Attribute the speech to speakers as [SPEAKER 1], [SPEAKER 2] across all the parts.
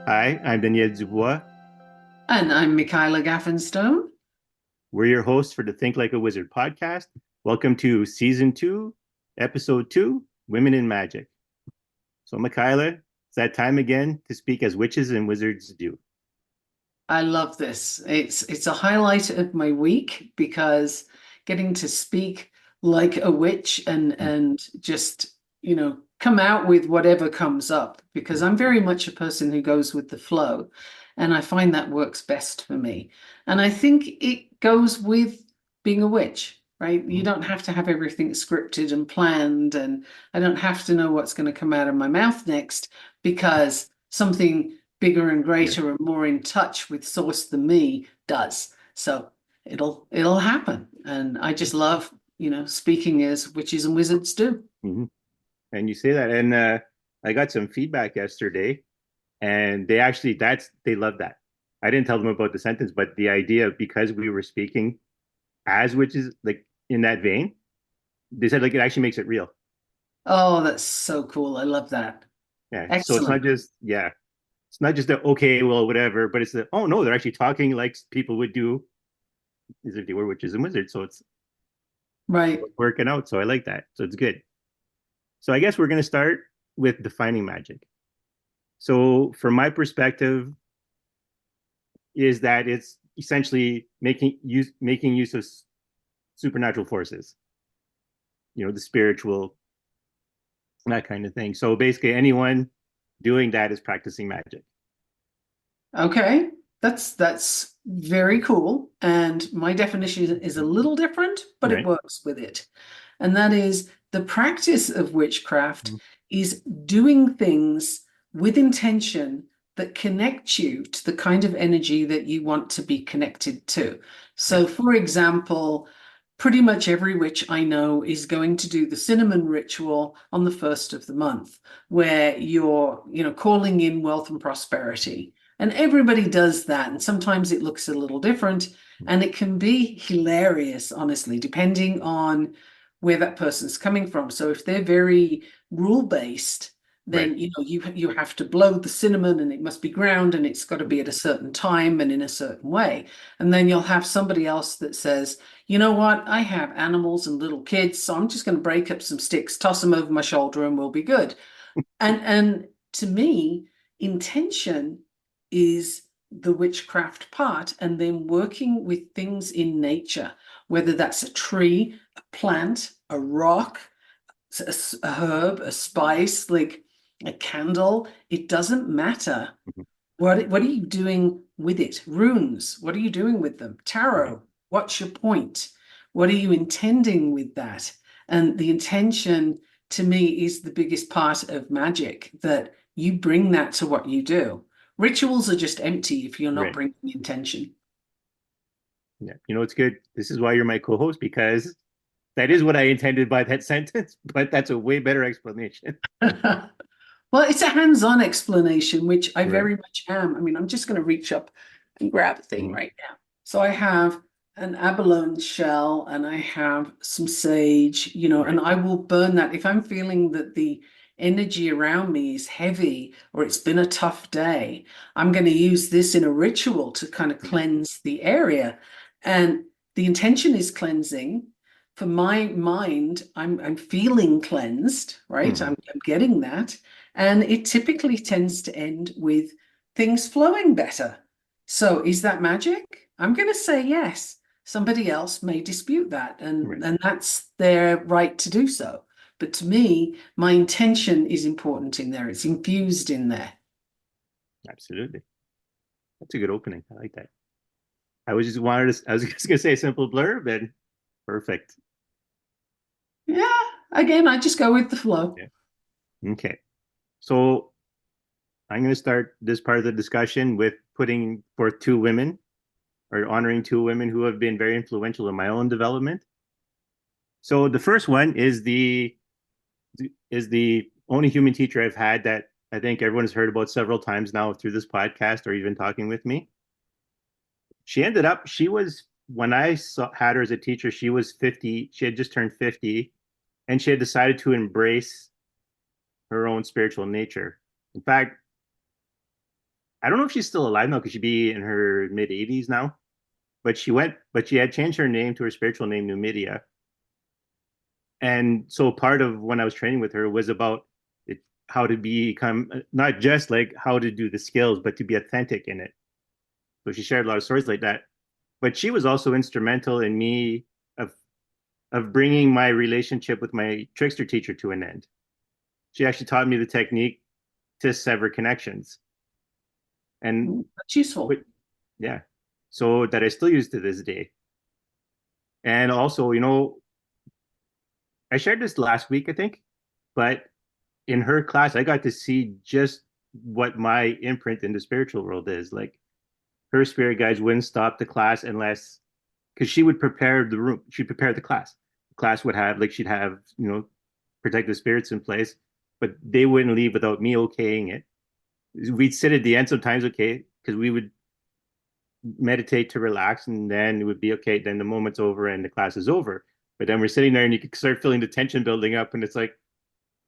[SPEAKER 1] Hi, I'm Daniel Dubois.
[SPEAKER 2] And I'm Michaela Gaffinstone.
[SPEAKER 1] We're your hosts for the Think Like a Wizard podcast. Welcome to season 2, episode 2, Women in Magic. So, Michaela, it's that time again to speak as witches and wizards do.
[SPEAKER 2] I love this. It's a highlight of my week because getting to speak like a witch and just, come out with whatever comes up because I'm very much a person who goes with the flow and I find that works best for me. And I think it goes with being a witch, right? You don't have to have everything scripted and planned, and I don't have to know what's going to come out of my mouth next because something bigger and
[SPEAKER 1] Yeah.
[SPEAKER 2] greater and more in touch with source than me does. So it'll happen. And I just love, speaking as witches and wizards do.
[SPEAKER 1] Mm-hmm. And you say that, and I got some feedback yesterday, and they love that. I didn't tell them about the sentence, but the idea of because we were speaking as witches, like in that vein, they said like it actually makes it real.
[SPEAKER 2] Oh, that's so cool. I love that.
[SPEAKER 1] Yeah. So it's not
[SPEAKER 2] Excellent.
[SPEAKER 1] just it's not just the okay, well, whatever, but it's the oh no, they're actually talking like people would do as if they were witches and wizards. So it's
[SPEAKER 2] Right.
[SPEAKER 1] working out. So I like that. So it's good. So I guess we're gonna start with defining magic. So from my perspective, is that it's essentially making use of supernatural forces, the spiritual, that kind of thing. So basically anyone doing that is practicing magic.
[SPEAKER 2] Okay. That's very cool. And my definition is a little different, but it
[SPEAKER 1] Right.
[SPEAKER 2] works with it. And that is the practice of witchcraft
[SPEAKER 1] Mm-hmm.
[SPEAKER 2] is doing things with intention that connect you to the kind of energy that you want to be connected to.
[SPEAKER 1] Right.
[SPEAKER 2] So, for example, pretty much every witch I know is going to do the cinnamon ritual on the first of the month, where you're, calling in wealth and prosperity. And everybody does that. And sometimes it looks a little different. And it can be hilarious, honestly, depending on where that person's coming from. So if they're very rule based,
[SPEAKER 1] Right.
[SPEAKER 2] then you have to blow the cinnamon and it must be ground and it's got to be at a certain time and in a certain way. And then you'll have somebody else that says, you know what, I have animals and little kids, so I'm just going to break up some sticks, toss them over my shoulder, and we'll be good. And to me, intention is the witchcraft part, and then working with things in nature, whether that's a tree, a plant, a rock, a herb, a spice, like a candle. It doesn't matter.
[SPEAKER 1] Mm-hmm.
[SPEAKER 2] What are you doing with it? Runes, what are you doing with them?
[SPEAKER 1] Right.
[SPEAKER 2] Tarot, what's your point? What are you intending with that? And the intention to me is the biggest part of magic, that you bring that to what you do. Rituals are just empty if you're not
[SPEAKER 1] Right.
[SPEAKER 2] bringing intention.
[SPEAKER 1] Yeah. It's good. This is why you're my co-host, because that is what I intended by that sentence, but that's a way better explanation.
[SPEAKER 2] Well, it's a hands-on explanation, which I
[SPEAKER 1] Right.
[SPEAKER 2] very much am. I mean, I'm just going to reach up and grab a thing
[SPEAKER 1] Mm-hmm.
[SPEAKER 2] right now. So I have an abalone shell and I have some sage, and
[SPEAKER 1] Right.
[SPEAKER 2] I will burn that. If I'm feeling that the energy around me is heavy or it's been a tough day, I'm going to use this in a ritual to kind of
[SPEAKER 1] Mm-hmm.
[SPEAKER 2] cleanse the area. And the intention is cleansing. For my mind, I'm feeling cleansed, right?
[SPEAKER 1] Mm-hmm.
[SPEAKER 2] I'm getting that. And it typically tends to end with things flowing better. So is that magic? I'm going to say yes. Somebody else may dispute that,
[SPEAKER 1] Right.
[SPEAKER 2] and that's their right to do so. But to me, my intention is important in there. It's infused in there.
[SPEAKER 1] Absolutely. That's a good opening. I like that. I was just gonna say a simple blurb and perfect.
[SPEAKER 2] Yeah. Again, I just go with the flow.
[SPEAKER 1] Yeah. Okay. So I'm going to start this part of the discussion with putting forth two women or honoring two women who have been very influential in my own development. So the first one is the only human teacher I've had that I think everyone has heard about several times now through this podcast or even talking with me. She was, when had her as a teacher, she was 50. She had just turned 50 and she had decided to embrace her own spiritual nature. In fact, I don't know if she's still alive now because she'd be in her mid 80s now, but she had changed her name to her spiritual name, Numidia. And so part of when I was training with her was about it, how to become not just like how to do the skills, but to be authentic in it. So she shared a lot of stories like that. But she was also instrumental in me of of bringing my relationship with my trickster teacher to an end. She actually taught me the technique to sever connections, and
[SPEAKER 2] That's useful.
[SPEAKER 1] yeah, so that I still use to this day. And also, I shared this last week, I think, but in her class, I got to see just what my imprint in the spiritual world is. Like her spirit guides wouldn't stop the class unless, because she would prepare the room, she'd prepare the class. The class would have, like, she'd have, protective spirits in place, but they wouldn't leave without me okaying it. We'd sit at the end sometimes, okay, because we would meditate to relax, and then it would be okay. Then the moment's over and the class is over. But then we're sitting there, and you could start feeling the tension building up, and it's like,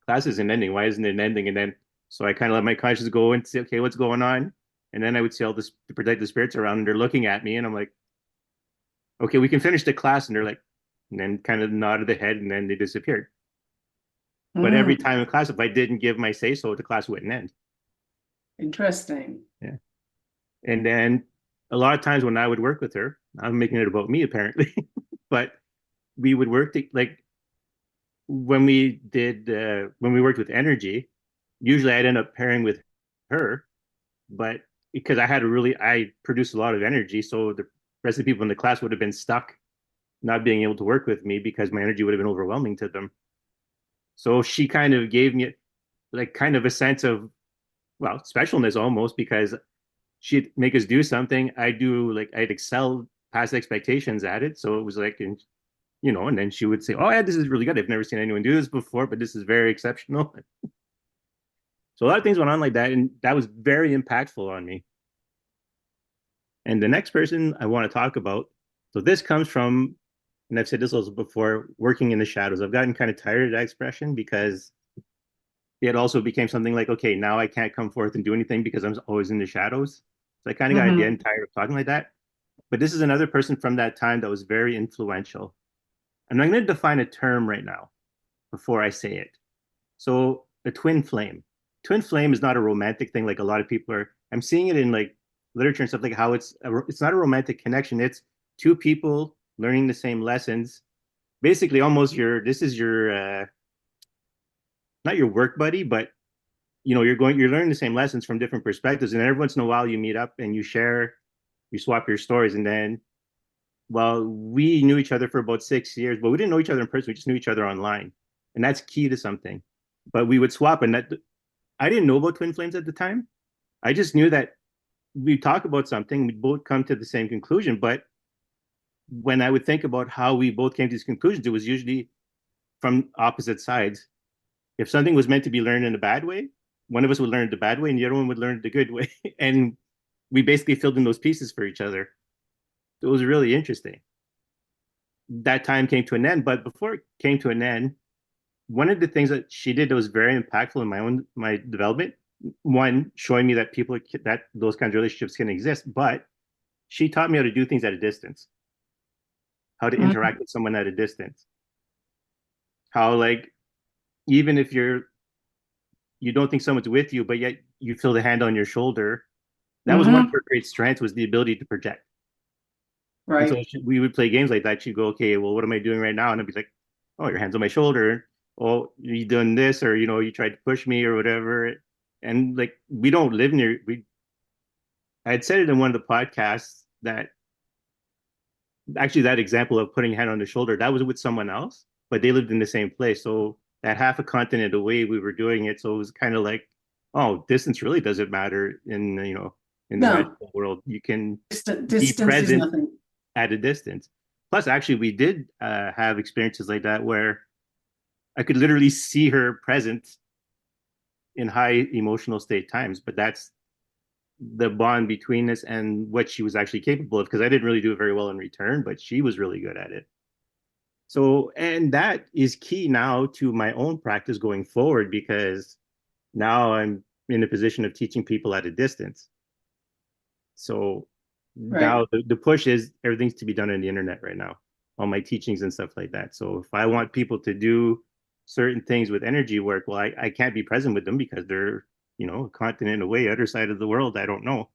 [SPEAKER 1] class isn't ending. Why isn't it ending? And then so I kind of let my conscience go and say, okay, what's going on? And then I would see all this to protect the spirits around, and they're looking at me, and I'm like, okay, we can finish the class, and they're like, and then kind of nodded the head, and then they disappeared. But every
[SPEAKER 2] Mm,
[SPEAKER 1] time in class, if I didn't give my say so, the class wouldn't end.
[SPEAKER 2] interesting.
[SPEAKER 1] Yeah. And then a lot of times when I would work with her, I'm making it about me apparently, but we would work like when we worked with energy, usually I'd end up pairing with her, but because I produced a lot of energy, so the rest of the people in the class would have been stuck not being able to work with me because my energy would have been overwhelming to them. So she kind of gave me like kind of a sense of, well, specialness almost, because she'd make us do something. I'd excel past expectations at it. So it was like, and then she would say, "Oh yeah, this is really good. I've never seen anyone do this before, but this is very exceptional." So a lot of things went on like that, and that was very impactful on me. And the next person I want to talk about, so this comes from, and I've said this also before, working in the shadows. I've gotten kind of tired of that expression because it also became something like, okay, now I can't come forth and do anything because I'm always in the shadows. So I kind of got
[SPEAKER 2] Hmm.
[SPEAKER 1] getting tired of talking like that. But this is another person from that time that was very influential. And I'm going to define a term right now before I say it. So a twin flame. Twin flame is not a romantic thing like a lot of people are. I'm seeing it in like literature and stuff like how it's not a romantic connection. It's two people learning the same lessons. Basically, almost this is your not your work buddy, but you're learning the same lessons from different perspectives. And every once in a while, you meet up and you swap your stories, and then well, we knew each other for about 6 years, but we didn't know each other in person. We just knew each other online, and that's key to something. But we would swap, and that I didn't know about twin flames at the time. I just knew that we talk about something, we both come to the same conclusion. But when I would think about how we both came to these conclusions, it was usually from opposite sides. If something was meant to be learned in a bad way, one of us would learn it the bad way, and the other one would learn it the good way, and we basically filled in those pieces for each other. It was really interesting. That time came to an end, but before it came to an end, one of the things that she did that was very impactful in my development, one showing me that that those kinds of relationships can exist, but she taught me how to do things at a distance, how to
[SPEAKER 2] Hmm.
[SPEAKER 1] interact with someone at a distance, how like even if you don't think someone's with you, but yet you feel the hand on your shoulder. That was one of
[SPEAKER 2] Hmm.
[SPEAKER 1] her great strengths, was the ability to project. And so
[SPEAKER 2] Right.
[SPEAKER 1] we would play games like that. She'd go, okay, well, what am I doing right now? And I'd be like, oh, your hand's on my shoulder. Oh, you doing this, or you tried to push me or whatever. And like we don't live near. We I had said it in one of the podcasts that actually that example of putting a hand on the shoulder, that was with someone else. but they lived in the same place. So that half a continent away, we were doing it. So it was kind of like, oh, distance really doesn't matter in, in the
[SPEAKER 2] No,
[SPEAKER 1] magical world. You can be
[SPEAKER 2] distance is
[SPEAKER 1] present
[SPEAKER 2] nothing.
[SPEAKER 1] at a distance. Plus, actually, we did have experiences like that where I could literally see her present in high emotional state times, but that's the bond between us and what she was actually capable of, because I didn't really do it very well in return, but she was really good at it. So, and that is key now to my own practice going forward, because now I'm in a position of teaching people at a distance. So
[SPEAKER 2] Right.
[SPEAKER 1] now the push is everything's to be done on the internet right now, all my teachings and stuff like that. So if I want people to do certain things with energy work, well, I can't be present with them because they're, a continent away, other side of the world. I don't know.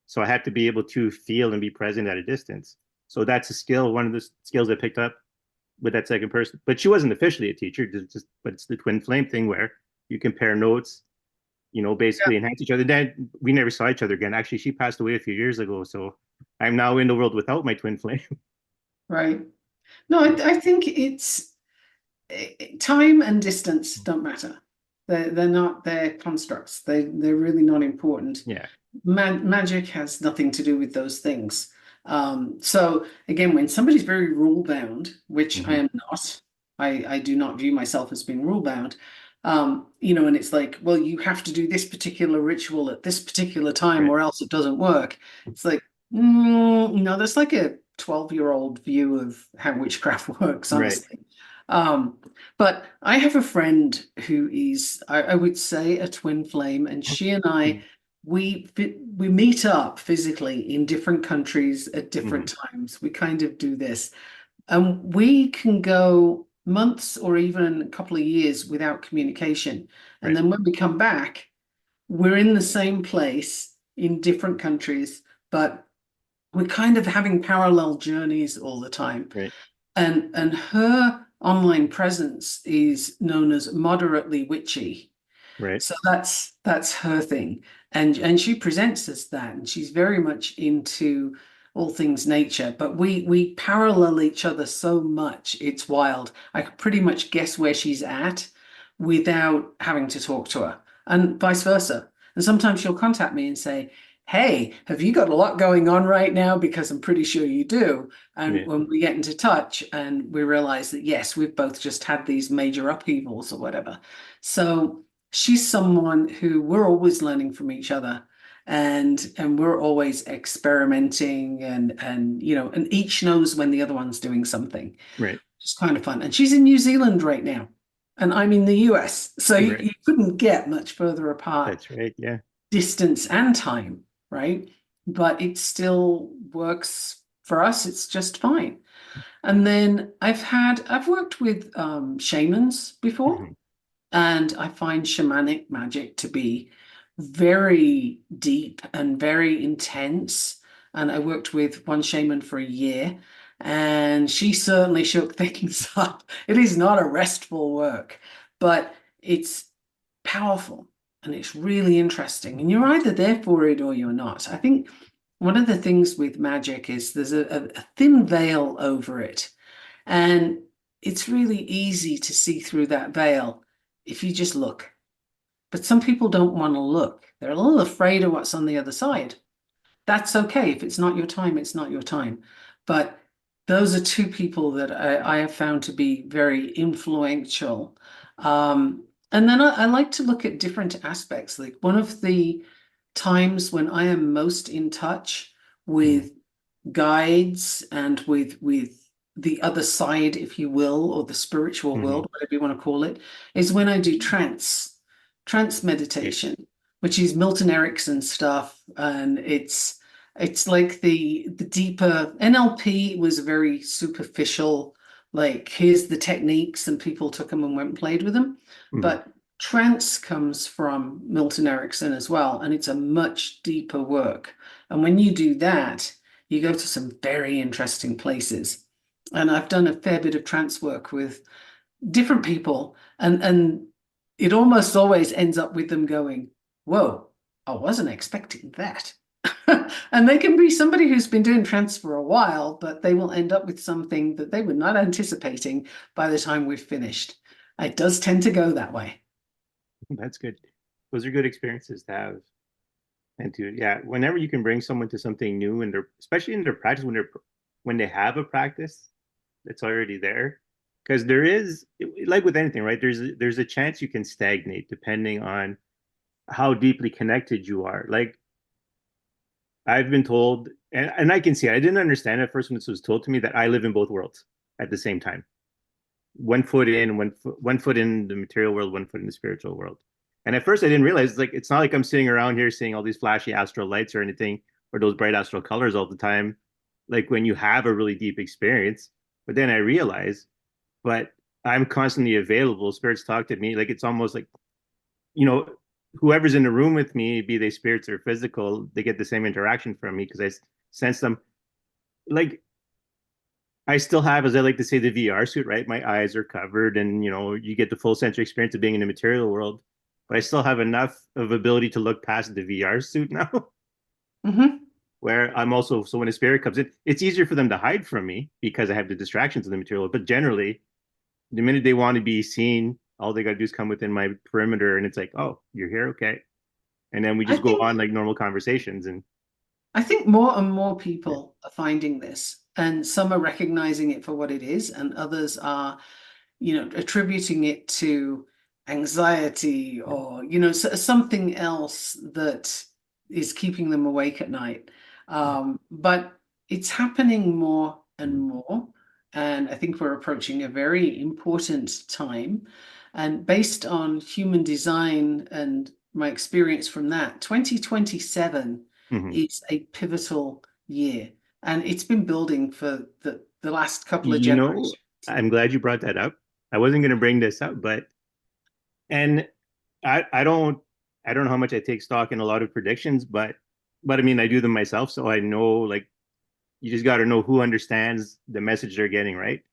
[SPEAKER 1] So I have to be able to feel and be present at a distance. So that's a skill, one of the skills I picked up with that second person. But she wasn't officially a teacher, but it's the twin flame thing where you compare notes, basically enhance each other. Then we never saw each other again. Actually, she passed away a few years ago. So I'm now in the world without my twin flame.
[SPEAKER 2] Right. No, I think it's time and distance don't matter. They're not, they're constructs. They're really not important.
[SPEAKER 1] Yeah.
[SPEAKER 2] Magic has nothing to do with those things. So again, when somebody's very rule bound, which I
[SPEAKER 1] Mm-hmm.
[SPEAKER 2] am not, I do not view myself as being rule bound. And it's like, well, you have to do this particular ritual at this particular time,
[SPEAKER 1] Right.
[SPEAKER 2] or else it doesn't work. It's like, no, that's like a 12-year-old view of how witchcraft works,
[SPEAKER 1] Right.
[SPEAKER 2] honestly. Um, but I have a friend who is, I would say, a twin flame, and she and I, we meet up physically in different countries at
[SPEAKER 1] Mm-hmm.
[SPEAKER 2] different times. We kind of do this, and we can go months or even a couple of years without communication. And
[SPEAKER 1] Right.
[SPEAKER 2] then when we come back, we're in the same place in different countries, but we're kind of having parallel journeys all the time.
[SPEAKER 1] Right.
[SPEAKER 2] And her online presence is known as moderately witchy.
[SPEAKER 1] Right.
[SPEAKER 2] So that's her thing. And she presents as that, and she's very much into all things nature, but we parallel each other so much, it's wild. I could pretty much guess where she's at without having to talk to her, and vice versa. And sometimes she'll contact me and say, hey, have you got a lot going on right now? Because I'm pretty sure you do. And
[SPEAKER 1] Yeah.
[SPEAKER 2] when we get into touch and we realize that, yes, we've both just had these major upheavals or whatever. So she's someone who we're always learning from each other, and we're always experimenting, and each knows when the other one's doing something.
[SPEAKER 1] Right.
[SPEAKER 2] It's kind of fun. And she's in New Zealand right now, and I'm in the US. So you,
[SPEAKER 1] Right.
[SPEAKER 2] you couldn't get much further apart,
[SPEAKER 1] That's right. Yeah.
[SPEAKER 2] distance and time, right? But it still works for us. It's just fine. And then I've worked with shamans before,
[SPEAKER 1] Mm-hmm.
[SPEAKER 2] and I find shamanic magic to be very deep and very intense. And I worked with one shaman for a year, and she certainly shook things up. It is not a restful work, but it's powerful and it's really interesting. And you're either there for it or you're not. I think one of the things with magic is there's a thin veil over it. And it's really easy to see through that veil if you just look. But some people don't want to look. They're a little afraid of what's on the other side. That's okay. If it's not your time, it's not your time. But those are two people that I have found to be very influential. And then I like to look at different aspects. Like one of the times when I am most in touch
[SPEAKER 1] Mm-hmm.
[SPEAKER 2] with guides and with the other side, if you will, or the spiritual
[SPEAKER 1] Mm-hmm.
[SPEAKER 2] world, whatever you want to call it, is when I do trance
[SPEAKER 1] Yeah.
[SPEAKER 2] meditation, which is Milton Erickson stuff, and it's like the deeper NLP was very superficial, like here's the techniques, and people took them and went and played with them,
[SPEAKER 1] Mm-hmm.
[SPEAKER 2] but trance comes from Milton Erickson as well, and it's a much deeper work. And when you do that, you go to some very interesting places. And I've done a fair bit of trance work with different people, and it almost always ends up with them going, whoa, I wasn't expecting that. And they can be somebody who's been doing trance for a while, but they will end up with something that they were not anticipating by the time we've finished. It does tend to go that way.
[SPEAKER 1] That's good. Those are good experiences to have. And to, yeah, whenever you can bring someone to something new and they're, especially in their practice, when they have a practice that's already there, because there is, like with anything, right? There's a chance you can stagnate depending on how deeply connected you are. Like I've been told, and I can see it. I didn't understand at first when this was told to me that I live in both worlds at the same time. One foot in, one foot in the material world, one foot in the spiritual world. And at first I didn't realize, like, it's not like I'm sitting around here seeing all these flashy astral lights or anything, or those bright astral colors all the time, like when you have a really deep experience. But then I realize, but I'm constantly available. Spirits talk to me. Like it's almost like, you know, whoever's in the room with me, be they spirits or physical, they get the same interaction from me because I sense them. Like I still have, as I like to say, the VR suit, right? My eyes are covered and, you know, you get the full sensory experience of being in the material world. But I still have enough of ability to look past the VR suit now,
[SPEAKER 2] Hmm.
[SPEAKER 1] where I'm also, so when a spirit comes in, it's easier for them to hide from me because I have the distractions of the material world. But generally, the minute they want to be seen, all they got to do is come within my perimeter and it's like, oh, you're here? Okay. And then we
[SPEAKER 2] I
[SPEAKER 1] just go
[SPEAKER 2] think
[SPEAKER 1] on like normal conversations. And
[SPEAKER 2] I think more and more
[SPEAKER 1] yeah.
[SPEAKER 2] people are finding this, and some are recognizing it for what it is, and others are, attributing it to anxiety or, something else that is keeping them awake at night. But it's happening more and more. And I think we're approaching a very important time. And based on human design and my experience from that, 2027
[SPEAKER 1] Mm-hmm.
[SPEAKER 2] is a pivotal year. And it's been building for the last couple of
[SPEAKER 1] You know,
[SPEAKER 2] generations.
[SPEAKER 1] I'm glad you brought that up. I wasn't going to bring this up, but and I don't know how much I take stock in a lot of predictions, but I mean I do them myself, so I know like you just got to know who understands the message they're getting, right?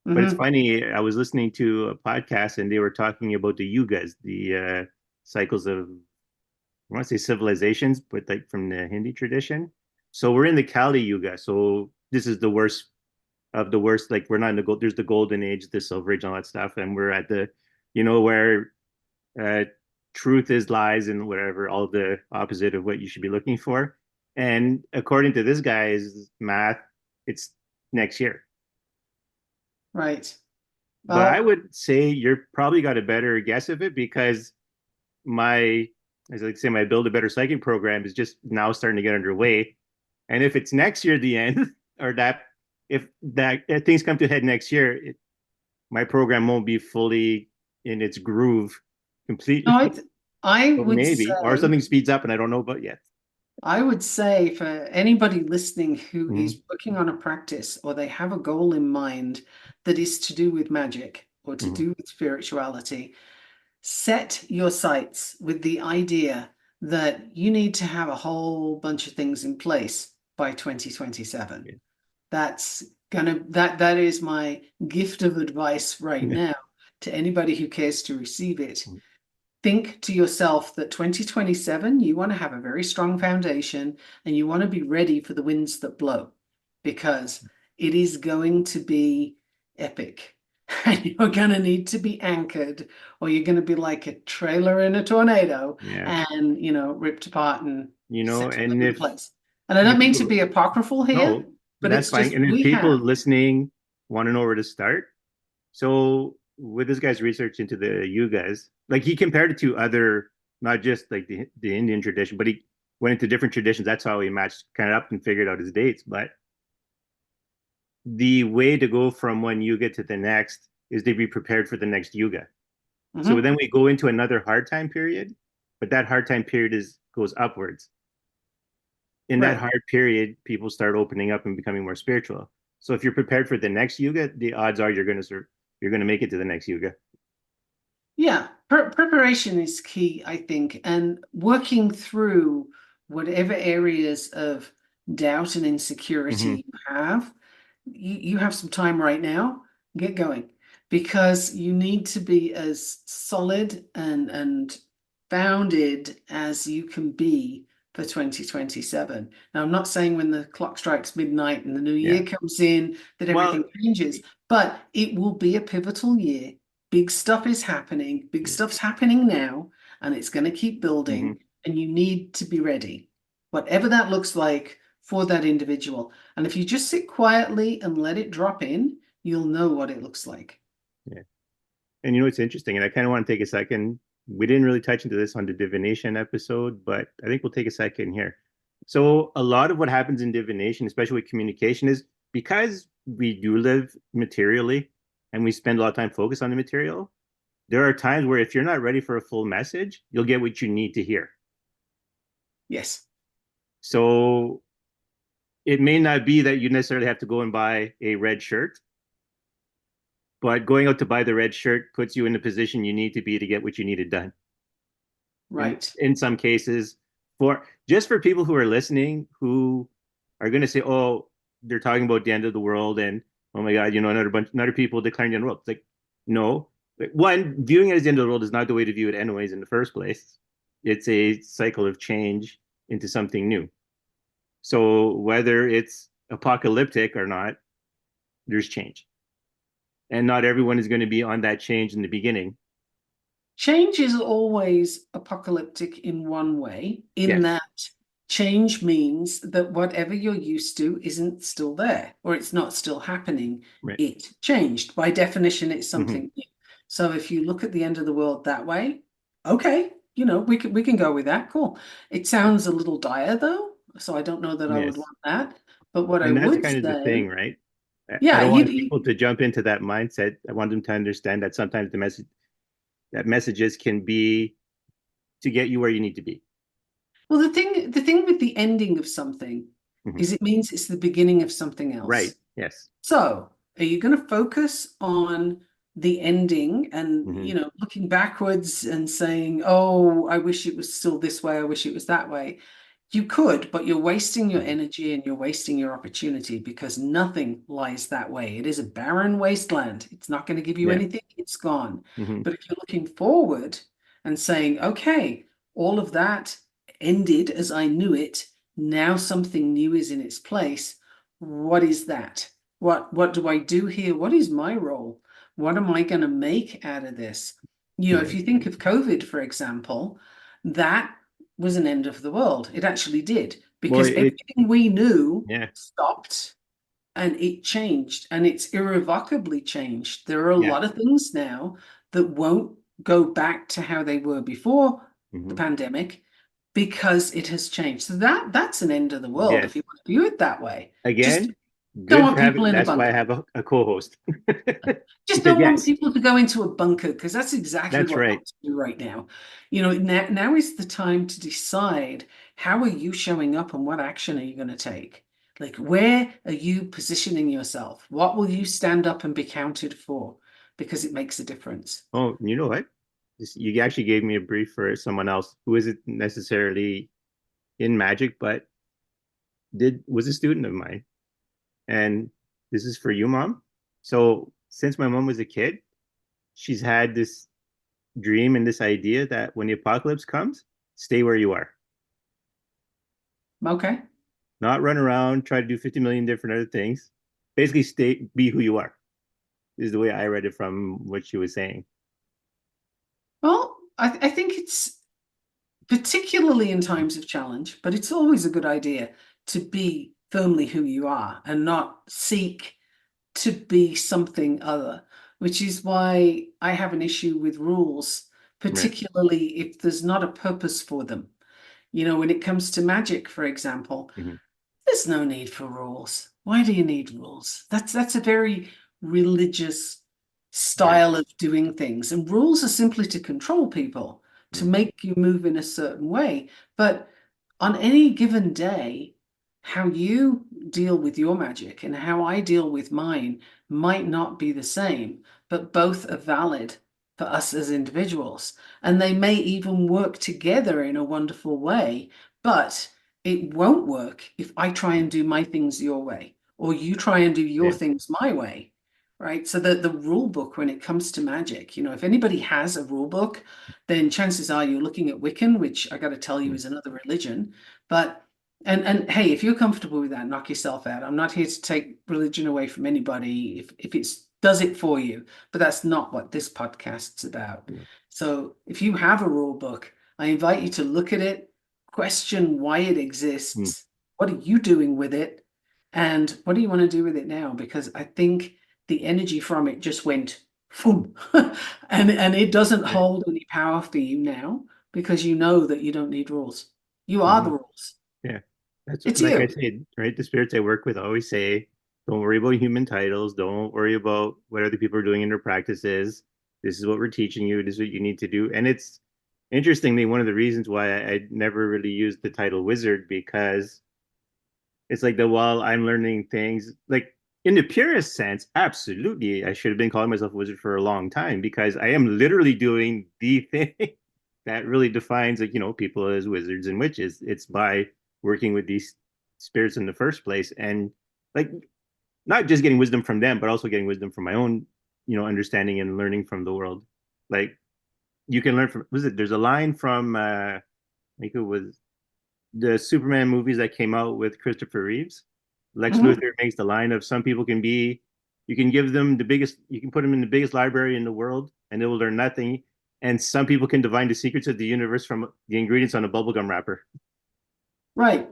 [SPEAKER 1] But it's
[SPEAKER 2] Hmm.
[SPEAKER 1] funny. I was listening to a podcast and they were talking about the yugas, the cycles of I want to say civilizations, but like from the Hindi tradition. So we're in the Kali Yuga. So this is the worst of the worst. Like we're not in the gold. There's the golden age, the silver age, all that stuff, and we're at the, you know, where uh, truth is lies and whatever, all the opposite of what you should be looking for. And according to this guy's math, it's next year.
[SPEAKER 2] Right.
[SPEAKER 1] But I
[SPEAKER 2] Well,
[SPEAKER 1] would say you're probably got a better guess of it because my, as I like to say, my Build a Better Psychic program is just now starting to get underway. And if it's next year, the end, or that, if things come to a head next year, my program won't be fully in its groove
[SPEAKER 2] no,
[SPEAKER 1] completely.
[SPEAKER 2] I
[SPEAKER 1] So
[SPEAKER 2] would
[SPEAKER 1] maybe, or
[SPEAKER 2] say,
[SPEAKER 1] something speeds up and I don't know about yet.
[SPEAKER 2] for anybody listening who
[SPEAKER 1] Mm-hmm.
[SPEAKER 2] is working on a practice or they have a goal in mind that is to do with magic or to
[SPEAKER 1] Mm-hmm.
[SPEAKER 2] do with spirituality, set your sights with the idea that you need to have a whole bunch of things in place by 2027.
[SPEAKER 1] Yeah.
[SPEAKER 2] That is my gift of advice right
[SPEAKER 1] Yeah.
[SPEAKER 2] now to anybody who cares to receive it. Think to yourself that 2027, you want to have a very strong foundation and you want to be ready for the winds that blow because it is going to be epic. And you're going to need to be anchored, or you're going to be like a trailer in a tornado
[SPEAKER 1] Yeah.
[SPEAKER 2] and, ripped apart and
[SPEAKER 1] You know,
[SPEAKER 2] set
[SPEAKER 1] and
[SPEAKER 2] in
[SPEAKER 1] if
[SPEAKER 2] place. And I don't mean to
[SPEAKER 1] people,
[SPEAKER 2] be apocryphal here,
[SPEAKER 1] no,
[SPEAKER 2] but
[SPEAKER 1] that's
[SPEAKER 2] it's
[SPEAKER 1] fine.
[SPEAKER 2] just
[SPEAKER 1] And if
[SPEAKER 2] we
[SPEAKER 1] people
[SPEAKER 2] have.
[SPEAKER 1] listening want to know where to start, so with this guy's research into the yugas, like he compared it to other, not just like the Indian tradition, but he went into different traditions. That's how he matched kind of up and figured out his dates. But the way to go from one yuga to the next is to be prepared for the next yuga. So
[SPEAKER 2] Mhm.
[SPEAKER 1] then we go into another hard time period, but that hard time period is goes upwards. In that
[SPEAKER 2] Right.
[SPEAKER 1] hard period, people start opening up and becoming more spiritual. So if you're prepared for the next yuga, the odds are you're going to make it to the next yuga.
[SPEAKER 2] Yeah, preparation is key, I think, and working through whatever areas of doubt and
[SPEAKER 1] Mm-hmm.
[SPEAKER 2] insecurity you have. You have some time right now. Get going because you need to be as solid and founded as you can be for 2027. Now, I'm not saying when the clock strikes midnight and the new
[SPEAKER 1] Yeah.
[SPEAKER 2] year comes in that everything
[SPEAKER 1] Well,
[SPEAKER 2] changes, but it will be a pivotal year. Big stuff is happening, big
[SPEAKER 1] yeah.
[SPEAKER 2] stuff's happening now, and it's going to keep
[SPEAKER 1] Hmm.
[SPEAKER 2] building, and you need to be ready, whatever that looks like for that individual. And if you just sit quietly and let it drop in, you'll know what it looks like.
[SPEAKER 1] Yeah. And you know, it's interesting, and I kind of want to take a second. We didn't really touch into this on the divination episode, but I think we'll take a second here. So, a lot of what happens in divination, especially with communication, is because we do live materially and we spend a lot of time focused on the material. There are times where if you're not ready for a full message, you'll get what you need to hear.
[SPEAKER 2] Yes.
[SPEAKER 1] So, it may not be that you necessarily have to go and buy a red shirt, but going out to buy the red shirt puts you in the position you need to be to get what you needed done. in
[SPEAKER 2] Right.
[SPEAKER 1] in some cases, for just for people who are listening who are going to say, oh, they're talking about the end of the world, and oh my god, another people declaring the end of the world. It's like, no. One, viewing it as the end of the world is not the way to view it anyways in the first place. It's a cycle of change into something new. So whether it's apocalyptic or not, there's change, and not everyone is going to be on that change in the beginning.
[SPEAKER 2] Change is always apocalyptic in one way, in
[SPEAKER 1] Yes.
[SPEAKER 2] that change means that whatever you're used to isn't still there or it's not still happening.
[SPEAKER 1] Right.
[SPEAKER 2] It changed. By definition, it's
[SPEAKER 1] Mm-hmm.
[SPEAKER 2] something new. So if you look at the end of the world that way, okay, we can go with that. Cool. It sounds a little dire though, so I don't know that I would
[SPEAKER 1] Yes.
[SPEAKER 2] want that. But what I
[SPEAKER 1] And that's
[SPEAKER 2] would
[SPEAKER 1] kind of the
[SPEAKER 2] say,
[SPEAKER 1] thing, right? I
[SPEAKER 2] yeah,
[SPEAKER 1] don't want people to jump into that mindset. I want them to understand that sometimes that messages can be to get you where you need to be.
[SPEAKER 2] well, the thing with the ending of something
[SPEAKER 1] Mhm.
[SPEAKER 2] is it means it's the beginning of something
[SPEAKER 1] Right.
[SPEAKER 2] else.
[SPEAKER 1] Yes.
[SPEAKER 2] So, are you going to focus on the ending and,
[SPEAKER 1] Hmm.
[SPEAKER 2] looking backwards and saying, "Oh, I wish it was still this way, I wish it was that way." You could, but you're wasting your
[SPEAKER 1] Hmm.
[SPEAKER 2] energy and you're wasting your opportunity because nothing lies that way. It is a barren wasteland. It's not going to give you
[SPEAKER 1] Yeah.
[SPEAKER 2] anything. It's gone.
[SPEAKER 1] Hmm.
[SPEAKER 2] But if you're looking forward and saying, "Okay, all of that ended as I knew it. Now something new is in its place. What is that? What do I do here? What is my role? What am I going to make out of this?" If
[SPEAKER 1] Right.
[SPEAKER 2] you think of COVID, for example, that was an end of the world. It actually did,
[SPEAKER 1] Well,
[SPEAKER 2] because everything we knew
[SPEAKER 1] yeah.
[SPEAKER 2] stopped and it changed, and it's irrevocably changed. There are a
[SPEAKER 1] Yeah.
[SPEAKER 2] lot of things now that won't go back to how they were before the
[SPEAKER 1] Hmm.
[SPEAKER 2] pandemic because it has changed. So that's an end of the world if
[SPEAKER 1] Yes.
[SPEAKER 2] you want to view it that way. Just
[SPEAKER 1] Again,
[SPEAKER 2] don't
[SPEAKER 1] good for
[SPEAKER 2] want people
[SPEAKER 1] having,
[SPEAKER 2] in a
[SPEAKER 1] that's why I
[SPEAKER 2] bunker.
[SPEAKER 1] have a co-host.
[SPEAKER 2] Just
[SPEAKER 1] Because
[SPEAKER 2] don't want
[SPEAKER 1] yes,
[SPEAKER 2] people to go into a bunker because that's exactly
[SPEAKER 1] that's
[SPEAKER 2] what
[SPEAKER 1] right.
[SPEAKER 2] not to do right now. Now is the time to decide how are you showing up and what action are you going to take? Like, where are you positioning yourself? What will you stand up and be counted for? Because it makes a difference.
[SPEAKER 1] Oh, you know what? You actually gave me a brief for someone else who isn't necessarily in magic, but did was a student of mine. And this is for you, mom. So since my mom was a kid, she's had this dream and this idea that when the apocalypse comes, stay where you are.
[SPEAKER 2] Okay.
[SPEAKER 1] Not run around, try to do 50 million different other things. Basically, be who you are, is the way I read it from what she was saying.
[SPEAKER 2] Well, I think it's particularly in times of challenge, but it's always a good idea to be firmly who you are and not seek to be something other, which is why I have an issue with rules,
[SPEAKER 1] Right.
[SPEAKER 2] particularly if there's not a purpose for them. When it comes to magic, for example,
[SPEAKER 1] Mm-hmm.
[SPEAKER 2] there's no need for rules. Why do you need rules? That's a very religious
[SPEAKER 1] Yeah.
[SPEAKER 2] style of doing things. And rules are simply to control people, to
[SPEAKER 1] Mm-hmm.
[SPEAKER 2] make you move in a certain way. But on any given day, how you deal with your magic and how I deal with mine might not be the same, but both are valid for us as individuals. And they may even work together in a wonderful way, but it won't work if I try and do my things your way or you try and do your
[SPEAKER 1] Yeah.
[SPEAKER 2] things my way, right? So the rule book when it comes to magic, if anybody has a rule book, then chances are you're looking at Wiccan, which I got to tell you
[SPEAKER 1] Mm,
[SPEAKER 2] is another religion. But and hey, if you're comfortable with that, knock yourself out. I'm not here to take religion away from anybody if it's does it for you, but that's not what this podcast's about.
[SPEAKER 1] mm,
[SPEAKER 2] So if you have a rule book, I invite you to look at it, question why it
[SPEAKER 1] mm,
[SPEAKER 2] exists, what are you doing with it, and what do you want to do with it now? Because I think the energy from it just went boom, and it doesn't
[SPEAKER 1] right.
[SPEAKER 2] hold any power for you now because you know that you don't need rules. You are the
[SPEAKER 1] Mhm.
[SPEAKER 2] rules.
[SPEAKER 1] Yeah. That's
[SPEAKER 2] It's
[SPEAKER 1] like I
[SPEAKER 2] you.
[SPEAKER 1] said, right? The spirits I work with always say, don't worry about human titles. Don't worry about what other people are doing in their practices. This is what we're teaching you. This is what you need to do. And it's interestingly one of the reasons why I never really used the title wizard because it's like while I'm learning things, like in the purest sense, absolutely, I should have been calling myself a wizard for a long time because I am literally doing the thing that really defines, like, people as wizards and witches. It's by working with these spirits in the first place, and like not just getting wisdom from them, but also getting wisdom from my own, understanding and learning from the world. Like you can learn from, was it? There's a line from, I think it was the Superman movies that came out with Christopher Reeves. Lex
[SPEAKER 2] Mhm.
[SPEAKER 1] Luthor makes the line of some people can be, you can give them the biggest, you can put them in the biggest library in the world and they will learn nothing. And some people can divine the secrets of the universe from the ingredients on a bubblegum wrapper.
[SPEAKER 2] Right.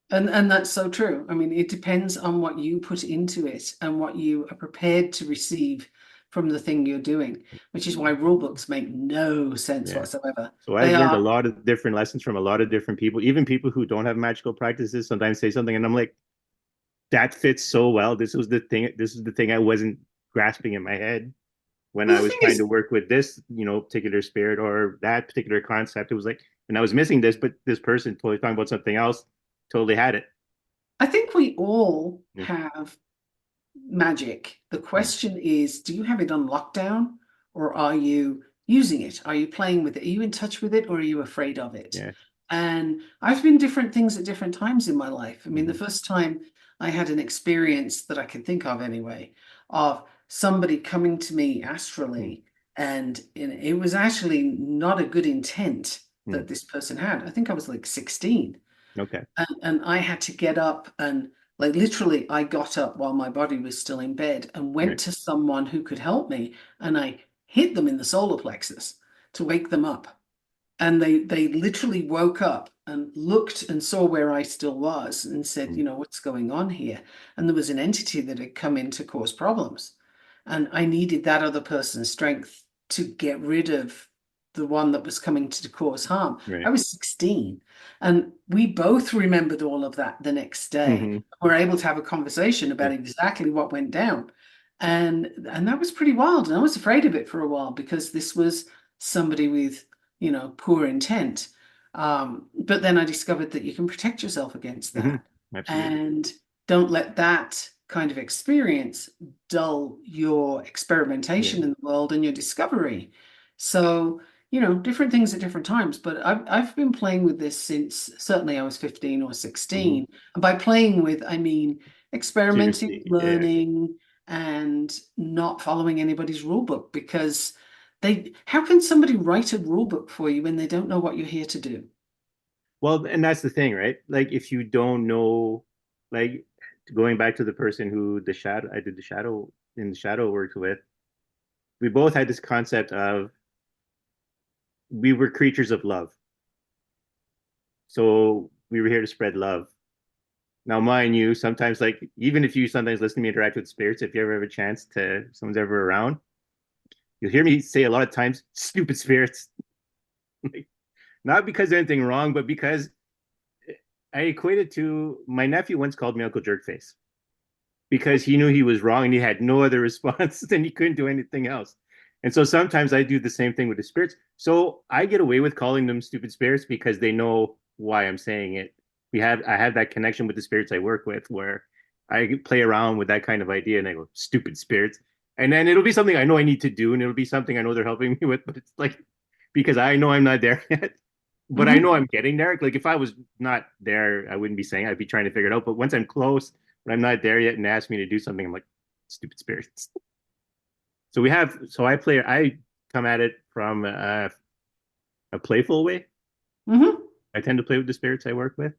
[SPEAKER 2] And that's so true. I mean, it depends on what you put into it and what you are prepared to receive from the thing you're doing, which is why rule books make no sense
[SPEAKER 1] Yeah.
[SPEAKER 2] whatsoever.
[SPEAKER 1] So
[SPEAKER 2] They
[SPEAKER 1] I've learned a
[SPEAKER 2] are,
[SPEAKER 1] lot of different lessons from a lot of different people, even people who don't have magical practices sometimes say something and I'm like, that fits so well. This was the thing. This is the thing I wasn't grasping in my head when
[SPEAKER 2] well,
[SPEAKER 1] I
[SPEAKER 2] the
[SPEAKER 1] was
[SPEAKER 2] thing
[SPEAKER 1] trying
[SPEAKER 2] is,
[SPEAKER 1] to work with this, particular spirit or that particular concept. It was like, and I was missing this, but this person totally talking about something else, totally had it.
[SPEAKER 2] I think we all
[SPEAKER 1] Mm,
[SPEAKER 2] have magic. The
[SPEAKER 1] mm,
[SPEAKER 2] question is, do you have it on lockdown or are you using it? Are you playing with it? Are you in touch with it or are you afraid of it?
[SPEAKER 1] yeah.
[SPEAKER 2] And I've been different things at different times in my life. I mean, the
[SPEAKER 1] Mm-hmm,
[SPEAKER 2] first time I had an experience that I can think of anyway, of somebody coming to me
[SPEAKER 1] mm,
[SPEAKER 2] astrally, and it was actually not a good intent
[SPEAKER 1] mm.
[SPEAKER 2] that this person had. I think I was like 16.
[SPEAKER 1] Okay.
[SPEAKER 2] And I had to get up and like literally I got up while my body was still in bed and went
[SPEAKER 1] Right.
[SPEAKER 2] to someone who could help me and I hit them in the solar plexus to wake them up. And they literally woke up and looked and saw where I still was and said,
[SPEAKER 1] Mm,
[SPEAKER 2] what's going on here? And there was an entity that had come in to cause problems. And I needed that other person's strength to get rid of the one that was coming to cause harm. I
[SPEAKER 1] right.
[SPEAKER 2] was 16 and we both remembered all of that the next day.
[SPEAKER 1] Mm-hmm,
[SPEAKER 2] We were able to have a conversation
[SPEAKER 1] yeah.
[SPEAKER 2] about exactly what went down. And that was pretty wild. And I was afraid of it for a while because this was somebody with poor intent. But then I discovered that you can protect yourself against
[SPEAKER 1] Mm-hmm,
[SPEAKER 2] that
[SPEAKER 1] absolutely.
[SPEAKER 2] and don't let that kind of experience dull your
[SPEAKER 1] Yeah.
[SPEAKER 2] experimentation in the world and your discovery. So, different things at different times, but I've been playing with this since certainly I was 15 or
[SPEAKER 1] Mm-hmm.
[SPEAKER 2] 16. And by playing with, I mean experimenting,
[SPEAKER 1] Seriously. Yeah.
[SPEAKER 2] learning, and not following anybody's rule book because how can somebody write a rule book for you when they don't know what you're here to do?
[SPEAKER 1] Well, and that's the thing, right? Like if you don't know, like going back to the person who the shadow I did the shadow in the shadow worked with, we both had this concept of we were creatures of love. So we were here to spread love. Now, mind you, sometimes like even if you sometimes listen to me interact with spirits, if you ever have a chance to someone's ever around, you'll hear me say a lot of times, stupid spirits. Like, not because there's anything wrong, but because I equate it to my nephew once called me Uncle Jerkface because he knew he was wrong and he had no other response and he couldn't do anything else. And so sometimes I do the same thing with the spirits. So I get away with calling them stupid spirits because they know why I'm saying it. I have that connection with the spirits I work with where I play around with that kind of idea and I go, stupid spirits. And then it'll be something I know I need to do and it'll be something I know they're helping me with, but it's like because I know I'm not there yet. But I know
[SPEAKER 2] Mhm.
[SPEAKER 1] I'm getting there. Like if I was not there, I wouldn't be saying it. I'd be trying to figure it out. But once I'm close, but I'm not there yet and ask me to do something, I'm like, stupid spirits. So we have, so I come at it from a playful way.
[SPEAKER 2] Hmm.
[SPEAKER 1] I tend to play with the spirits I work with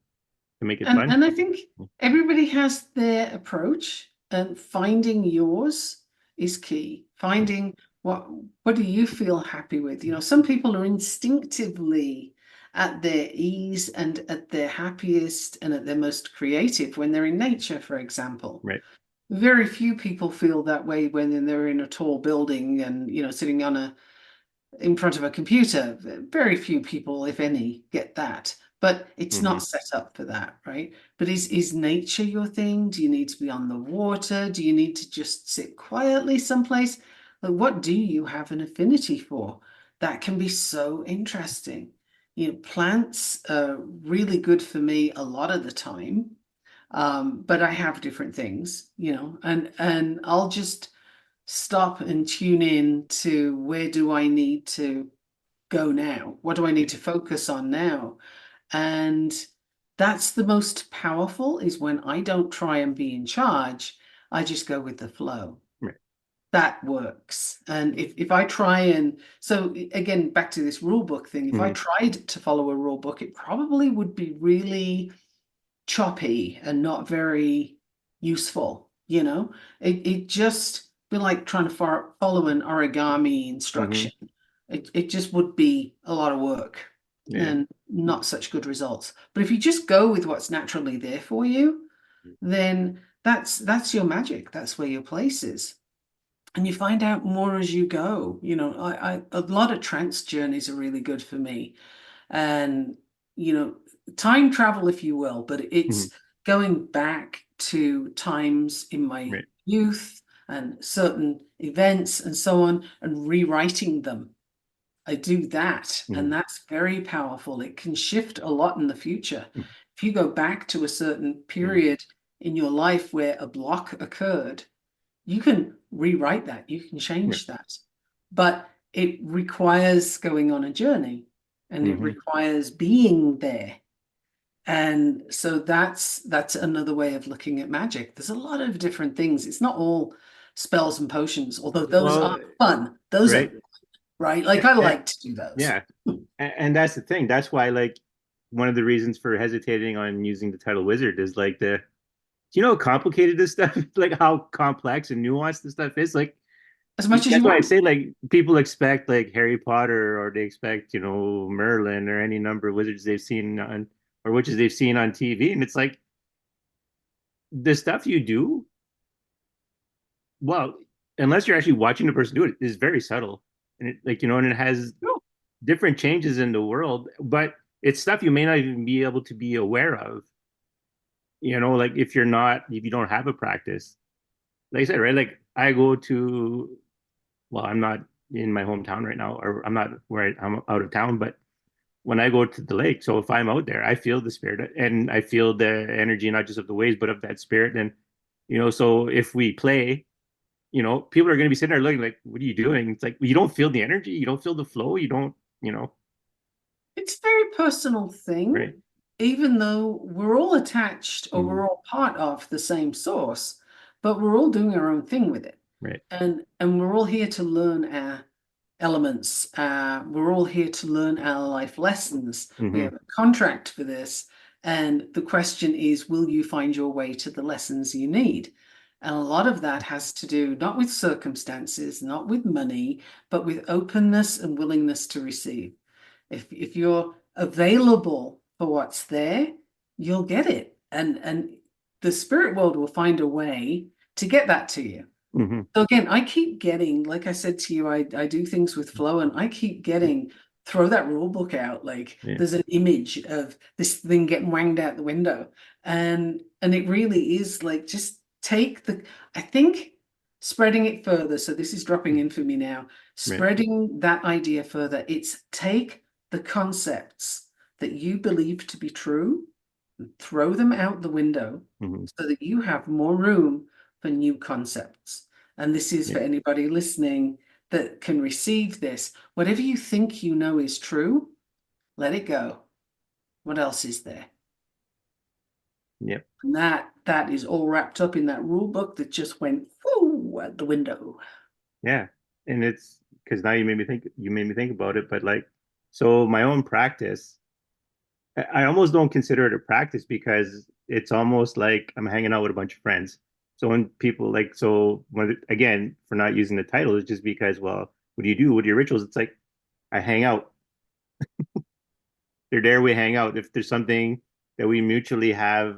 [SPEAKER 1] to make it
[SPEAKER 2] And
[SPEAKER 1] fun.
[SPEAKER 2] and I think everybody has their approach, and finding yours is key. Finding what do you feel happy with? You know, some people are instinctively at their ease and at their happiest and at their most creative when they're in nature, for example.
[SPEAKER 1] Right.
[SPEAKER 2] Very few people feel that way when they're in a tall building and, you know, sitting on a in front of a computer. Very few people, if any, get that. But it's
[SPEAKER 1] Hmm.
[SPEAKER 2] not set up for that, right? But is nature your thing? Do you need to be on the water? Do you need to just sit quietly someplace? Like, what do you have an affinity for? That can be so interesting. You know, plants are really good for me a lot of the time. But I have different things, you know, and I'll just stop and tune in to where do I need to go now? What do I need to focus on now? And that's the most powerful is when I don't try and be in charge, I just go with the flow.
[SPEAKER 1] Right.
[SPEAKER 2] That works. And if I try and so again, back to this rule book thing, if I
[SPEAKER 1] Hmm.
[SPEAKER 2] tried to follow a rule book, it probably would be really choppy and not very useful, you know? It just be like trying to follow an origami
[SPEAKER 1] Hmm.
[SPEAKER 2] instruction. It just would be a lot of work
[SPEAKER 1] Yeah.
[SPEAKER 2] and not such good results. But if you just go with what's naturally there for you, then that's your magic. That's where your place is. And you find out more as you go. You know, a lot of trance journeys are really good for me and you know time travel if you will, but
[SPEAKER 1] Hmm.
[SPEAKER 2] it's going back to times in my
[SPEAKER 1] Right.
[SPEAKER 2] youth and certain events and so on and rewriting them. I do that,
[SPEAKER 1] Hmm.
[SPEAKER 2] and that's very powerful. It can shift a lot in the future. If you go back to a certain
[SPEAKER 1] Hmm.
[SPEAKER 2] period in your life where a block occurred, you can rewrite that, you can
[SPEAKER 1] Right.
[SPEAKER 2] change that. But it requires going on a journey and it
[SPEAKER 1] Hmm.
[SPEAKER 2] requires being there. And so that's another way of looking at magic. There's a lot of different things. It's not all spells and potions, although those
[SPEAKER 1] Well,
[SPEAKER 2] are fun. Those
[SPEAKER 1] right.
[SPEAKER 2] are right. Like I like to do those.
[SPEAKER 1] Yeah. And that's the thing. That's why, like, one of the reasons for hesitating on using the title wizard is like do you know how complicated this stuff, like how complex and nuanced this stuff is? Like,
[SPEAKER 2] As much as
[SPEAKER 1] that's
[SPEAKER 2] you
[SPEAKER 1] why I
[SPEAKER 2] want.
[SPEAKER 1] say, like, people expect like Harry Potter or they expect, Merlin or any number of wizards they've seen on or witches they've seen on TV. And it's like the stuff you do, well, unless you're actually watching the person do it, is very subtle. And it, like, and it has different changes in the world, but it's stuff you may not even be able to be aware of. Like if you don't have a practice. Like I said, right? Like I go to, well, I'm not in my hometown right now, or I'm not I'm out of town, but when I go to the lake, so if I'm out there, I feel the spirit and I feel the energy, not just of the waves, but of that spirit. And, so if we play, people are going to be sitting there looking like, what are you doing? It's like, you don't feel the energy, you don't feel the flow, you don't,
[SPEAKER 2] It's a very personal thing,
[SPEAKER 1] right?
[SPEAKER 2] even though we're all attached or
[SPEAKER 1] Mm-hmm.
[SPEAKER 2] we're all part of the same source, but we're all doing our own thing with it.
[SPEAKER 1] Right.
[SPEAKER 2] And we're all here to learn our elements. We're all here to learn our life lessons. We
[SPEAKER 1] Mm-hmm.
[SPEAKER 2] have a contract for this. And the question is, will you find your way to the lessons you need? And a lot of that has to do not with circumstances, not with money, but with openness and willingness to receive. If you're available for what's there, you'll get it. And the spirit world will find a way to get that to you.
[SPEAKER 1] Mm-hmm.
[SPEAKER 2] So again, I keep getting, like I said to you, I do things with flow and I keep getting, throw that rule book out. Like
[SPEAKER 1] Yeah.
[SPEAKER 2] there's an image of this thing getting wanged out the window. And it really is like just take I think spreading it further. So this is dropping in for me now.
[SPEAKER 1] Right.
[SPEAKER 2] Spreading that idea further. It's take the concepts that you believe to be true and throw them out the window
[SPEAKER 1] Mm-hmm.
[SPEAKER 2] so that you have more room for new concepts. And this is
[SPEAKER 1] Yeah.
[SPEAKER 2] for anybody listening that can receive this. Whatever you think you know is true, let it go. What else is there?
[SPEAKER 1] Yep.
[SPEAKER 2] And that is all wrapped up in that rule book that just went whoo out the window.
[SPEAKER 1] Yeah. and it's because now you made me think about it, but like, so my own practice, I almost don't consider it a practice because it's almost like I'm hanging out with a bunch of friends. So when people like, so when, again, for not using the title, it's just because, well, what do you do? What are your rituals? It's like I hang out. They're there, we hang out. If there's something that we mutually have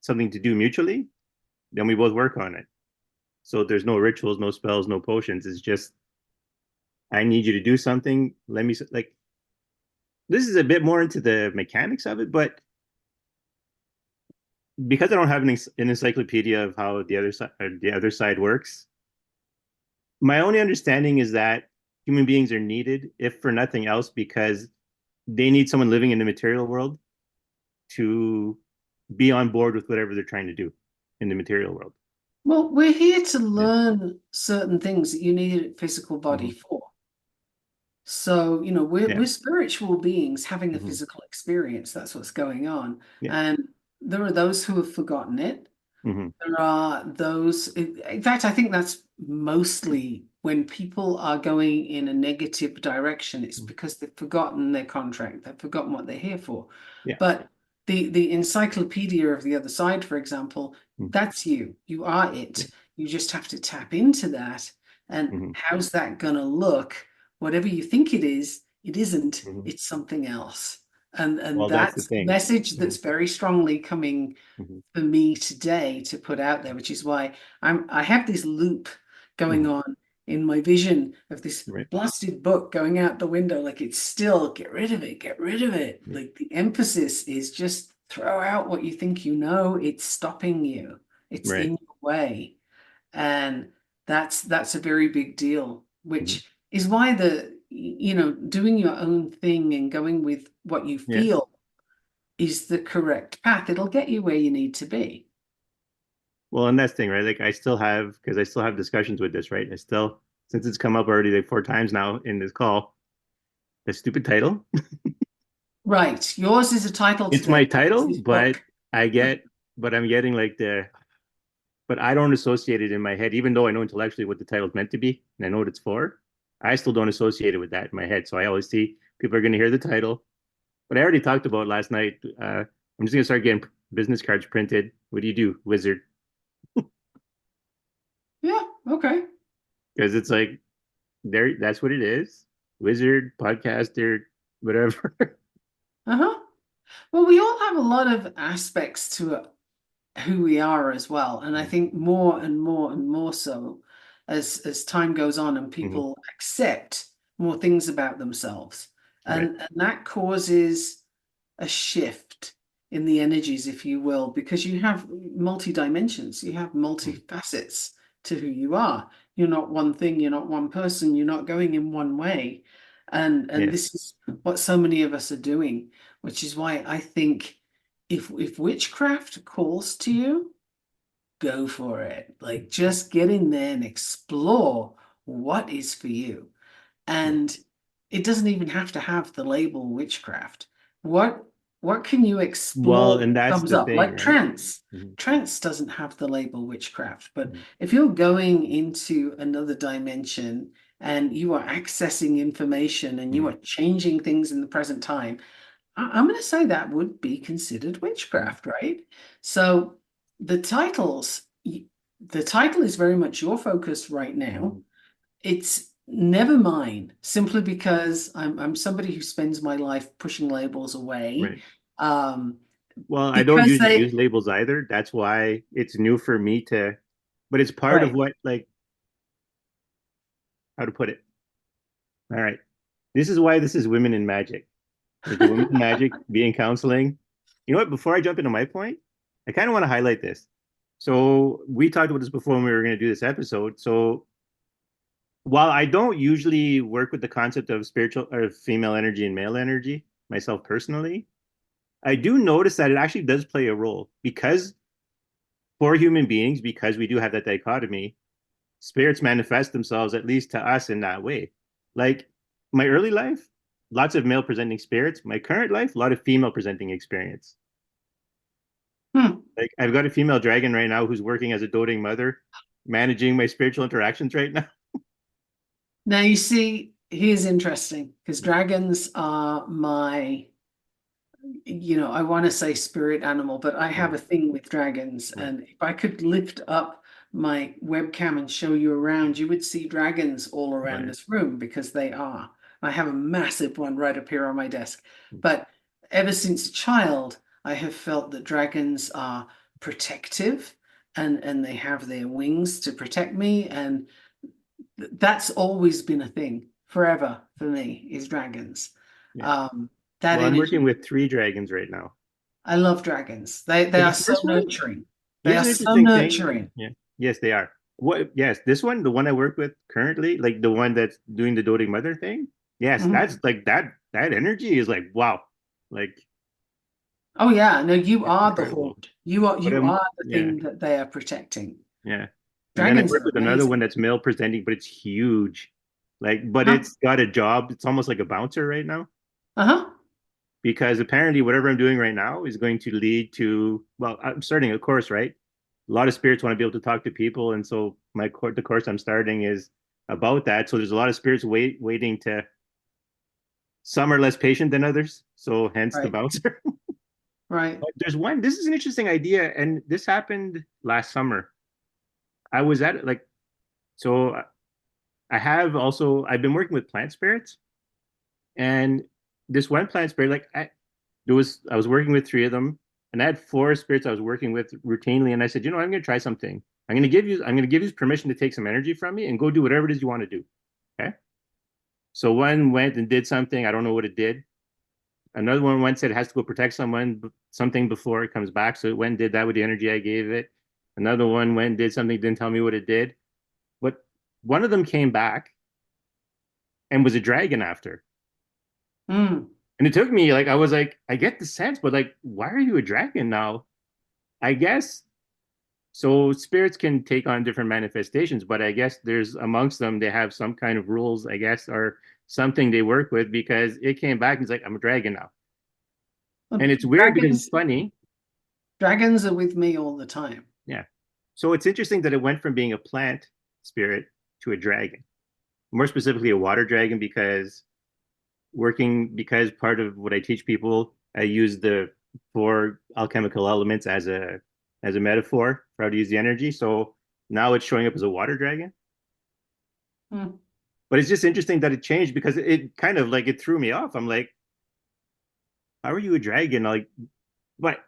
[SPEAKER 1] something to do mutually, then we both work on it. So there's no rituals, no spells, no potions. It's just I need you to do something. Let me like this is a bit more into the mechanics of it, but because I don't have an encyclopedia of how the other side works, my only understanding is that human beings are needed, if for nothing else, because they need someone living in the material world to be on board with whatever they're trying to do in the material world.
[SPEAKER 2] Well, we're here to
[SPEAKER 1] Yeah.
[SPEAKER 2] learn certain things that you need a physical body
[SPEAKER 1] Hmm.
[SPEAKER 2] for. So,
[SPEAKER 1] Yeah.
[SPEAKER 2] we're spiritual beings having a
[SPEAKER 1] Hmm.
[SPEAKER 2] physical experience. That's what's going on.
[SPEAKER 1] Yeah.
[SPEAKER 2] And there are those who have forgotten it.
[SPEAKER 1] Hmm.
[SPEAKER 2] There are those, in fact, I think that's mostly when people are going in a negative direction, it's because they've forgotten their contract, they've forgotten what they're here for.
[SPEAKER 1] Yeah.
[SPEAKER 2] But the encyclopedia of the other side, for example, that's you. You are
[SPEAKER 1] Yeah.
[SPEAKER 2] it. You just have to tap into that. And
[SPEAKER 1] Hmm.
[SPEAKER 2] how's that gonna look? Whatever you think it isn't,
[SPEAKER 1] Hmm.
[SPEAKER 2] it's something else. And
[SPEAKER 1] Well, that's the
[SPEAKER 2] that's a
[SPEAKER 1] thing.
[SPEAKER 2] message
[SPEAKER 1] Hmm.
[SPEAKER 2] that's very strongly coming
[SPEAKER 1] Hmm.
[SPEAKER 2] for me today to put out there, which is why I have this loop going
[SPEAKER 1] Hmm.
[SPEAKER 2] on in my vision of this
[SPEAKER 1] Right.
[SPEAKER 2] blasted book going out the window. Like it's still get rid of it, get rid of it.
[SPEAKER 1] Yeah.
[SPEAKER 2] Like the emphasis is just throw out what you think you know. It's stopping you. It's
[SPEAKER 1] Right.
[SPEAKER 2] in your way. And that's a very big deal,
[SPEAKER 1] Hmm.
[SPEAKER 2] which is why doing your own thing and going with what you
[SPEAKER 1] Yeah.
[SPEAKER 2] feel is the correct path. It'll get you where you need to be.
[SPEAKER 1] Well, and that's the thing, right? Like I still have, because I still have discussions with this, right? I still, since it's come up already like 4 times now in this call, the stupid title.
[SPEAKER 2] Right. Yours is a title
[SPEAKER 1] It's my
[SPEAKER 2] today. It's
[SPEAKER 1] title,
[SPEAKER 2] this book.
[SPEAKER 1] I get, but I'm getting like but I don't associate it in my head, even though I know intellectually what the title's meant to be and I know what it's for. I still don't associate it with that in my head. So I always see people are going to hear the title, but I already talked about last night. I'm just going to start getting business cards printed. What do you do, wizard?
[SPEAKER 2] Yeah. Okay.
[SPEAKER 1] Because it's like there, that's what it is. Wizard, podcaster, whatever.
[SPEAKER 2] Uh-huh. Well, we all have a lot of aspects to who we are as well. And I think more and more and more so as time goes on and
[SPEAKER 1] Hmm.
[SPEAKER 2] people accept more things about themselves.
[SPEAKER 1] Right.
[SPEAKER 2] And that causes a shift in the energies, if you will, because you have multi dimensions, you have multi facets to who you are. You're not one thing, you're not one person, you're not going in one way. And
[SPEAKER 1] Yeah.
[SPEAKER 2] this is what so many of us are doing, which is why I think if witchcraft calls to you, go for it. Like just get in there and explore what is for you.
[SPEAKER 1] Yeah.
[SPEAKER 2] And it doesn't even have to have the label witchcraft. What what can you
[SPEAKER 1] Well,
[SPEAKER 2] explore
[SPEAKER 1] and
[SPEAKER 2] that
[SPEAKER 1] that's
[SPEAKER 2] comes
[SPEAKER 1] the
[SPEAKER 2] up?
[SPEAKER 1] thing,
[SPEAKER 2] Like
[SPEAKER 1] right?
[SPEAKER 2] trance.
[SPEAKER 1] Hmm.
[SPEAKER 2] Trance doesn't have the label witchcraft, but
[SPEAKER 1] Hmm.
[SPEAKER 2] if you're going into another dimension and you are accessing information and you
[SPEAKER 1] Hmm.
[SPEAKER 2] are changing things in the present time, I'm going to say that would be considered witchcraft, right? So the titles, the title is very much your focus right now.
[SPEAKER 1] Hmm.
[SPEAKER 2] It's never mine, simply because I'm somebody who spends my life pushing labels away.
[SPEAKER 1] Right.
[SPEAKER 2] Um,
[SPEAKER 1] Well, I don't
[SPEAKER 2] because
[SPEAKER 1] usually use
[SPEAKER 2] they,
[SPEAKER 1] labels either. That's why it's new for me to, but it's part of
[SPEAKER 2] right.
[SPEAKER 1] what, like, how to put it. All right. This is why this is women in magic. Like the women in magic, being counseling. You know what? Before I jump into my point, I kind of want to highlight this. So we talked about this before when we were going to do this episode. So while I don't usually work with the concept of spiritual or female energy and male energy myself personally, I do notice that it actually does play a role because for human beings, because we do have that dichotomy, spirits manifest themselves at least to us in that way. Like my early life, lots of male presenting spirits. My current life, a lot of female presenting experience.
[SPEAKER 2] Hmm.
[SPEAKER 1] Like I've got a female dragon right now who's working as a doting mother, managing my spiritual interactions right now.
[SPEAKER 2] Now you see, here's interesting because dragons are my, I want to say spirit animal, but I have
[SPEAKER 1] Mm,
[SPEAKER 2] a thing with dragons.
[SPEAKER 1] right,
[SPEAKER 2] And if I could lift up my webcam and show you around, you would see dragons all around
[SPEAKER 1] right.
[SPEAKER 2] this room because they are. I have a massive one right up here on my desk. But ever since a child, I have felt that dragons are protective and they have their wings to protect me. And that's always been a thing forever for me is dragons.
[SPEAKER 1] Yeah.
[SPEAKER 2] Um, that
[SPEAKER 1] Well, I'm working
[SPEAKER 2] energy.
[SPEAKER 1] with three dragons right now.
[SPEAKER 2] I love dragons. They
[SPEAKER 1] So the
[SPEAKER 2] are so
[SPEAKER 1] first one,
[SPEAKER 2] nurturing. They
[SPEAKER 1] here's
[SPEAKER 2] are
[SPEAKER 1] an
[SPEAKER 2] so
[SPEAKER 1] interesting thing.
[SPEAKER 2] nurturing.
[SPEAKER 1] Yeah. Yes, they are. What? Yes, this one, the one I work with currently, like the one that's doing the doting mother thing. Yes, that's
[SPEAKER 2] Mhm.
[SPEAKER 1] like that. That energy is like wow, like
[SPEAKER 2] Oh yeah, no, you
[SPEAKER 1] it's
[SPEAKER 2] are the
[SPEAKER 1] incredible.
[SPEAKER 2] horde. You are
[SPEAKER 1] But
[SPEAKER 2] you are the
[SPEAKER 1] yeah,
[SPEAKER 2] thing that they are protecting.
[SPEAKER 1] yeah. And then I
[SPEAKER 2] Dragons
[SPEAKER 1] work
[SPEAKER 2] are
[SPEAKER 1] with another one
[SPEAKER 2] amazing.
[SPEAKER 1] that's male presenting, but it's huge. Like, but
[SPEAKER 2] Huh?
[SPEAKER 1] it's got a job. It's almost like a bouncer right now
[SPEAKER 2] Uh-huh.
[SPEAKER 1] because apparently whatever I'm doing right now is going to lead to, well, I'm starting a course, right? A lot of spirits want to be able to talk to people, and so the course I'm starting is about that. So there's a lot of spirits waiting to. Some are less patient than others, so hence the
[SPEAKER 2] Right.
[SPEAKER 1] bouncer.
[SPEAKER 2] Right.
[SPEAKER 1] But there's one. This is an interesting idea, and this happened last summer. I was at like so. I've been working with plant spirits, and this one plant spirit, like I was working with three of them, and I had four spirits I was working with routinely, and I said, I'm going to try something. I'm going to give you permission to take some energy from me and go do whatever it is you want to do. Okay. So one went and did something. I don't know what it did. Another one went said it has to go protect something before it comes back. So it went and did that with the energy I gave it. Another one went and did something, didn't tell me what it did. But one of them came back and was a dragon after.
[SPEAKER 2] Mm.
[SPEAKER 1] And it took me like I was like, I get the sense, but like, why are you a dragon now? I guess so. Spirits can take on different manifestations, but I guess there's amongst them they have some kind of rules, I guess, or something they work with because it came back and it's like I'm a dragon now.
[SPEAKER 2] Well,
[SPEAKER 1] And it's weird because it's
[SPEAKER 2] dragons
[SPEAKER 1] funny.
[SPEAKER 2] dragons are with me all the time.
[SPEAKER 1] Yeah. So it's interesting that it went from being a plant spirit to a dragon, more specifically a water dragon, because part of what I teach people, I use the four alchemical elements as a metaphor for how to use the energy. So now it's showing up as a water dragon.
[SPEAKER 2] Mm.
[SPEAKER 1] But it's just interesting that it changed because it kind of like it threw me off. I'm like, how are you a dragon? Like, but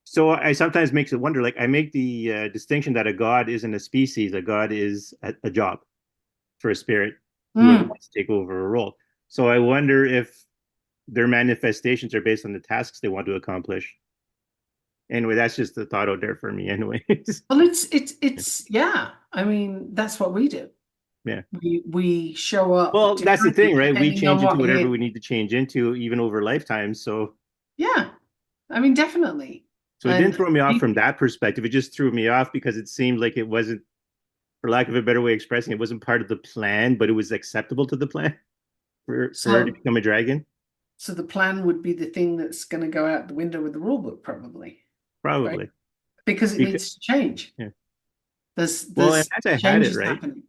[SPEAKER 1] so I sometimes makes it wonder. Like I make the distinction that a god isn't a species, a god is a job for a spirit, whoever
[SPEAKER 2] Mm.
[SPEAKER 1] wants to take over a role. So I wonder if their manifestations are based on the tasks they want to accomplish. Anyway, that's just a thought out there for me, anyways.
[SPEAKER 2] Well, it's yeah. I mean, that's what we do.
[SPEAKER 1] Yeah.
[SPEAKER 2] We show up
[SPEAKER 1] Well, that's the thing,
[SPEAKER 2] differently
[SPEAKER 1] right? We
[SPEAKER 2] depending on
[SPEAKER 1] change into
[SPEAKER 2] what
[SPEAKER 1] whatever
[SPEAKER 2] hit.
[SPEAKER 1] we need to change into, even over lifetimes.
[SPEAKER 2] Yeah, I mean, definitely.
[SPEAKER 1] So it didn't
[SPEAKER 2] And
[SPEAKER 1] throw me off from that perspective. It just threw me off because it seemed like it wasn't, for lack of a better way of expressing it, wasn't part of the plan, but it was acceptable to the plan for her to
[SPEAKER 2] so
[SPEAKER 1] become a dragon.
[SPEAKER 2] so the plan would be the thing that's going to go out the window with the rule book, probably, right?
[SPEAKER 1] Probably.
[SPEAKER 2] Because it
[SPEAKER 1] Because
[SPEAKER 2] needs to change.
[SPEAKER 1] yeah. Well, and
[SPEAKER 2] There's
[SPEAKER 1] as I had it,
[SPEAKER 2] changes
[SPEAKER 1] right?
[SPEAKER 2] happening.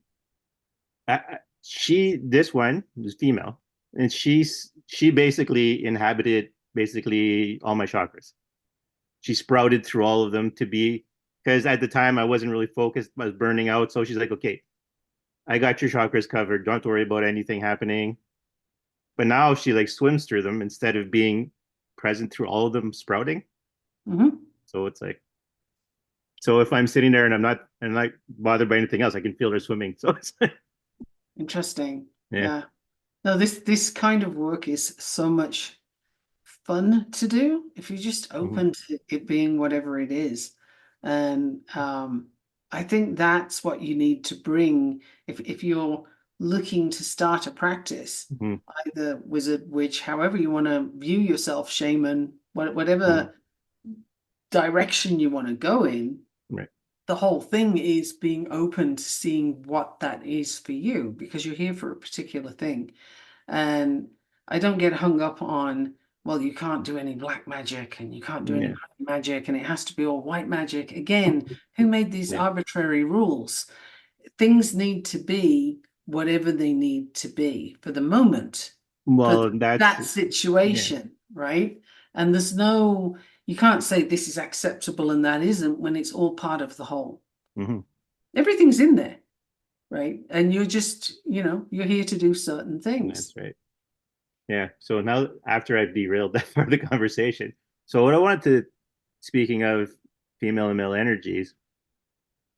[SPEAKER 1] This one was female, and she basically inhabited basically all my chakras. She sprouted through all of them to be because at the time I wasn't really focused, I was burning out. So she's like, okay, I got your chakras covered. Don't worry about anything happening. But now she like swims through them instead of being present through all of them sprouting.
[SPEAKER 2] Hmm.
[SPEAKER 1] So it's like, so if I'm sitting there and I'm not bothered by anything else, I can feel her swimming. So it's like,
[SPEAKER 2] Interesting.
[SPEAKER 1] yeah.
[SPEAKER 2] Yeah. No, this kind of work is so much fun to do if you're just
[SPEAKER 1] Mhm.
[SPEAKER 2] open to it being whatever it is. And I think that's what you need to bring if you're looking to start a practice,
[SPEAKER 1] Mhm.
[SPEAKER 2] either wizard, witch, however you want to view yourself, shaman,
[SPEAKER 1] Mhm.
[SPEAKER 2] whatever direction you want to go in.
[SPEAKER 1] Right.
[SPEAKER 2] The whole thing is being open to seeing what that is for you because you're here for a particular thing. And I don't get hung up on, well, you can't do any black magic and you can't do any
[SPEAKER 1] Yeah.
[SPEAKER 2] grey magic and it has to be all white magic. Again, who made these
[SPEAKER 1] Yeah.
[SPEAKER 2] arbitrary rules? Things need to be whatever they need to be for the moment, for
[SPEAKER 1] Well, that's
[SPEAKER 2] that
[SPEAKER 1] yeah.
[SPEAKER 2] situation, right? And there's no, you can't say this is acceptable and that isn't when it's all part of the whole.
[SPEAKER 1] Hmm.
[SPEAKER 2] Everything's in there, right? And you're just, you're here to do certain things.
[SPEAKER 1] That's right. Yeah. So now, after I've derailed that part of the conversation, so what I wanted to, speaking of female and male energies,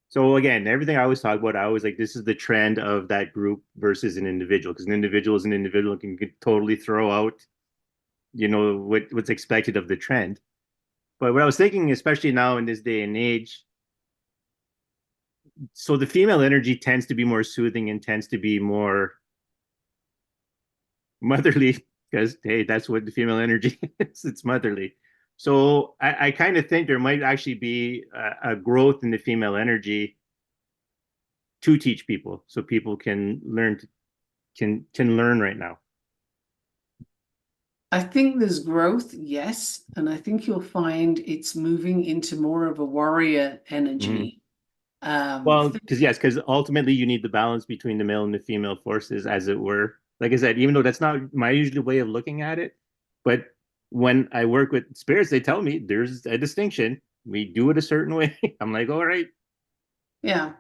[SPEAKER 1] so again, everything I always talk about, I always like this is the trend of that group versus an individual, because an individual is an individual and can totally throw out, what's expected of the trend. But what I was thinking, especially now in this day and age, so the female energy tends to be more soothing and tends to be more motherly, because hey, that's what the female energy is. It's motherly. So I kind of think there might actually be a growth in the female energy to teach people, so people can learn can learn right now.
[SPEAKER 2] I think there's growth, yes, and I think you'll find it's moving into more of a warrior
[SPEAKER 1] Mm-hmm.
[SPEAKER 2] energy.
[SPEAKER 1] Well, because ultimately you need the balance between the male and the female forces, as it were. Like I said, even though that's not my usual way of looking at it, but when I work with spirits, they tell me there's a distinction. We do it a certain way. I'm like, all right,
[SPEAKER 2] Yeah,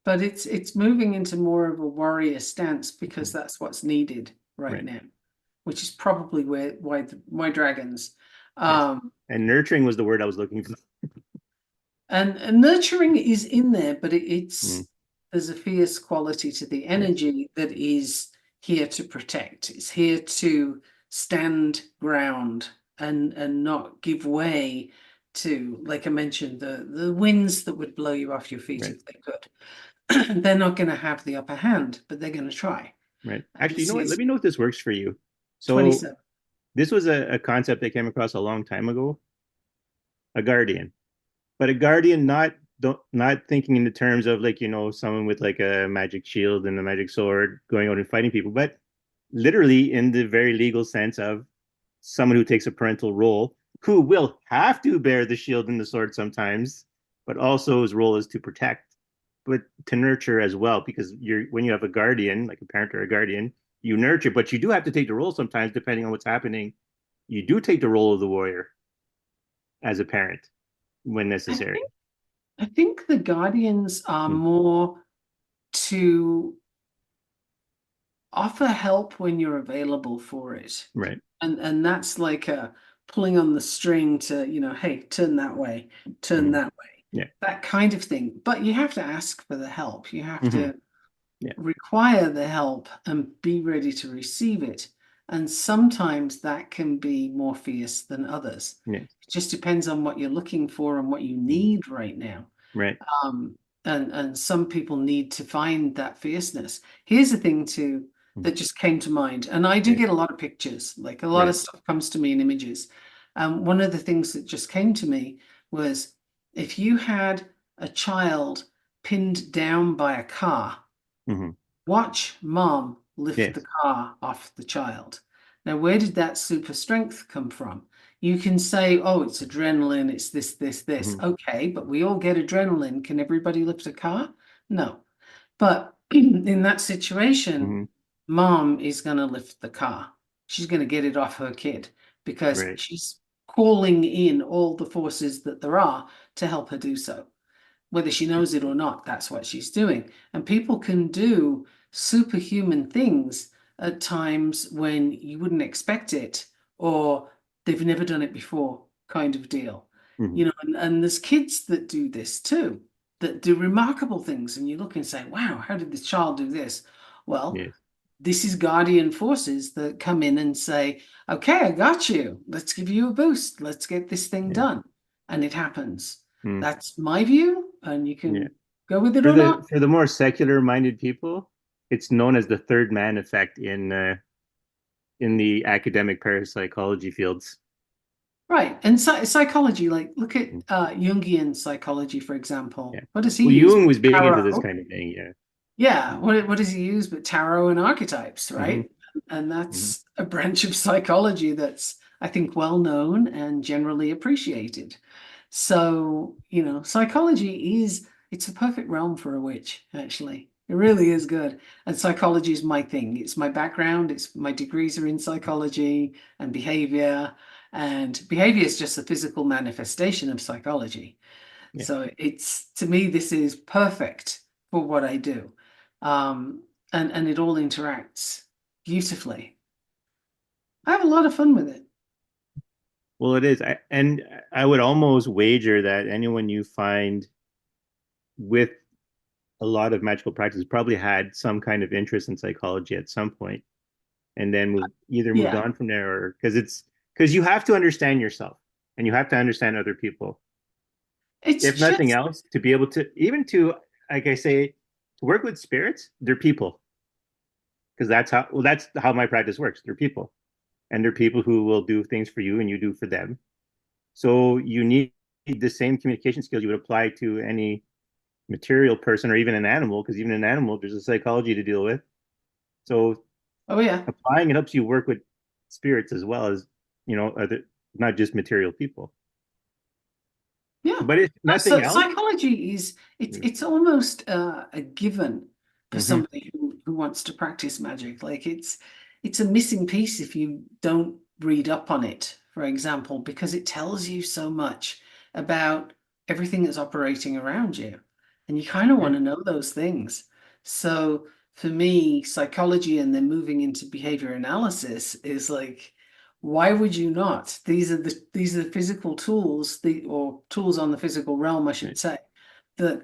[SPEAKER 2] but it's moving into more of a warrior stance because that's what's needed right
[SPEAKER 1] right,
[SPEAKER 2] now, which is probably why dragons.
[SPEAKER 1] yes.
[SPEAKER 2] Um,
[SPEAKER 1] And nurturing was the word I was looking for.
[SPEAKER 2] and nurturing is in there, but
[SPEAKER 1] Mm,
[SPEAKER 2] it's there's a fierce quality to the
[SPEAKER 1] yes,
[SPEAKER 2] energy that is here to protect. It's here to stand ground and not give way to, like I mentioned, the winds that would blow you off your feet
[SPEAKER 1] right,
[SPEAKER 2] if they could. They're not going to have the upper hand, but they're going to try.
[SPEAKER 1] right.
[SPEAKER 2] And
[SPEAKER 1] Actually, you
[SPEAKER 2] this
[SPEAKER 1] know what? Let
[SPEAKER 2] is
[SPEAKER 1] me know if this works for you. So
[SPEAKER 2] 27.
[SPEAKER 1] this was a concept I came across a long time ago, a guardian. But a guardian not thinking in the terms of like someone with like a magic shield and a magic sword going out and fighting people, but literally in the very legal sense of someone who takes a parental role, who will have to bear the shield and the sword sometimes, but also his role is to protect, but to nurture as well, because you're when you have a guardian, like a parent or a guardian, you nurture, but you do have to take the role sometimes depending on what's happening. You do take the role of the warrior as a parent when
[SPEAKER 2] I
[SPEAKER 1] necessary.
[SPEAKER 2] think I think the guardians are
[SPEAKER 1] Mm,
[SPEAKER 2] more to offer help when you're available for it.
[SPEAKER 1] right.
[SPEAKER 2] And that's like a pulling on the string to, hey, turn that way, turn
[SPEAKER 1] Mm,
[SPEAKER 2] that way,
[SPEAKER 1] yeah.
[SPEAKER 2] that kind of thing. But you have to ask for the help. You have
[SPEAKER 1] Hmm.
[SPEAKER 2] to
[SPEAKER 1] Yeah.
[SPEAKER 2] require the help and be ready to receive it. And sometimes that can be more fierce than others.
[SPEAKER 1] Yeah.
[SPEAKER 2] It just depends on what you're looking for and what you
[SPEAKER 1] Mm,
[SPEAKER 2] need right now.
[SPEAKER 1] right.
[SPEAKER 2] Um, and some people need to find that fierceness. Here's the thing too
[SPEAKER 1] Mm,
[SPEAKER 2] that just came to mind, and I do
[SPEAKER 1] yeah.
[SPEAKER 2] get a lot of pictures, like a lot of
[SPEAKER 1] Right.
[SPEAKER 2] stuff comes to me in images. One of the things that just came to me was if you had a child pinned down by a car,
[SPEAKER 1] Hmm.
[SPEAKER 2] watch mom lift the
[SPEAKER 1] Yes.
[SPEAKER 2] car off the child. Now, where did that super strength come from? You can say, oh, it's adrenaline, it's this, this, this.
[SPEAKER 1] Hmm.
[SPEAKER 2] Okay, but we all get adrenaline. Can everybody lift a car? No. But in that situation,
[SPEAKER 1] Hmm.
[SPEAKER 2] mom is going to lift the car. She's going to get it off her kid because
[SPEAKER 1] Right.
[SPEAKER 2] she's calling in all the forces that there are to help her do so. Whether she knows it or not, that's what she's doing. And people can do superhuman things at times when you wouldn't expect it, or they've never done it before, kind of deal.
[SPEAKER 1] Hmm.
[SPEAKER 2] And there's kids that do this too, that do remarkable things. And you look and say, wow, how did this child do this? Well,
[SPEAKER 1] Yes.
[SPEAKER 2] this is guardian forces that come in and say, okay, I got you. Let's give you a boost. Let's get this thing
[SPEAKER 1] Yeah.
[SPEAKER 2] done. And it happens.
[SPEAKER 1] Mm,
[SPEAKER 2] That's my view, and you
[SPEAKER 1] yeah.
[SPEAKER 2] can go with it
[SPEAKER 1] For
[SPEAKER 2] or
[SPEAKER 1] the
[SPEAKER 2] not.
[SPEAKER 1] for the more secular minded people, it's known as the third man effect in the academic parapsychology fields.
[SPEAKER 2] Right. And psychology, like look at
[SPEAKER 1] Mm,
[SPEAKER 2] Jungian psychology, for
[SPEAKER 1] yeah.
[SPEAKER 2] example. What does he
[SPEAKER 1] Well,
[SPEAKER 2] use?
[SPEAKER 1] Jung was big into this
[SPEAKER 2] Tarot.
[SPEAKER 1] kind of thing. Yeah.
[SPEAKER 2] Yeah. What does he use but tarot and archetypes,
[SPEAKER 1] Hmm.
[SPEAKER 2] right? And
[SPEAKER 1] Hmm.
[SPEAKER 2] that's a branch of psychology that's, I think, well known and generally appreciated. So, psychology it's a perfect realm for a witch, actually. It really is good. And psychology is my thing. It's my background. It's my degrees are in psychology and behavior. And behavior is just a physical manifestation of psychology.
[SPEAKER 1] Yeah.
[SPEAKER 2] So it's to me, this is perfect for what I do. Um, and it all interacts beautifully. I have a lot of fun with it.
[SPEAKER 1] Well, it is. And I would almost wager that anyone you find with a lot of magical practice probably had some kind of interest in psychology at some point and then either moved
[SPEAKER 2] Yeah.
[SPEAKER 1] on from there or because you have to understand yourself and you have to understand other people.
[SPEAKER 2] It's
[SPEAKER 1] If nothing
[SPEAKER 2] just,
[SPEAKER 1] else, to be able to, even to, like I say, to work with spirits, they're people. Because that's how my practice works. They're people. And they're people who will do things for you and you do for them. So you need the same communication skills you would apply to any material person or even an animal, because even an animal, there's a psychology to deal with. So
[SPEAKER 2] oh yeah.
[SPEAKER 1] applying it helps you work with spirits as well as, other, not just material people.
[SPEAKER 2] Yeah.
[SPEAKER 1] But if
[SPEAKER 2] No,
[SPEAKER 1] nothing
[SPEAKER 2] so
[SPEAKER 1] else,
[SPEAKER 2] psychology is it's almost a given for
[SPEAKER 1] mm-hmm.
[SPEAKER 2] somebody who wants to practice magic. Like it's a missing piece if you don't read up on it, for example, because it tells you so much about everything that's operating around you. And you kind of want to know those things. So for me, psychology and then moving into behavior analysis is like why would you not? These are the physical tools, or tools on the physical realm, I should say, that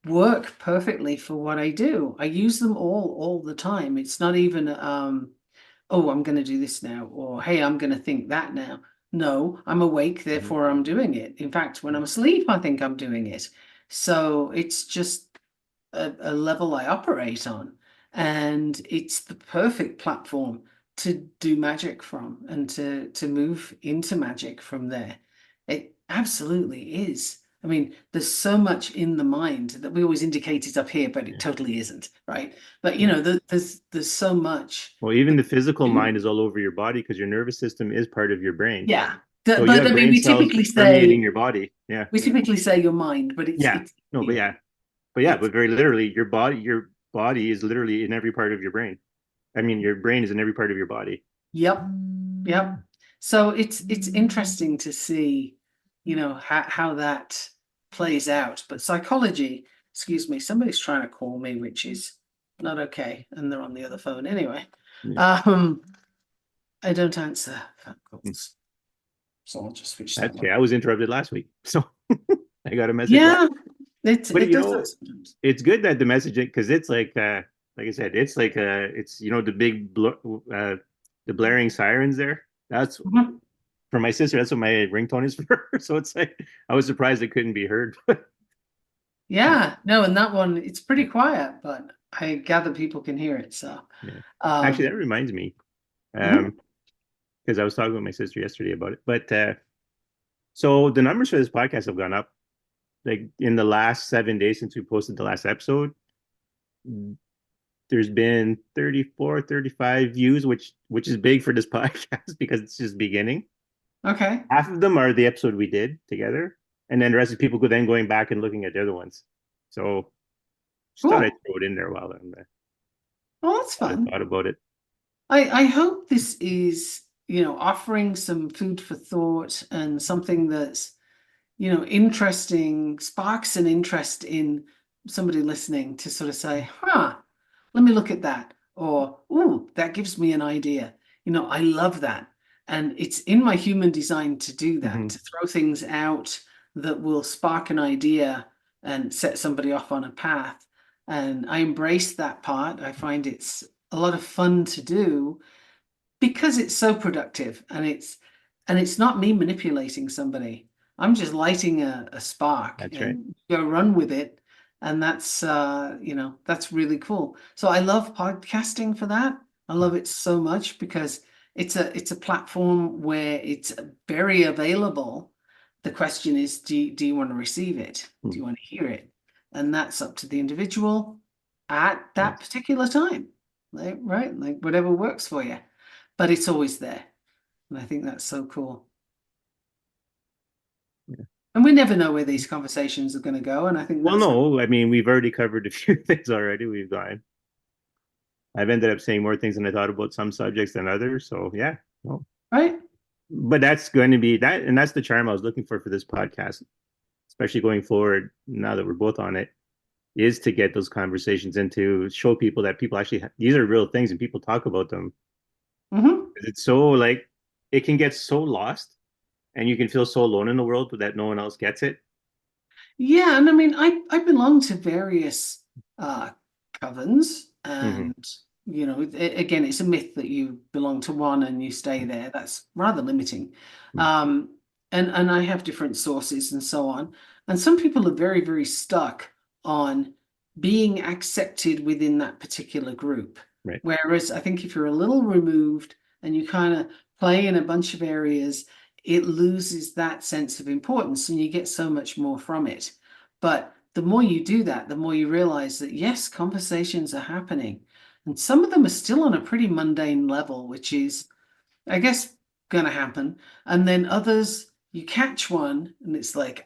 [SPEAKER 2] work perfectly for what I do. I use them all the time. It's not even oh, I'm going to do this now, or hey, I'm going to think that now. No, I'm awake, therefore I'm doing it. In fact, when I'm asleep, I think I'm doing it. So it's just a level I operate on. And it's the perfect platform to do magic from and to move into magic from there. It absolutely is. I mean, there's so much in the mind that we always indicate it up here, but it totally isn't, right? But you
[SPEAKER 1] Yeah.
[SPEAKER 2] know, there's so much
[SPEAKER 1] Well, even
[SPEAKER 2] that
[SPEAKER 1] the physical
[SPEAKER 2] we
[SPEAKER 1] mind
[SPEAKER 2] do.
[SPEAKER 1] is all over your body because your nervous system is part of your brain.
[SPEAKER 2] Yeah.
[SPEAKER 1] So you
[SPEAKER 2] But
[SPEAKER 1] have
[SPEAKER 2] I mean,
[SPEAKER 1] brain cells permeating your body. Yeah.
[SPEAKER 2] we typically say your mind, but it's
[SPEAKER 1] Yeah.
[SPEAKER 2] it's
[SPEAKER 1] No, but
[SPEAKER 2] you know,
[SPEAKER 1] yeah. But yeah,
[SPEAKER 2] it's
[SPEAKER 1] but very literally, your body is literally in every part of your brain. I mean, your brain is in every part of your body.
[SPEAKER 2] yep. Yep. So it's interesting to see, how that plays out. But psychology, excuse me, somebody's trying to call me, which is not okay, and they're on the other phone anyway.
[SPEAKER 1] Yeah.
[SPEAKER 2] Um, I don't answer phone
[SPEAKER 1] Hmm.
[SPEAKER 2] calls, so I'll just switch that
[SPEAKER 1] That's okay.
[SPEAKER 2] one.
[SPEAKER 1] I was interrupted last week, so I got a message last.
[SPEAKER 2] Yeah, it
[SPEAKER 1] But
[SPEAKER 2] it does that sometimes.
[SPEAKER 1] it's good that the messaging because it's like I said, it's like it's the big the blaring sirens there. That's
[SPEAKER 2] Mhm.
[SPEAKER 1] for my sister. That's what my ringtone is for her. So it's like I was surprised it couldn't be heard.
[SPEAKER 2] Yeah, no, and that one it's pretty quiet, but I gather people can hear it. So,
[SPEAKER 1] Yeah. Actually, that
[SPEAKER 2] um,
[SPEAKER 1] reminds me,
[SPEAKER 2] mhm.
[SPEAKER 1] because I was talking with my sister yesterday about it. But so the numbers for this podcast have gone up. Like in the last 7 days since we posted the last episode, there's been 34, 35 views, which is big for this podcast because it's just beginning.
[SPEAKER 2] Okay,
[SPEAKER 1] Half of them are the episode we did together, and then the rest of people go then going back and looking at the other ones. So just thought I'd
[SPEAKER 2] cool.
[SPEAKER 1] throw it in there while
[SPEAKER 2] Well, that's
[SPEAKER 1] I
[SPEAKER 2] fun.
[SPEAKER 1] thought about it.
[SPEAKER 2] I hope this is, offering some food for thought and something that's, interesting, sparks an interest in somebody listening to sort of say, huh, let me look at that. Or, ooh, that gives me an idea. I love that. And it's in my human design to do that,
[SPEAKER 1] Mm-hmm.
[SPEAKER 2] to throw things out that will spark an idea and set somebody off on a path. And I embrace that part. I find it's a lot of fun to do because it's so productive and it's not me manipulating somebody. I'm just lighting a spark
[SPEAKER 1] That's right.
[SPEAKER 2] and go run with it. And that's really cool. So I love podcasting for that. I love it so much because it's a platform where it's very available. The question is, do you want to receive it? Do
[SPEAKER 1] Mm.
[SPEAKER 2] you want to hear it? And that's up to the individual at that
[SPEAKER 1] Yes.
[SPEAKER 2] particular time. Like, right? Like whatever works for you. But it's always there. And I think that's so cool. And we never know where these conversations are going to go. And I think
[SPEAKER 1] Well,
[SPEAKER 2] that's the
[SPEAKER 1] no, I mean, we've already covered a few things already. I've ended up saying more things than I thought about some subjects than others. So yeah, no.
[SPEAKER 2] right.
[SPEAKER 1] But that's going to be that, and that's the charm I was looking for this podcast, especially going forward. Now that we're both on it, is to get those conversations and to show people that people actually these are real things and people talk about them.
[SPEAKER 2] Hmm.
[SPEAKER 1] It's so like it can get so lost, and you can feel so alone in the world that no one else gets it.
[SPEAKER 2] Yeah, and I mean, I belong to various uh covens,
[SPEAKER 1] Hmm.
[SPEAKER 2] and again, it's a myth that you belong to one and you stay there. That's rather limiting. Um, and I have different sources and so on. And some people are very, very stuck on being accepted within that particular group.
[SPEAKER 1] Right.
[SPEAKER 2] Whereas I think if you're a little removed and you kind of play in a bunch of areas, it loses that sense of importance and you get so much more from it. But the more you do that, the more you realize that yes, conversations are happening. And some of them are still on a pretty mundane level, which is, I guess, going to happen. And then others, you catch one and it's like,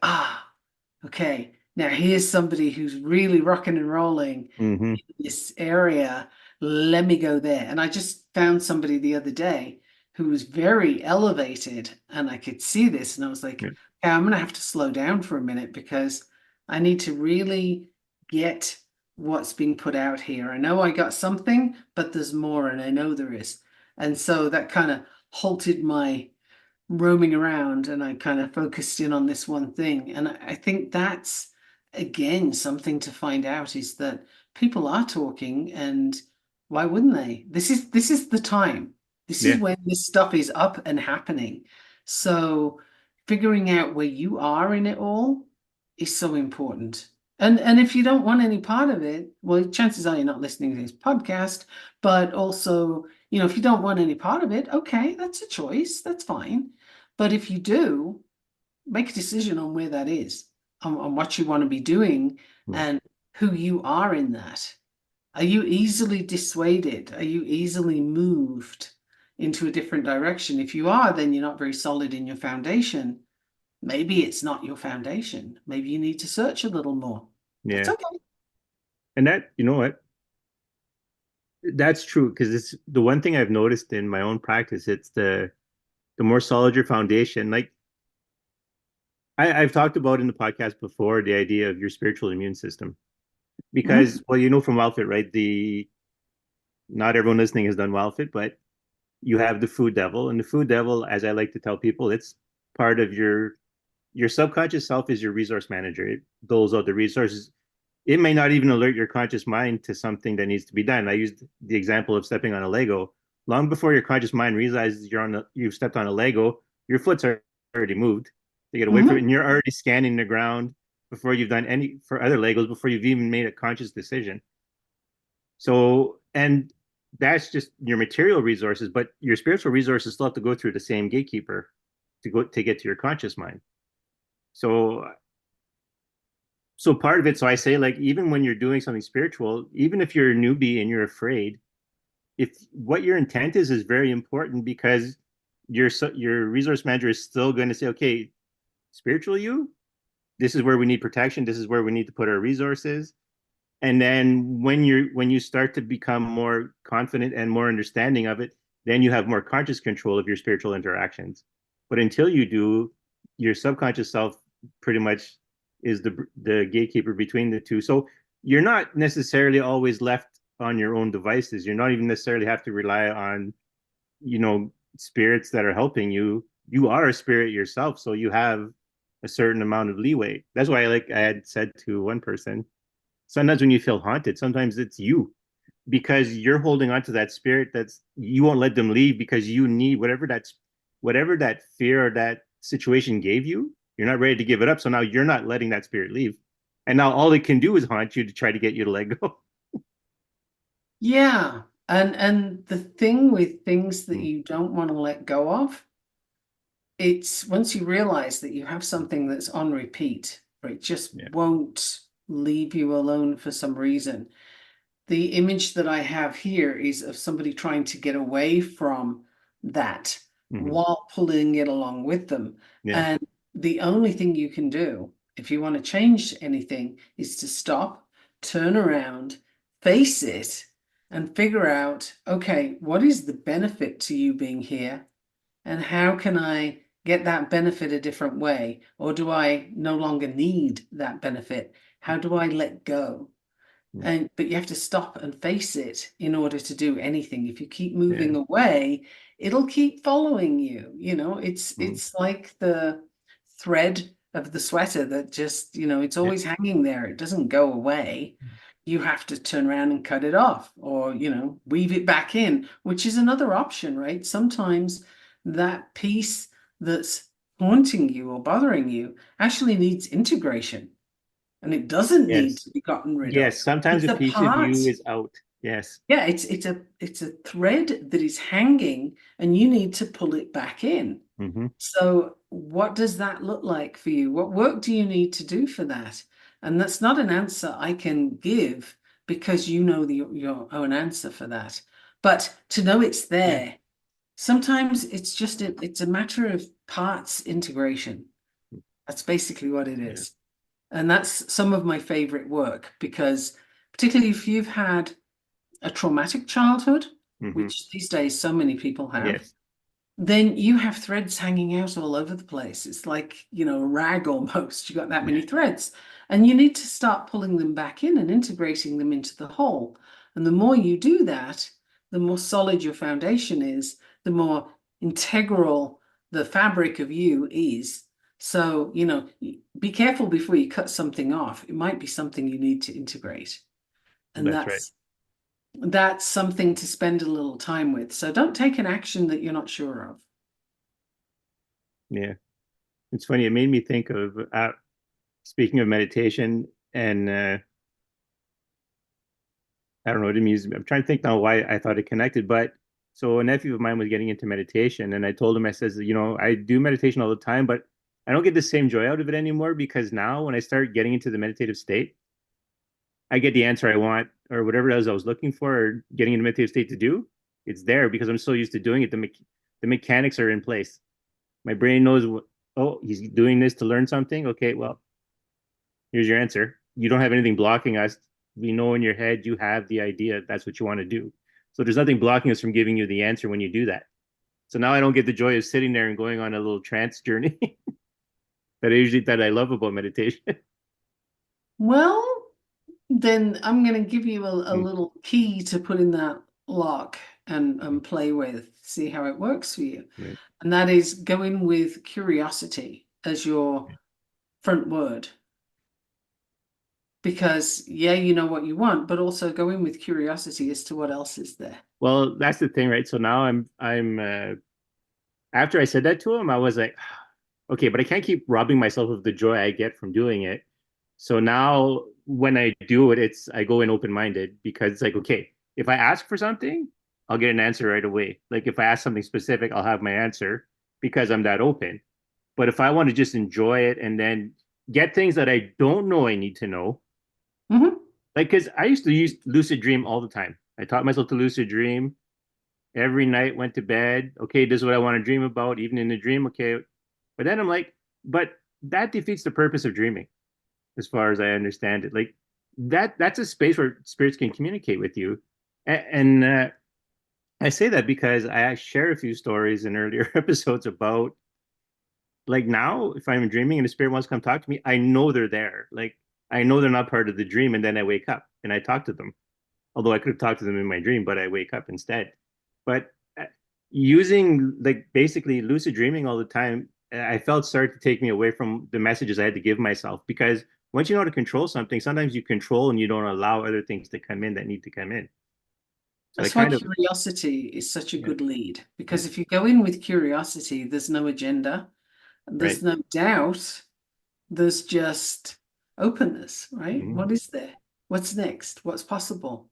[SPEAKER 2] okay, now here's somebody who's really rocking and rolling
[SPEAKER 1] Hmm.
[SPEAKER 2] in this area. Let me go there. And I just found somebody the other day who was very elevated, and I could see this, and I was like,
[SPEAKER 1] Yeah.
[SPEAKER 2] okay, I'm going to have to slow down for a minute because I need to really get what's being put out here. I know I got something, but there's more, and I know there is. And so that kind of halted my roaming around and I kind of focused in on this one thing. And I think that's again something to find out is that people are talking and why wouldn't they? This is the time. This is
[SPEAKER 1] Yeah.
[SPEAKER 2] when this stuff is up and happening. So figuring out where you are in it all is so important. And if you don't want any part of it, well, chances are you're not listening to this podcast, but also, if you don't want any part of it, okay, that's a choice. That's fine. But if you do, make a decision on where that is, on what you want to be doing,
[SPEAKER 1] Yeah.
[SPEAKER 2] and who you are in that. Are you easily dissuaded? Are you easily moved into a different direction? If you are, then you're not very solid in your foundation. Maybe it's not your foundation. Maybe you need to search a little more. That's
[SPEAKER 1] Yeah.
[SPEAKER 2] okay.
[SPEAKER 1] And that, you know what? That's true because it's the one thing I've noticed in my own practice. It's the more solid your foundation. Like I've talked about in the podcast before, the idea of your spiritual immune system.
[SPEAKER 2] Mhm.
[SPEAKER 1] Because, well, you know from WildFit, right? The not everyone listening has done WildFit, but you have the food devil, and the food devil, as I like to tell people, it's part of your subconscious self is your resource manager. It doles out the resources. It may not even alert your conscious mind to something that needs to be done. I used the example of stepping on a Lego. Long before your conscious mind realizes you've stepped on a Lego, your foot's already moved to get away from it,
[SPEAKER 2] Mhm.
[SPEAKER 1] and you're already scanning the ground before you've done any for other Legos before you've even made a conscious decision. So, and that's just your material resources, but your spiritual resources still have to go through the same gatekeeper to get to your conscious mind. So so part of it, so I say like even when you're doing something spiritual, even if you're a newbie and you're afraid, if what your intent is very important because your resource manager is still going to say, okay, spiritual you, this is where we need protection, this is where we need to put our resources. And then when you start to become more confident and more understanding of it, then you have more conscious control of your spiritual interactions. But until you do, your subconscious self pretty much is the gatekeeper between the two. So you're not necessarily always left on your own devices. You're not even necessarily have to rely on, spirits that are helping you. You are a spirit yourself, so you have a certain amount of leeway. That's why I had said to one person, sometimes when you feel haunted, sometimes it's you because you're holding on to that spirit that's you won't let them leave because you need whatever that fear or that situation gave you, you're not ready to give it up. So now you're not letting that spirit leave. And now all it can do is haunt you to try to get you to let go.
[SPEAKER 2] Yeah. And the thing with things that
[SPEAKER 1] Mm.
[SPEAKER 2] you don't want to let go of, it's once you realize that you have something that's on repeat, or it just
[SPEAKER 1] Yeah.
[SPEAKER 2] won't leave you alone for some reason. The image that I have here is of somebody trying to get away from that
[SPEAKER 1] Mm-hmm.
[SPEAKER 2] while pulling it along with them.
[SPEAKER 1] Yeah.
[SPEAKER 2] And the only thing you can do if you want to change anything is to stop, turn around, face it, and figure out, okay, what is the benefit to you being here? And how can I get that benefit a different way? Or do I no longer need that benefit? How do I let go? And but you have to stop and face it in order to do anything. If you keep
[SPEAKER 1] Yeah.
[SPEAKER 2] moving away, it'll keep following you.
[SPEAKER 1] Mm.
[SPEAKER 2] It's like the thread of the sweater that just, it's
[SPEAKER 1] Yeah.
[SPEAKER 2] always hanging there. It doesn't go away. You have to turn around and cut it off or, weave it back in, which is another option, right? Sometimes that piece that's haunting you or bothering you actually needs integration and it doesn't need
[SPEAKER 1] Yes.
[SPEAKER 2] to be gotten rid of.
[SPEAKER 1] Yes. Sometimes
[SPEAKER 2] It's
[SPEAKER 1] a
[SPEAKER 2] a
[SPEAKER 1] piece of
[SPEAKER 2] part.
[SPEAKER 1] you is out. Yes.
[SPEAKER 2] Yeah, it's a thread that is hanging and you need to pull it back in.
[SPEAKER 1] Hmm.
[SPEAKER 2] So what does that look like for you? What work do you need to do for that? And that's not an answer I can give because you know your own answer for that. But to know it's
[SPEAKER 1] Yeah.
[SPEAKER 2] there, sometimes it's a matter of parts integration. That's basically what it
[SPEAKER 1] Yeah.
[SPEAKER 2] is. And that's some of my favorite work because particularly if you've had a traumatic childhood,
[SPEAKER 1] Hmm.
[SPEAKER 2] which these days so many people have,
[SPEAKER 1] Yes.
[SPEAKER 2] then you have threads hanging out all over the place. It's like, a rag almost. You got that
[SPEAKER 1] Yeah.
[SPEAKER 2] many threads. And you need to start pulling them back in and integrating them into the whole. And the more you do that, the more solid your foundation is, the more integral the fabric of you is. So, be careful before you cut something off. It might be something you need to integrate. And
[SPEAKER 1] That's right.
[SPEAKER 2] that's something to spend a little time with. So don't take an action that you're not sure of.
[SPEAKER 1] Yeah. It's funny. It made me think of speaking of meditation, and I don't know, it amused me. I'm trying to think now why I thought it connected, but so a nephew of mine was getting into meditation, and I told him, I says, I do meditation all the time, but I don't get the same joy out of it anymore because now when I start getting into the meditative state, I get the answer I want or whatever it is I was looking for or getting into meditative state to do. It's there because I'm so used to doing it. The mechanics are in place. My brain knows oh, he's doing this to learn something. Okay, well, here's your answer. You don't have anything blocking us. We know in your head you have the idea that's what you want to do. So there's nothing blocking us from giving you the answer when you do that. So now I don't get the joy of sitting there and going on a little trance journey that I love about meditation.
[SPEAKER 2] Well, then I'm going to give you a
[SPEAKER 1] Mm,
[SPEAKER 2] little key to put in that lock and play with, see how it works for you.
[SPEAKER 1] right.
[SPEAKER 2] And that is go in with curiosity as your front word. Because, yeah, you know what you want, but also go in with curiosity as to what else is there.
[SPEAKER 1] Well, that's the thing, right? So now I'm after I said that to him, I was like, okay, but I can't keep robbing myself of the joy I get from doing it. So now when I do it, I go in open minded because it's like, okay, if I ask for something, I'll get an answer right away. Like if I ask something specific, I'll have my answer because I'm that open. But if I want to just enjoy it and then get things that I don't know I need to know,
[SPEAKER 2] Hmm.
[SPEAKER 1] like because I used to use lucid dream all the time. I taught myself to lucid dream every night, went to bed. Okay, this is what I want to dream about, even in the dream. Okay. But then I'm like, but that defeats the purpose of dreaming, as far as I understand it. Like that's a space where spirits can communicate with you. And I say that because I share a few stories in earlier episodes about like now, if I'm dreaming and a spirit wants to come talk to me, I know they're there. Like I know they're not part of the dream, and then I wake up and I talk to them. Although I could have talked to them in my dream, but I wake up instead. But using like basically lucid dreaming all the time, I felt started to take me away from the messages I had to give myself because once you know how to control something, sometimes you control and you don't allow other things to come in that need to come in. So I
[SPEAKER 2] That's why
[SPEAKER 1] kind of,
[SPEAKER 2] curiosity is such a
[SPEAKER 1] yeah,
[SPEAKER 2] good lead.
[SPEAKER 1] yeah,
[SPEAKER 2] Because if you go in with curiosity, there's no agenda,
[SPEAKER 1] right.
[SPEAKER 2] there's no doubt, there's just openness, right?
[SPEAKER 1] Hmm.
[SPEAKER 2] What is there? What's next? What's possible?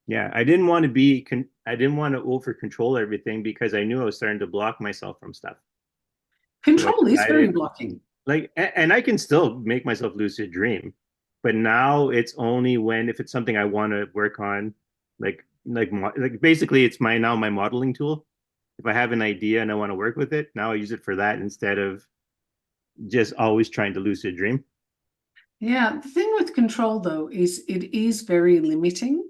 [SPEAKER 1] Yeah, I didn't want to over control everything because I knew I was starting to block myself from stuff. So I
[SPEAKER 2] Control is very
[SPEAKER 1] decided,
[SPEAKER 2] blocking.
[SPEAKER 1] like, and I can still make myself lucid dream, but now it's only when if it's something I want to work on, like basically it's my modeling tool. If I have an idea and I want to work with it, now I use it for that instead of just always trying to lucid dream.
[SPEAKER 2] Yeah, the thing with control though is it is very limiting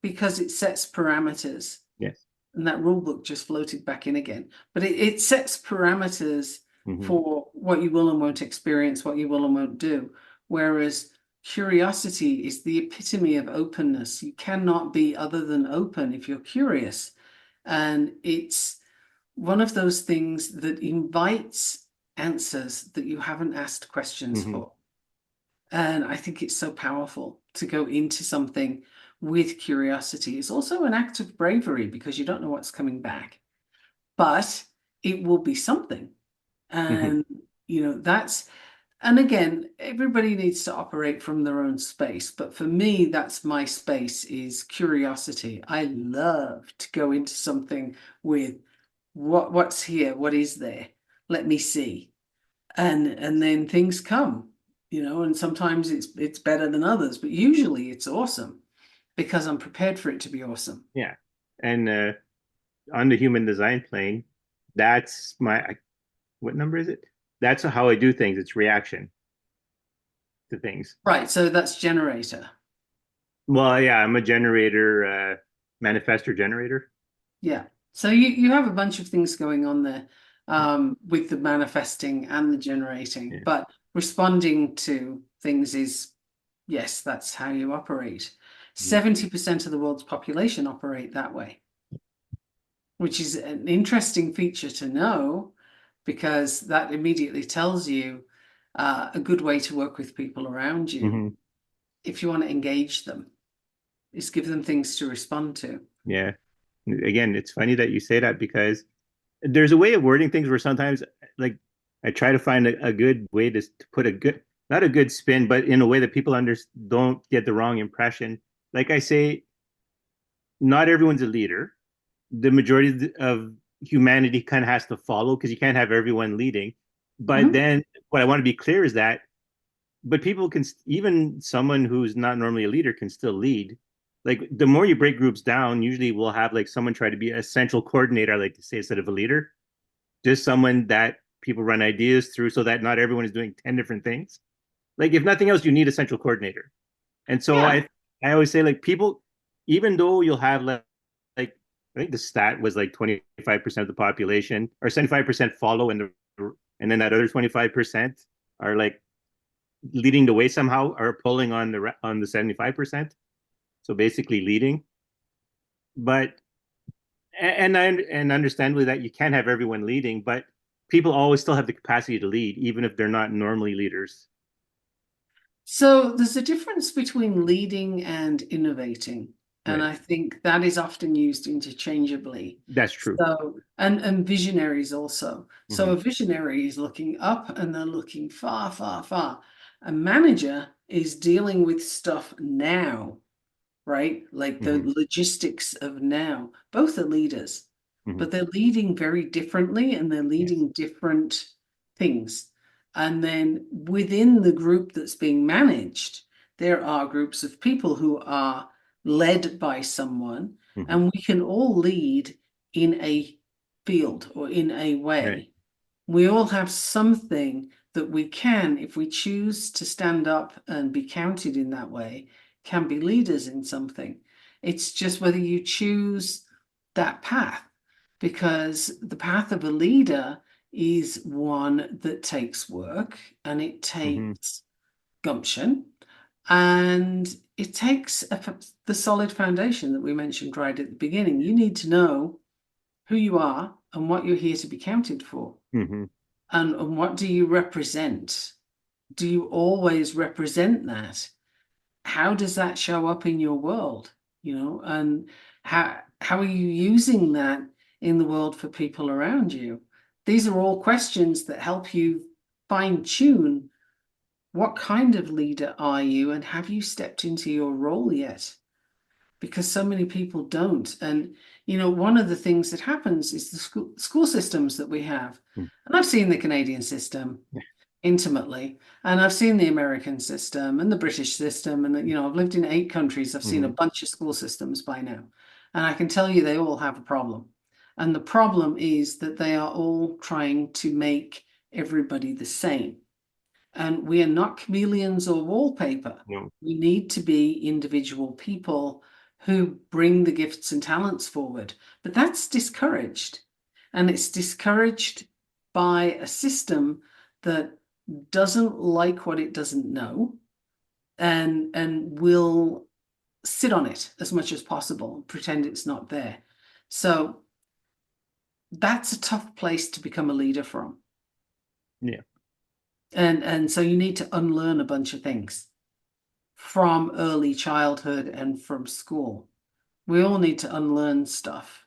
[SPEAKER 2] because it sets parameters.
[SPEAKER 1] Yes.
[SPEAKER 2] And that rule book just floated back in again. But it sets parameters
[SPEAKER 1] Hmm.
[SPEAKER 2] for what you will and won't experience, what you will and won't do. Whereas curiosity is the epitome of openness. You cannot be other than open if you're curious. And it's one of those things that invites answers that you haven't asked questions
[SPEAKER 1] Hmm.
[SPEAKER 2] for. And I think it's so powerful to go into something with curiosity. It's also an act of bravery because you don't know what's coming back, but it will be something.
[SPEAKER 1] Hmm.
[SPEAKER 2] And, that's, and again, everybody needs to operate from their own space. But for me, that's my space is curiosity. I love to go into something with what's here, what is there? Let me see. And then things come, and sometimes it's better than others, but usually it's awesome because I'm prepared for it to be awesome.
[SPEAKER 1] Yeah. And on the human design plane, that's what number is it? That's how I do things. It's reaction to things.
[SPEAKER 2] Right, so that's generator.
[SPEAKER 1] Well, yeah, I'm a generator, manifestor generator.
[SPEAKER 2] Yeah. So you have a bunch of things going on there with the manifesting and the generating,
[SPEAKER 1] Yeah.
[SPEAKER 2] but responding to things is, yes, that's how you operate.
[SPEAKER 1] Mhm.
[SPEAKER 2] 70% of the world's population operate that way, which is an interesting feature to know because that immediately tells you a good way to work with people around you
[SPEAKER 1] Mhm.
[SPEAKER 2] if you want to engage them, is give them things to respond to.
[SPEAKER 1] Yeah. Again, it's funny that you say that because there's a way of wording things where sometimes, like, I try to find a good way to put a good, not a good spin, but in a way that people don't get the wrong impression. Like I say, not everyone's a leader. The majority of humanity kind of has to follow because you can't have everyone leading. But
[SPEAKER 2] Mhm.
[SPEAKER 1] then what I want to be clear is that, but people can, even someone who's not normally a leader can still lead. Like the more you break groups down, usually we'll have like someone try to be a central coordinator, I like to say, instead of a leader, just someone that people run ideas through so that not everyone is doing 10 different things. Like if nothing else, you need a central coordinator. And so
[SPEAKER 2] Yeah.
[SPEAKER 1] I always say like people, even though you'll have like I think the stat was like 25% of the population or 75% follow and then that other 25% are like leading the way somehow or pulling on the 75%. So basically leading. But and understandably that you can't have everyone leading, but people always still have the capacity to lead, even if they're not normally leaders.
[SPEAKER 2] So there's a difference between leading and innovating. And
[SPEAKER 1] Right.
[SPEAKER 2] I think that is often used interchangeably.
[SPEAKER 1] That's true.
[SPEAKER 2] So, and visionaries also. So
[SPEAKER 1] Hmm.
[SPEAKER 2] a visionary is looking up and they're looking far, far, far. A manager is dealing with stuff now, right? Like the
[SPEAKER 1] Hmm.
[SPEAKER 2] logistics of now. Both are leaders,
[SPEAKER 1] Hmm.
[SPEAKER 2] but they're leading very differently and they're
[SPEAKER 1] Yes.
[SPEAKER 2] leading different things. And then within the group that's being managed, there are groups of people who are led by someone,
[SPEAKER 1] Hmm.
[SPEAKER 2] and we can all lead in a field or in a
[SPEAKER 1] Right.
[SPEAKER 2] way. We all have something that we can, if we choose to stand up and be counted in that way, can be leaders in something. It's just whether you choose that path, because the path of a leader is one that takes work and it
[SPEAKER 1] Hmm.
[SPEAKER 2] takes gumption and it takes the solid foundation that we mentioned right at the beginning. You need to know who you are and what you're here to be counted for.
[SPEAKER 1] Hmm.
[SPEAKER 2] And what do you represent? Do you always represent that? How does that show up in your world? And how are you using that in the world for people around you? These are all questions that help you fine tune what kind of leader are you and have you stepped into your role yet? Because so many people don't. And, one of the things that happens is the school systems that we have. And I've seen the Canadian system intimately, and I've seen the American system and the British system. And, I've lived in 8 countries. I've seen a
[SPEAKER 1] Hmm.
[SPEAKER 2] bunch of school systems by now. And I can tell you they all have a problem. And the problem is that they are all trying to make everybody the same. And we are not chameleons or wallpaper.
[SPEAKER 1] No.
[SPEAKER 2] We need to be individual people who bring the gifts and talents forward. But that's discouraged. And it's discouraged by a system that doesn't like what it doesn't know and will sit on it as much as possible, pretend it's not there. So that's a tough place to become a leader from.
[SPEAKER 1] Yeah.
[SPEAKER 2] And so you need to unlearn a bunch of things from early childhood and from school. We all need to unlearn stuff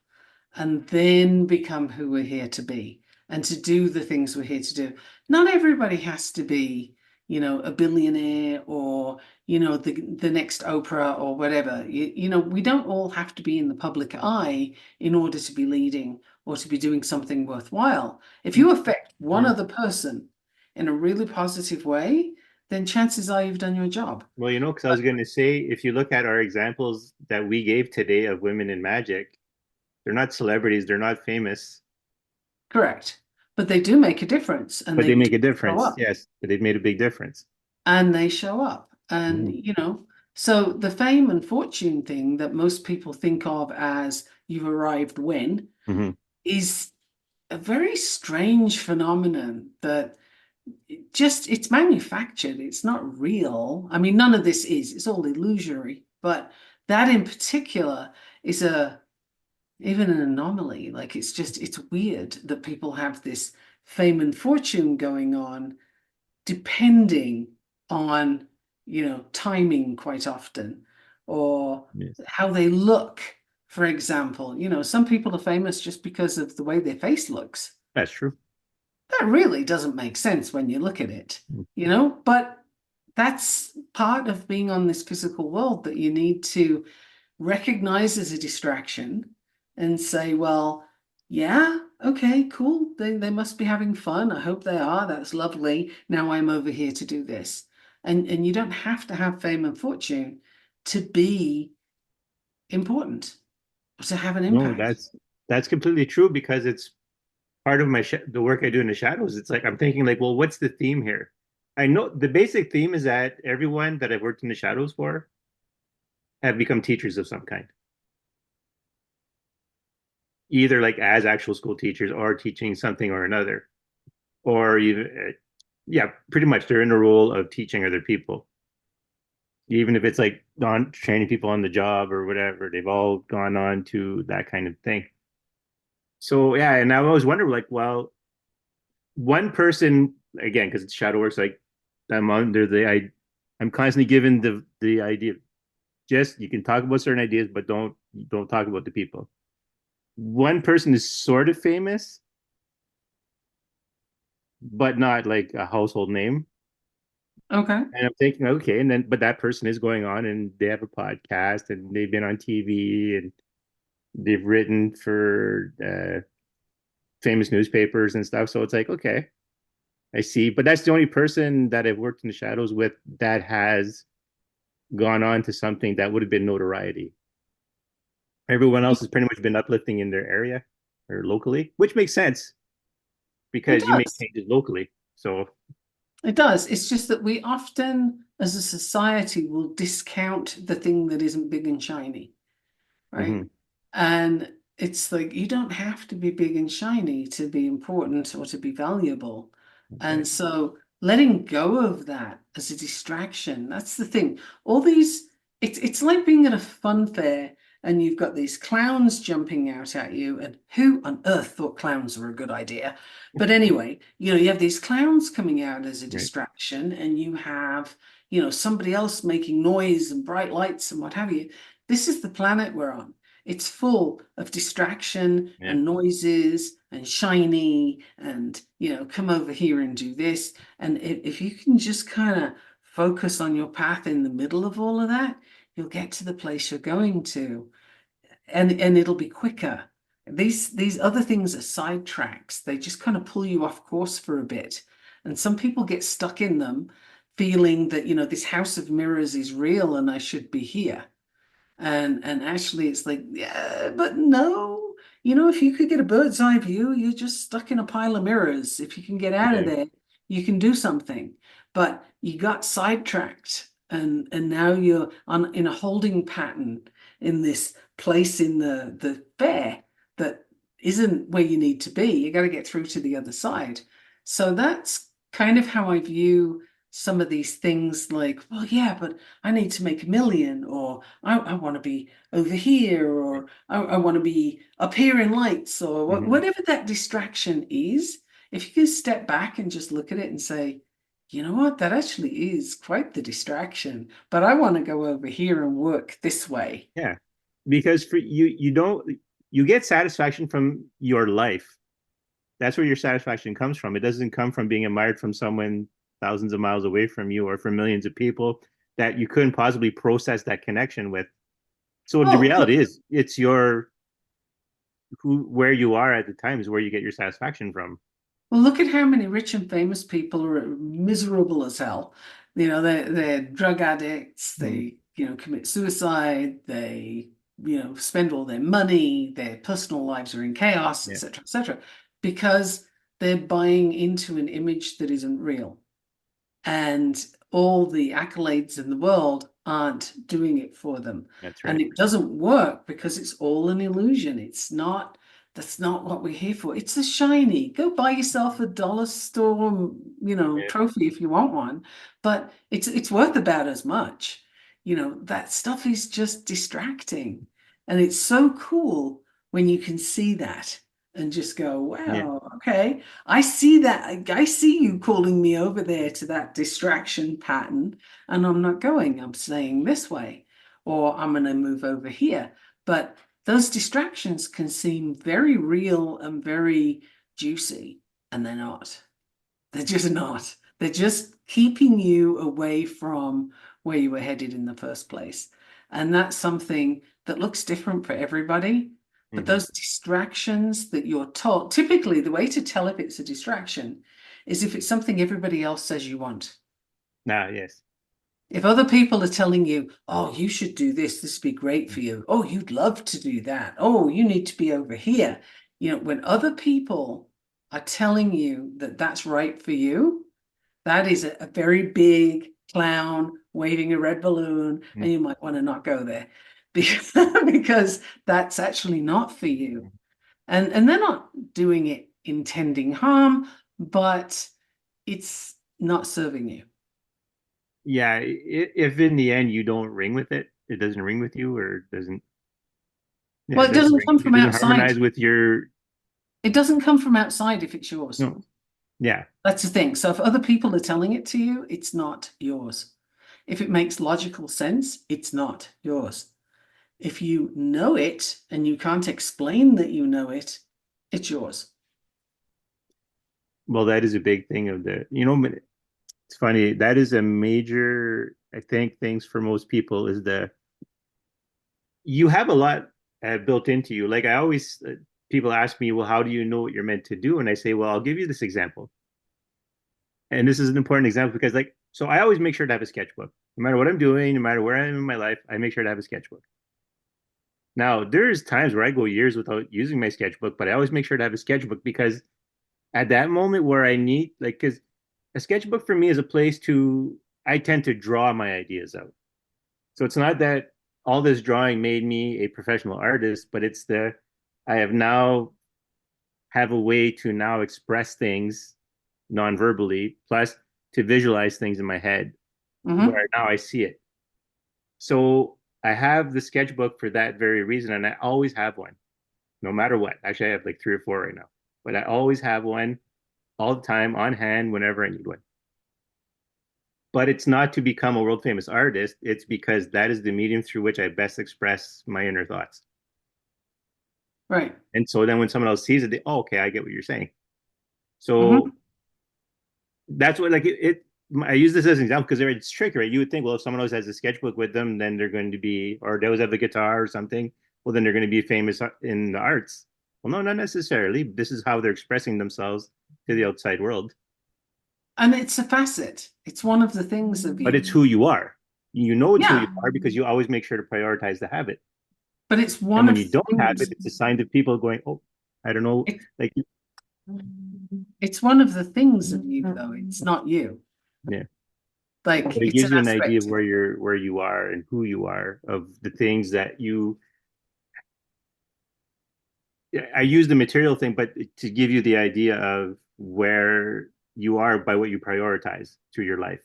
[SPEAKER 2] and then become who we're here to be and to do the things we're here to do. Not everybody has to be, a billionaire or, the next Oprah or whatever. We don't all have to be in the public eye in order to be leading or to be doing something worthwhile. If you affect one
[SPEAKER 1] Yeah.
[SPEAKER 2] other person in a really positive way, then chances are you've done your job.
[SPEAKER 1] Well, because I was going to say, if you look at our examples that we gave today of women in magic, they're not celebrities, they're not famous,
[SPEAKER 2] Correct. But they do make a difference and
[SPEAKER 1] but
[SPEAKER 2] they
[SPEAKER 1] they
[SPEAKER 2] do
[SPEAKER 1] make a
[SPEAKER 2] show
[SPEAKER 1] difference.
[SPEAKER 2] up
[SPEAKER 1] Yes, but they've made a big difference.
[SPEAKER 2] and they show up. And,
[SPEAKER 1] Mhm.
[SPEAKER 2] so the fame and fortune thing that most people think of as you've arrived when
[SPEAKER 1] Mhm.
[SPEAKER 2] is a very strange phenomenon that it's manufactured. It's not real. I mean, none of this is, it's all illusory, but that in particular is even an anomaly. Like it's weird that people have this fame and fortune going on depending on, timing quite often or
[SPEAKER 1] Yes,
[SPEAKER 2] how they look. For example, some people are famous just because of the way their face looks.
[SPEAKER 1] that's true.
[SPEAKER 2] That really doesn't make sense when you look at it,
[SPEAKER 1] Mm.
[SPEAKER 2] but that's part of being on this physical world that you need to recognize as a distraction and say, well, yeah, okay, cool. They must be having fun. I hope they are. That's lovely. Now I'm over here to do this. And you don't have to have fame and fortune to be important or to have an
[SPEAKER 1] No,
[SPEAKER 2] impact.
[SPEAKER 1] that's completely true because it's part of the work I do in the shadows. It's like I'm thinking like, well, what's the theme here? I know the basic theme is that everyone that I've worked in the shadows for have become teachers of some kind, either like as actual school teachers or teaching something or another, or even yeah, pretty much they're in the role of teaching other people. Even if it's like on training people on the job or whatever, they've all gone on to that kind of thing. So yeah, and I always wonder, like, well, one person again, because it's shadow works, like I'm under I'm constantly given the idea, just you can talk about certain ideas, but don't talk about the people. One person is sort of famous, but not like a household name.
[SPEAKER 2] Okay.
[SPEAKER 1] And I'm thinking, okay, and then but that person is going on and they have a podcast and they've been on TV and they've written for famous newspapers and stuff. So it's like, okay, I see. But that's the only person that I've worked in the shadows with that has gone on to something that would have been notoriety. Everyone else has pretty much been uplifting in their area or locally, which makes sense
[SPEAKER 2] It
[SPEAKER 1] because you make
[SPEAKER 2] does.
[SPEAKER 1] changes locally. So,
[SPEAKER 2] It does. It's just that we often, as a society, will discount the thing that isn't big and shiny, right?
[SPEAKER 1] mhm,
[SPEAKER 2] And it's like you don't have to be big and shiny to be important or to be valuable.
[SPEAKER 1] that's
[SPEAKER 2] And
[SPEAKER 1] right.
[SPEAKER 2] so letting go of that as a distraction, that's the thing. All these, it's like being at a fun fair and you've got these clowns jumping out at you, and who on earth thought clowns were a good idea? But anyway, you have these clowns coming out as a
[SPEAKER 1] Right.
[SPEAKER 2] distraction, and you have, somebody else making noise and bright lights and what have you. This is the planet we're on. It's full of distraction
[SPEAKER 1] Yeah.
[SPEAKER 2] and noises and shiny and, come over here and do this. And if you can just kind of focus on your path in the middle of all of that, you'll get to the place you're going to. And it'll be quicker. These other things are sidetracks. They just kind of pull you off course for a bit. And some people get stuck in them, feeling that, this house of mirrors is real and I should be here. And actually it's like, yeah, but no, if you could get a bird's eye view, you're just stuck in a pile of mirrors. If you can get out of
[SPEAKER 1] Yeah.
[SPEAKER 2] there, you can do something. But you got sidetracked and now you're on in a holding pattern in this place in the fair that isn't where you need to be. You got to get through to the other side. So that's kind of how I view some of these things like, well, yeah, but I need to make 1 million, or I want to be over here, or I want to be up here in lights, or
[SPEAKER 1] Mhm.
[SPEAKER 2] whatever that distraction is. If you can step back and just look at it and say, you know what, that actually is quite the distraction, but I want to go over here and work this way.
[SPEAKER 1] Yeah. Because for you, you don't, you get satisfaction from your life. That's where your satisfaction comes from. It doesn't come from being admired from someone thousands of miles away from you or from millions of people that you couldn't possibly process that connection with. So the
[SPEAKER 2] Oh,
[SPEAKER 1] reality is, it's your where you are at the time is where you get your satisfaction from.
[SPEAKER 2] well, look at how many rich and famous people are miserable as hell. They're drug addicts,
[SPEAKER 1] Mm.
[SPEAKER 2] they, commit suicide, they, spend all their money, their personal lives are in chaos,
[SPEAKER 1] Yeah.
[SPEAKER 2] etc., because they're buying into an image that isn't real. And all the accolades in the world aren't doing it for them.
[SPEAKER 1] That's
[SPEAKER 2] And
[SPEAKER 1] right.
[SPEAKER 2] it doesn't work because it's all an illusion. That's not what we're here for. It's a shiny. Go buy yourself a dollar store,
[SPEAKER 1] Yeah.
[SPEAKER 2] trophy if you want one, but it's worth about as much. That stuff is just distracting. And it's so cool when you can see that and just go,
[SPEAKER 1] Yeah.
[SPEAKER 2] wow, okay. I see that. I see you calling me over there to that distraction pattern, and I'm not going. I'm staying this way, or I'm going to move over here. But those distractions can seem very real and very juicy, and they're not. They're just not. They're just keeping you away from where you were headed in the first place. And that's something that looks different for everybody. But
[SPEAKER 1] Hmm.
[SPEAKER 2] those distractions that you're told, typically the way to tell if it's a distraction is if it's something everybody else says you want.
[SPEAKER 1] Nah, yes.
[SPEAKER 2] If other people are telling you, oh, you should do this would be great for you. Oh, you'd love to do that. Oh, you need to be over here. When other people are telling you that that's right for you, that is a very big clown waving a red balloon, and you might want to not go there because, because that's actually not for you. And they're not doing it intending harm, but it's not serving you.
[SPEAKER 1] Yeah. If in the end you don't ring with it, it doesn't ring with you, or it doesn't, yeah,
[SPEAKER 2] Well,
[SPEAKER 1] it
[SPEAKER 2] it
[SPEAKER 1] doesn't
[SPEAKER 2] doesn't
[SPEAKER 1] ring.
[SPEAKER 2] come
[SPEAKER 1] It
[SPEAKER 2] from
[SPEAKER 1] doesn't
[SPEAKER 2] outside.
[SPEAKER 1] harmonize with your,
[SPEAKER 2] It doesn't come from outside if it's yours.
[SPEAKER 1] no. Yeah.
[SPEAKER 2] That's the thing. So if other people are telling it to you, it's not yours. If it makes logical sense, it's not yours. If you know it and you can't explain that you know it, it's yours.
[SPEAKER 1] Well, that is a big thing of it's funny. That is a major, I think, things for most people is you have a lot built into you. Like I always, people ask me, well, how do you know what you're meant to do? And I say, well, I'll give you this example. And this is an important example because, like, so I always make sure to have a sketchbook. No matter what I'm doing, no matter where I am in my life, I make sure to have a sketchbook. Now, there's times where I go years without using my sketchbook, but I always make sure to have a sketchbook because at that moment where I need, like, because a sketchbook for me is a place I tend to draw my ideas out. So it's not that all this drawing made me a professional artist, but I have now have a way to now express things non-verbally, plus to visualize things in my head
[SPEAKER 2] Hmm.
[SPEAKER 1] where now I see it. So I have the sketchbook for that very reason, and I always have one, no matter what. Actually, I have like three or four right now, but I always have one all the time on hand whenever I need one. But it's not to become a world famous artist. It's because that is the medium through which I best express my inner thoughts.
[SPEAKER 2] Right.
[SPEAKER 1] And so then when someone else sees it, oh, okay, I get what you're saying.
[SPEAKER 2] Hmm.
[SPEAKER 1] So that's what, like, I use this as an example because it's tricky, right? You would think, well, if someone else has a sketchbook with them, then they're going to be, or they always have a guitar or something, well, then they're going to be famous in the arts. Well, no, not necessarily. This is how they're expressing themselves to the outside world.
[SPEAKER 2] And it's a facet. It's one of the things of
[SPEAKER 1] But it's
[SPEAKER 2] you.
[SPEAKER 1] who you are. You know it's who you
[SPEAKER 2] Yeah.
[SPEAKER 1] are because you always make sure to prioritize the habit.
[SPEAKER 2] But it's
[SPEAKER 1] And
[SPEAKER 2] one
[SPEAKER 1] when
[SPEAKER 2] of
[SPEAKER 1] you
[SPEAKER 2] the
[SPEAKER 1] don't have it,
[SPEAKER 2] things.
[SPEAKER 1] it's a sign of people going, oh, I don't know,
[SPEAKER 2] It,
[SPEAKER 1] like,
[SPEAKER 2] it's one of the things of you, though. It's not you.
[SPEAKER 1] yeah.
[SPEAKER 2] Like
[SPEAKER 1] But it
[SPEAKER 2] it's an
[SPEAKER 1] gives you an idea of
[SPEAKER 2] aspect.
[SPEAKER 1] where you are and who you are, of the things that you. I use the material thing, but to give you the idea of where you are by what you prioritize through your life.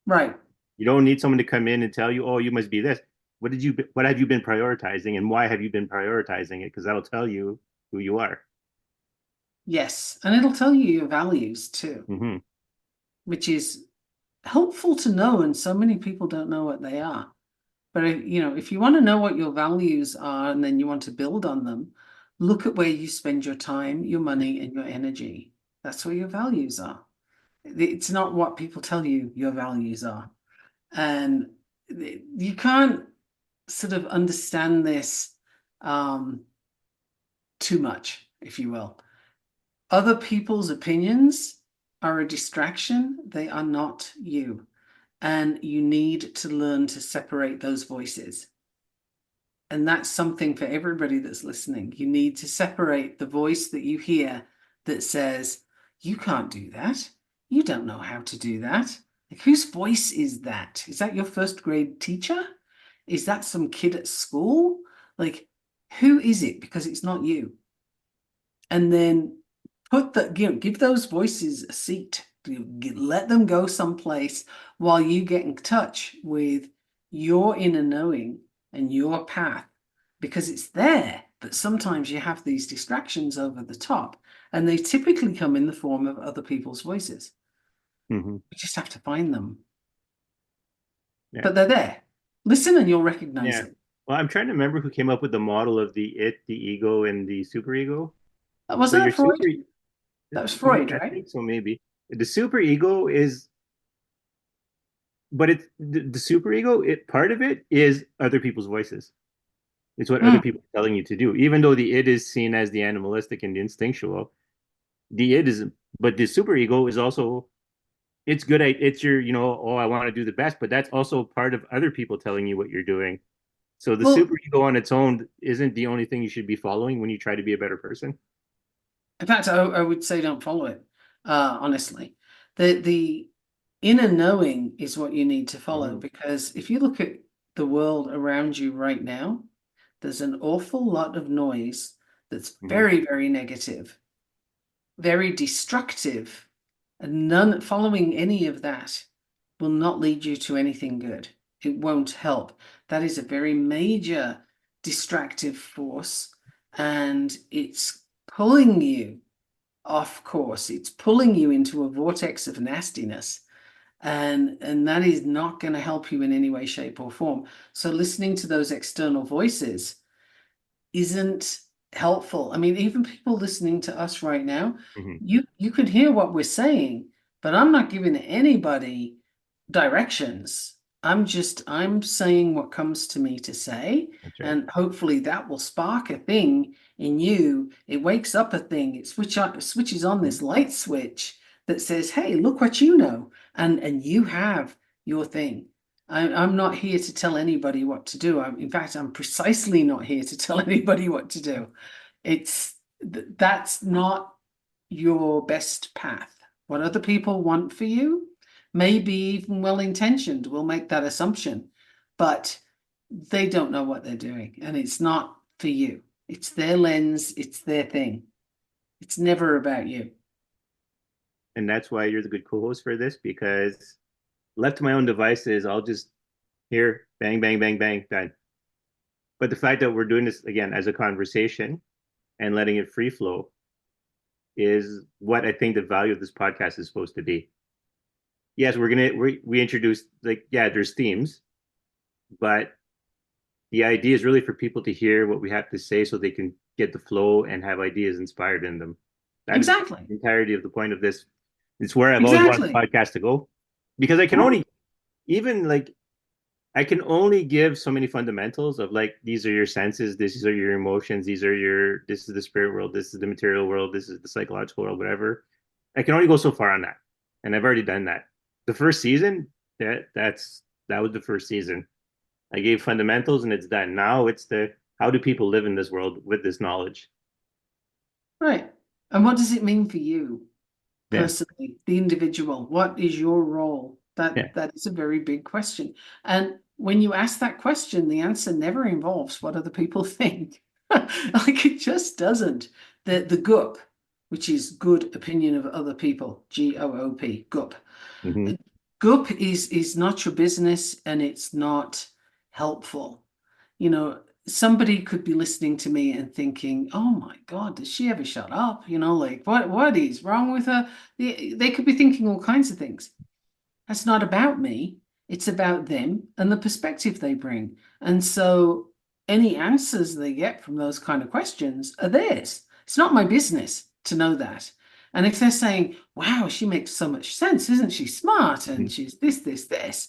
[SPEAKER 2] Right.
[SPEAKER 1] You don't need someone to come in and tell you, "Oh, you must be this." What have you been prioritizing, and why have you been prioritizing it? Because that'll tell you who you are.
[SPEAKER 2] Yes. And it'll tell you your values too,
[SPEAKER 1] Mm-hmm.
[SPEAKER 2] which is helpful to know. And so many people don't know what they are. But if you want to know what your values are and then you want to build on them, look at where you spend your time, your money, and your energy. That's where your values are. It's not what people tell you your values are. And you can't sort of understand this um, too much, if you will. Other people's opinions are a distraction, they are not you. And you need to learn to separate those voices. And that's something for everybody that's listening. You need to separate the voice that you hear that says, you can't do that. You don't know how to do that. Like, whose voice is that? Is that your first grade teacher? Is that some kid at school? Like, who is it? Because it's not you. And then give those voices a seat. Let them go someplace while you get in touch with your inner knowing and your path, because it's there. But sometimes you have these distractions over the top, and they typically come in the form of other people's voices.
[SPEAKER 1] Mm-hmm.
[SPEAKER 2] You just have to find them,
[SPEAKER 1] Yeah.
[SPEAKER 2] but they're there. Listen and you'll recognize
[SPEAKER 1] Yeah.
[SPEAKER 2] it.
[SPEAKER 1] Well, I'm trying to remember who came up with the model of the ego, and the superego. So
[SPEAKER 2] Wasn't
[SPEAKER 1] your
[SPEAKER 2] that Freud?
[SPEAKER 1] super,
[SPEAKER 2] That was Freud,
[SPEAKER 1] I
[SPEAKER 2] right?
[SPEAKER 1] think so, maybe. The superego is, but it's the superego. It part of it is other people's voices. It's what other
[SPEAKER 2] Mm.
[SPEAKER 1] people are telling you to do. Even though the id is seen as the animalistic and the instinctual, the id is, but the superego is also, it's good at, it's your, oh, I want to do the best, but that's also part of other people telling you what you're doing. So the
[SPEAKER 2] Well,
[SPEAKER 1] superego on its own isn't the only thing you should be following when you try to be a better person.
[SPEAKER 2] in fact, I would say don't follow it, honestly. The inner knowing is what you need to follow,
[SPEAKER 1] Mm-hmm.
[SPEAKER 2] because if you look at the world around you right now, there's an awful lot of noise that's
[SPEAKER 1] Mm-hmm.
[SPEAKER 2] very, very negative, very destructive, and none following any of that will not lead you to anything good. It won't help. That is a very major distractive force, and it's pulling you off course. It's pulling you into a vortex of nastiness. And that is not going to help you in any way, shape, or form. So listening to those external voices isn't helpful. I mean, even people listening to us right now,
[SPEAKER 1] Mm-hmm.
[SPEAKER 2] you can hear what we're saying, but I'm not giving anybody directions. I'm saying what comes to me to say,
[SPEAKER 1] That's right.
[SPEAKER 2] and hopefully that will spark a thing in you. It wakes up a thing. Switches on this light switch that says, "Hey, look what you know," and you have your thing. I'm not here to tell anybody what to do. In fact, I'm precisely not here to tell anybody what to do. That's not your best path. What other people want for you may be even well intentioned. We'll make that assumption, but they don't know what they're doing, and it's not for you. It's their lens, it's their thing. It's never about you.
[SPEAKER 1] And that's why you're the good co-host for this, because left to my own devices, I'll just hear bang, bang, bang, bang, done. But the fact that we're doing this again as a conversation and letting it free flow is what I think the value of this podcast is supposed to be. Yes, we introduced, like, yeah, there's themes, but the idea is really for people to hear what we have to say so they can get the flow and have ideas inspired in them. That is
[SPEAKER 2] Exactly.
[SPEAKER 1] the entirety of the point of this. It's where I've always wanted the
[SPEAKER 2] Exactly.
[SPEAKER 1] podcast to go, because I can only, even like, I can only give so many fundamentals of, like, these are your senses, these are your emotions, this is the spirit world, this is the material world, this is the psychological world, whatever. I can only go so far on that, and I've already done that. The first season, that was the first season. I gave fundamentals, and it's done. Now it's the how do people live in this world with this knowledge?
[SPEAKER 2] Right. And what does it mean for you
[SPEAKER 1] Yeah,
[SPEAKER 2] personally, the individual? What is your role?
[SPEAKER 1] yeah.
[SPEAKER 2] That is a very big question. And when you ask that question, the answer never involves what other people think. Like it just doesn't. The GUP, which is good opinion of other people, GOOP, GUP.
[SPEAKER 1] Hmm.
[SPEAKER 2] GUP is not your business and it's not helpful. You know, somebody could be listening to me and thinking, "Oh my God, does she ever shut up?" You know, like what is wrong with her? They could be thinking all kinds of things. That's not about me. It's about them and the perspective they bring. And so any answers they get from those kind of questions are theirs. It's not my business to know that. And if they're saying, "Wow, she makes so much sense, isn't she smart? And she's this,"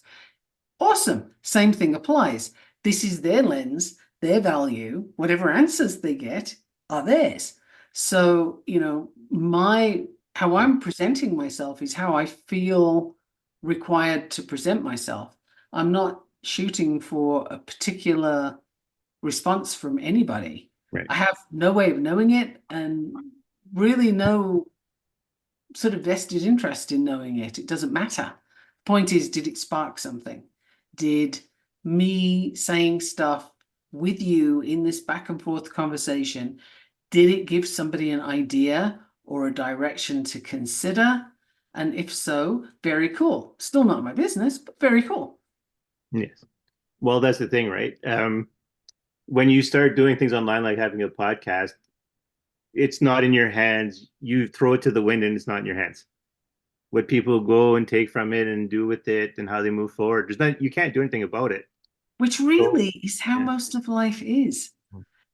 [SPEAKER 2] awesome. Same thing applies. This is their lens, their value, whatever answers they get are theirs. So, how I'm presenting myself is how I feel required to present myself. I'm not shooting for a particular response from anybody.
[SPEAKER 1] Right.
[SPEAKER 2] I have no way of knowing it and really no sort of vested interest in knowing it. It doesn't matter. Point is, did it spark something? Did me saying stuff with you in this back and forth conversation, did it give somebody an idea or a direction to consider? And if so, very cool. Still not my business, but very cool.
[SPEAKER 1] Yes. Well, that's the thing, right? When you start doing things online, like having a podcast, it's not in your hands. You throw it to the wind and it's not in your hands. What people go and take from it and do with it and how they move forward, you can't do anything about it.
[SPEAKER 2] Which
[SPEAKER 1] So,
[SPEAKER 2] really is how
[SPEAKER 1] yeah.
[SPEAKER 2] most of life is.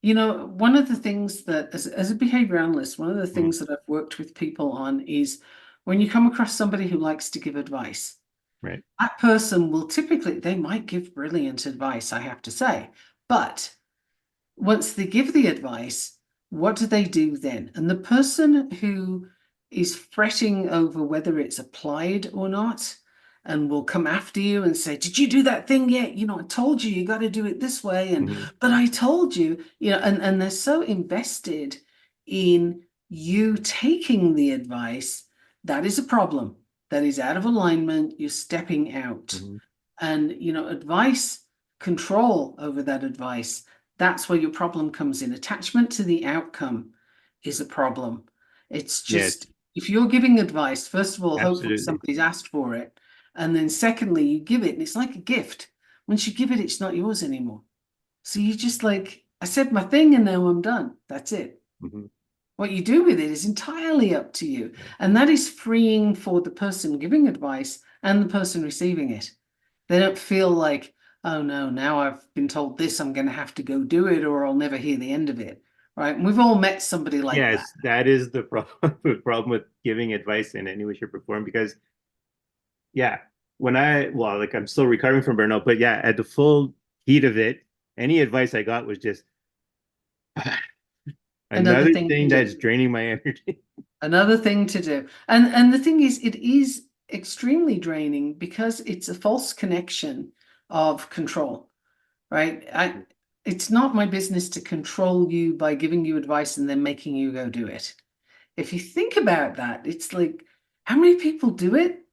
[SPEAKER 2] One of the things that, as a behavior analyst, one of the
[SPEAKER 1] Mm,
[SPEAKER 2] things that I've worked with people on is when you come across somebody who likes to give advice,
[SPEAKER 1] right.
[SPEAKER 2] that person will typically, they might give brilliant advice, I have to say, but once they give the advice, what do they do then? And the person who is fretting over whether it's applied or not and will come after you and say, "Did you do that thing yet? I told you got to do it this way." And,
[SPEAKER 1] Hmm.
[SPEAKER 2] "But I told you," and they're so invested in you taking the advice. That is a problem. That is out of alignment. You're stepping out.
[SPEAKER 1] Hmm.
[SPEAKER 2] And, advice, control over that advice, that's where your problem comes in. Attachment to the outcome is a problem. It's
[SPEAKER 1] Yes,
[SPEAKER 2] just, if you're giving advice, first of all, hopefully
[SPEAKER 1] absolutely.
[SPEAKER 2] somebody's asked for it. And then secondly, you give it, and it's like a gift. Once you give it, it's not yours anymore. So you just like, "I said my thing and now I'm done." That's it.
[SPEAKER 1] Hmm.
[SPEAKER 2] What you do with it is entirely up to you. And that is freeing for the person giving advice and the person receiving it. They don't feel like, "Oh no, now I've been told this, I'm going to have to go do it or I'll never hear the end of it." Right? And we've all met somebody like that.
[SPEAKER 1] Yes, that is the problem. The problem with giving advice in any way, shape, or form. Because yeah, like I'm still recovering from burnout, but yeah, at the full heat of it, any advice I got was just
[SPEAKER 2] Another
[SPEAKER 1] another
[SPEAKER 2] thing to
[SPEAKER 1] thing that's
[SPEAKER 2] do.
[SPEAKER 1] draining my energy.
[SPEAKER 2] Another thing to do. And the thing is, it is extremely draining because it's a false connection of control, right? It's not my business to control you by giving you advice and then making you go do it. If you think about that, it's like, how many people do it?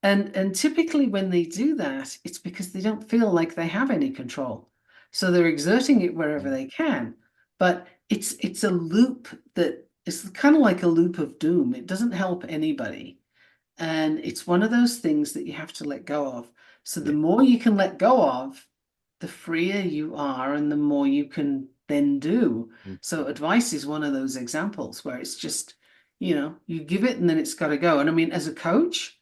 [SPEAKER 2] And typically when they do that, it's because they don't feel like they have any control. So they're exerting it wherever they can. But it's a loop that is kind of like a loop of doom. It doesn't help anybody. And it's one of those things that you have to let go of. So the
[SPEAKER 1] Yeah.
[SPEAKER 2] more you can let go of, the freer you are and the more you can then do. So advice is one of those examples where it's just, you give it and then it's got to go. And I mean, as a coach,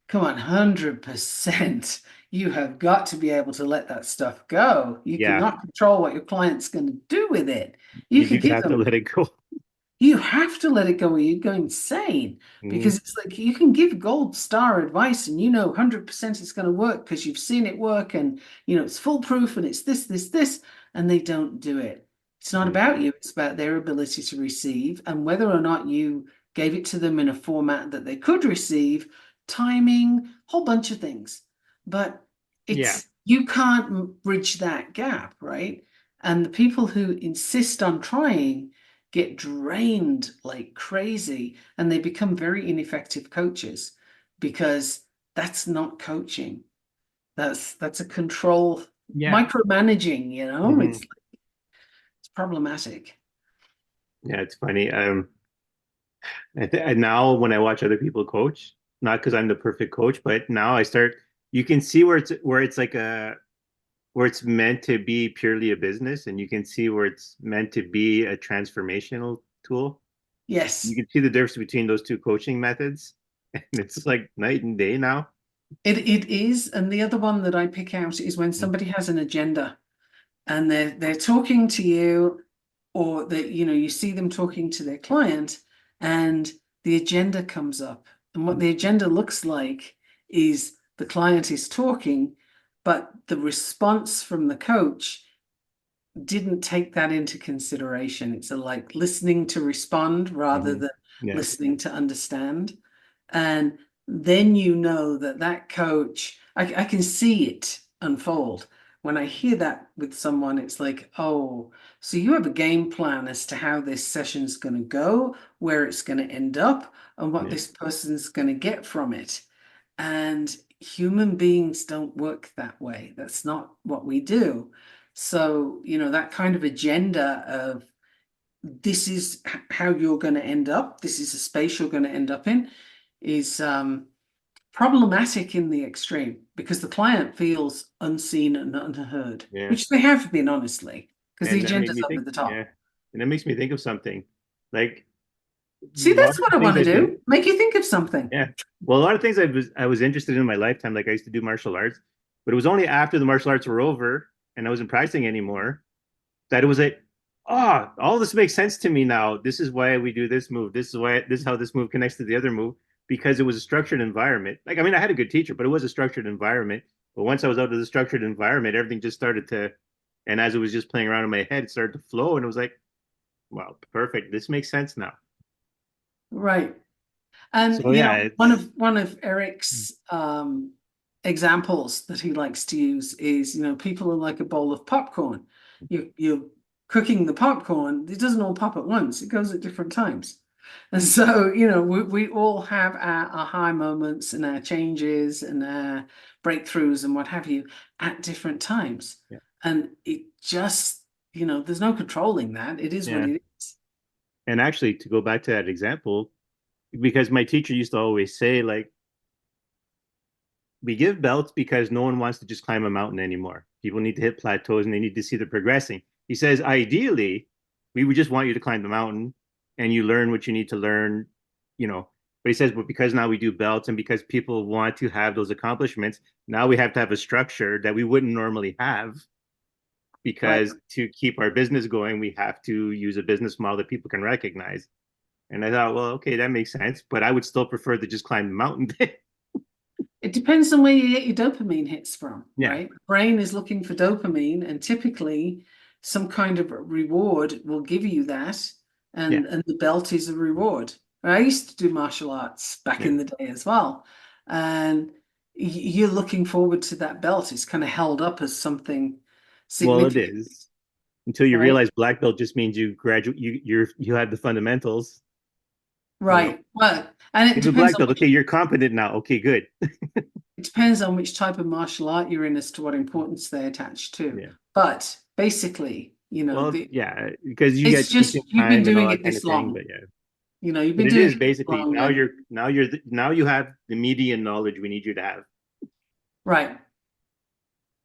[SPEAKER 2] come on, 100%. You have got to be able to let that stuff go. You
[SPEAKER 1] Yeah,
[SPEAKER 2] cannot control what your client's going to do with it. You
[SPEAKER 1] you
[SPEAKER 2] can
[SPEAKER 1] do
[SPEAKER 2] give
[SPEAKER 1] have to
[SPEAKER 2] them,
[SPEAKER 1] let it go.
[SPEAKER 2] you have to let it go or you go insane
[SPEAKER 1] Hmm.
[SPEAKER 2] because it's like you can give gold star advice and 100% it's going to work because you've seen it work and it's foolproof and it's this, and they don't do it. It's not about you, it's about their ability to receive and whether or not you gave it to them in a format that they could receive, timing, whole bunch of things. But
[SPEAKER 1] Yeah.
[SPEAKER 2] it's you can't bridge that gap, right? And the people who insist on trying get drained like crazy and they become very ineffective coaches because that's not coaching. That's a control,
[SPEAKER 1] Yeah.
[SPEAKER 2] micromanaging, you know,
[SPEAKER 1] Hmm.
[SPEAKER 2] it's problematic.
[SPEAKER 1] Yeah, it's funny. And now when I watch other people coach, not because I'm the perfect coach, but now I start, you can see where it's like a where it's meant to be purely a business, and you can see where it's meant to be a transformational tool. You
[SPEAKER 2] Yes,
[SPEAKER 1] can see the difference between those two coaching methods, and it's like night and day now.
[SPEAKER 2] it is. And the other one that I pick out is when somebody has an agenda and they're talking to you, or that you see them talking to their client, and the agenda comes up. And what the agenda looks like is the client is talking, but the response from the coach didn't take that into consideration. It's a like listening to respond rather
[SPEAKER 1] Hmm.
[SPEAKER 2] than
[SPEAKER 1] Yeah,
[SPEAKER 2] listening to understand. And then you know that that coach, I can see it unfold. When I hear that with someone, it's like, oh, so you have a game plan as to how this session's going to go, where it's going to end up, and what
[SPEAKER 1] yeah,
[SPEAKER 2] this person's going to get from it. And human beings don't work that way. That's not what we do. So, that kind of agenda of this is how you're going to end up, this is a space you're going to end up in, is problematic in the extreme because the client feels unseen and unheard,
[SPEAKER 1] yeah.
[SPEAKER 2] which they have been, honestly, because the
[SPEAKER 1] And that made
[SPEAKER 2] agenda's
[SPEAKER 1] me
[SPEAKER 2] over
[SPEAKER 1] think,
[SPEAKER 2] the
[SPEAKER 1] yeah,
[SPEAKER 2] top.
[SPEAKER 1] and that makes me think of something. Like
[SPEAKER 2] See,
[SPEAKER 1] a lot of
[SPEAKER 2] that's what
[SPEAKER 1] the
[SPEAKER 2] I
[SPEAKER 1] things
[SPEAKER 2] want to
[SPEAKER 1] I did,
[SPEAKER 2] do. Make you think of something.
[SPEAKER 1] yeah. Well, a lot of things I was interested in my lifetime. Like I used to do martial arts, but it was only after the martial arts were over and I wasn't practicing anymore that it was like, oh, all this makes sense to me now. This is why we do this move. This is how this move connects to the other move because it was a structured environment. Like, I mean, I had a good teacher, but it was a structured environment. But once I was out of the structured environment, everything just started to, and as it was just playing around in my head, it started to flow. And it was like, wow, perfect. This makes sense now.
[SPEAKER 2] Right. And
[SPEAKER 1] So yeah,
[SPEAKER 2] one of Eric's examples that he likes to use is, people are like a bowl of popcorn. You're cooking the popcorn, it doesn't all pop at once, it goes at different times. And so, we all have our high moments and our changes and our breakthroughs and what have you at different times.
[SPEAKER 1] yeah,
[SPEAKER 2] And it just, there's no controlling that. It is what
[SPEAKER 1] yeah.
[SPEAKER 2] it is.
[SPEAKER 1] And actually, to go back to that example, because my teacher used to always say, like, we give belts because no one wants to just climb a mountain anymore. People need to hit plateaus and they need to see they're progressing. He says, ideally, we would just want you to climb the mountain and you learn what you need to learn, you know. But he says, but because now we do belts and because people want to have those accomplishments, now we have to have a structure that we wouldn't normally have
[SPEAKER 2] Right.
[SPEAKER 1] because to keep our business going, we have to use a business model that people can recognize. And I thought, well, okay, that makes sense, but I would still prefer to just climb the mountain.
[SPEAKER 2] It depends on where you get your dopamine hits from,
[SPEAKER 1] Yeah,
[SPEAKER 2] right? Brain is looking for dopamine, and typically some kind of reward will give you that,
[SPEAKER 1] yeah,
[SPEAKER 2] and the belt is a reward. I used to do martial arts back
[SPEAKER 1] yeah.
[SPEAKER 2] in the day as well, and you're looking forward to that belt. It's kind of held up as something
[SPEAKER 1] Well, it
[SPEAKER 2] significant,
[SPEAKER 1] is until you
[SPEAKER 2] right?
[SPEAKER 1] realize black belt just means you graduate. You have the fundamentals. You know,
[SPEAKER 2] Right. Well, and
[SPEAKER 1] you have a black belt. Okay, you're competent now. Okay, good.
[SPEAKER 2] it depends on which type of martial art you're in as to what importance they attach to.
[SPEAKER 1] Yeah.
[SPEAKER 2] But basically,
[SPEAKER 1] Well, yeah, because you
[SPEAKER 2] it's
[SPEAKER 1] get
[SPEAKER 2] just
[SPEAKER 1] teaching
[SPEAKER 2] you've been
[SPEAKER 1] time and all
[SPEAKER 2] doing
[SPEAKER 1] that
[SPEAKER 2] it
[SPEAKER 1] kind of
[SPEAKER 2] this
[SPEAKER 1] thing.
[SPEAKER 2] long.
[SPEAKER 1] But yeah,
[SPEAKER 2] You've
[SPEAKER 1] but
[SPEAKER 2] been
[SPEAKER 1] it
[SPEAKER 2] doing
[SPEAKER 1] is
[SPEAKER 2] it this
[SPEAKER 1] basically
[SPEAKER 2] long, and
[SPEAKER 1] now you have the media knowledge we need you to have.
[SPEAKER 2] right.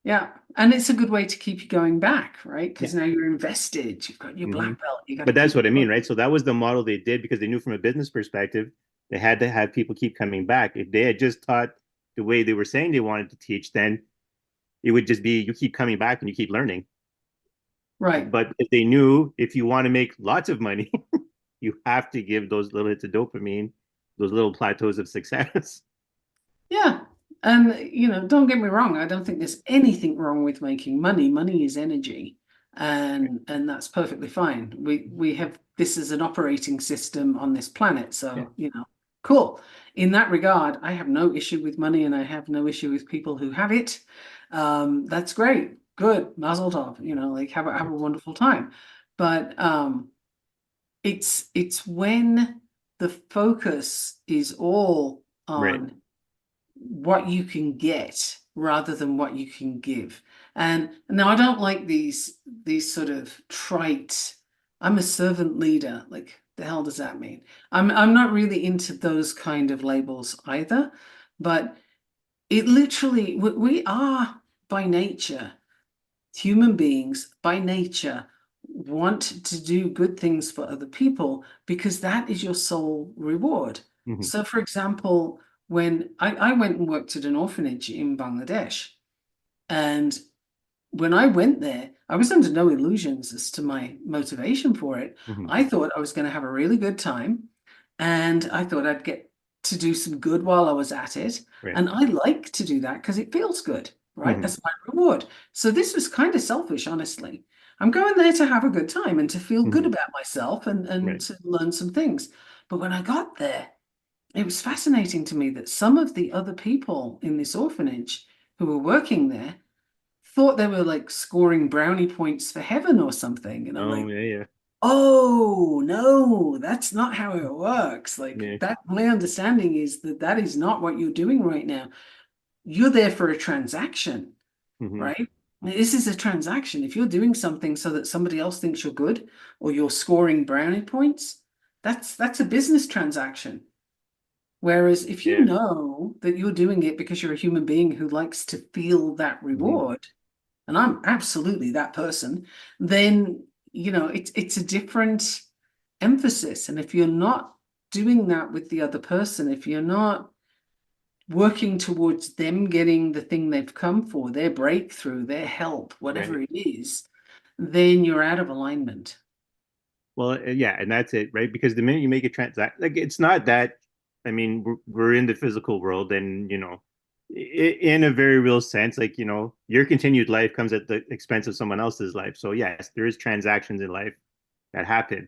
[SPEAKER 2] Yeah. And it's a good way to keep you going back, right?
[SPEAKER 1] Yeah.
[SPEAKER 2] Because now you're invested. You've got your
[SPEAKER 1] Hmm.
[SPEAKER 2] black belt. You got to
[SPEAKER 1] But that's
[SPEAKER 2] keep
[SPEAKER 1] what I
[SPEAKER 2] going.
[SPEAKER 1] mean, right? So that was the model they did because they knew from a business perspective they had to have people keep coming back. If they had just taught the way they were saying they wanted to teach, then it would just be you keep coming back and you keep learning.
[SPEAKER 2] Right.
[SPEAKER 1] But if they knew if you want to make lots of money, you have to give those little hits of dopamine, those little plateaus of success.
[SPEAKER 2] Yeah. And, don't get me wrong. I don't think there's anything wrong with making money. Money is energy. And that's perfectly fine. We have this as an operating system on this planet.
[SPEAKER 1] Yeah.
[SPEAKER 2] So, cool. In that regard, I have no issue with money and I have no issue with people who have it. That's great. good, mazel tov, like have a wonderful time. But it's when the focus is all
[SPEAKER 1] Right.
[SPEAKER 2] on what you can get rather than what you can give. And now I don't like these sort of trite, I'm a servant leader. Like, the hell does that mean? I'm not really into those kind of labels either, but it literally, we are by nature, human beings by nature want to do good things for other people because that is your sole reward.
[SPEAKER 1] Hmm.
[SPEAKER 2] So, for example, when I went and worked at an orphanage in Bangladesh, and when I went there, I was under no illusions as to my motivation for it.
[SPEAKER 1] Hmm.
[SPEAKER 2] I thought I was going to have a really good time, and I thought I'd get to do some good while I was at it.
[SPEAKER 1] Right.
[SPEAKER 2] And I like to do that because it feels good, right?
[SPEAKER 1] Hmm.
[SPEAKER 2] As my reward. So this was kind of selfish, honestly. I'm going there to have a good time and to feel good
[SPEAKER 1] Hmm.
[SPEAKER 2] about myself and
[SPEAKER 1] Right.
[SPEAKER 2] to learn some things. But when I got there, it was fascinating to me that some of the other people in this orphanage who were working there thought they were like scoring brownie points for heaven or something. And I'm
[SPEAKER 1] Oh
[SPEAKER 2] like,
[SPEAKER 1] yeah, yeah,
[SPEAKER 2] oh, no, that's not how it works. Like,
[SPEAKER 1] yeah.
[SPEAKER 2] that, my understanding is that that is not what you're doing right now. You're there for a transaction,
[SPEAKER 1] Hmm.
[SPEAKER 2] right? This is a transaction. If you're doing something so that somebody else thinks you're good or you're scoring brownie points, that's a business transaction. Whereas if you
[SPEAKER 1] Yeah.
[SPEAKER 2] know that you're doing it because you're a human being who likes to feel that
[SPEAKER 1] Hmm.
[SPEAKER 2] reward, and I'm absolutely that person, then it's a different emphasis. And if you're not doing that with the other person, if you're not working towards them getting the thing they've come for, their breakthrough, their help,
[SPEAKER 1] Right.
[SPEAKER 2] whatever it is, then you're out of alignment.
[SPEAKER 1] Well, yeah, and that's it, right? Because the minute you make a transaction, like it's not that. I mean, we're in the physical world, and in a very real sense, like your continued life comes at the expense of someone else's life. So yes, there is transactions in life that happen.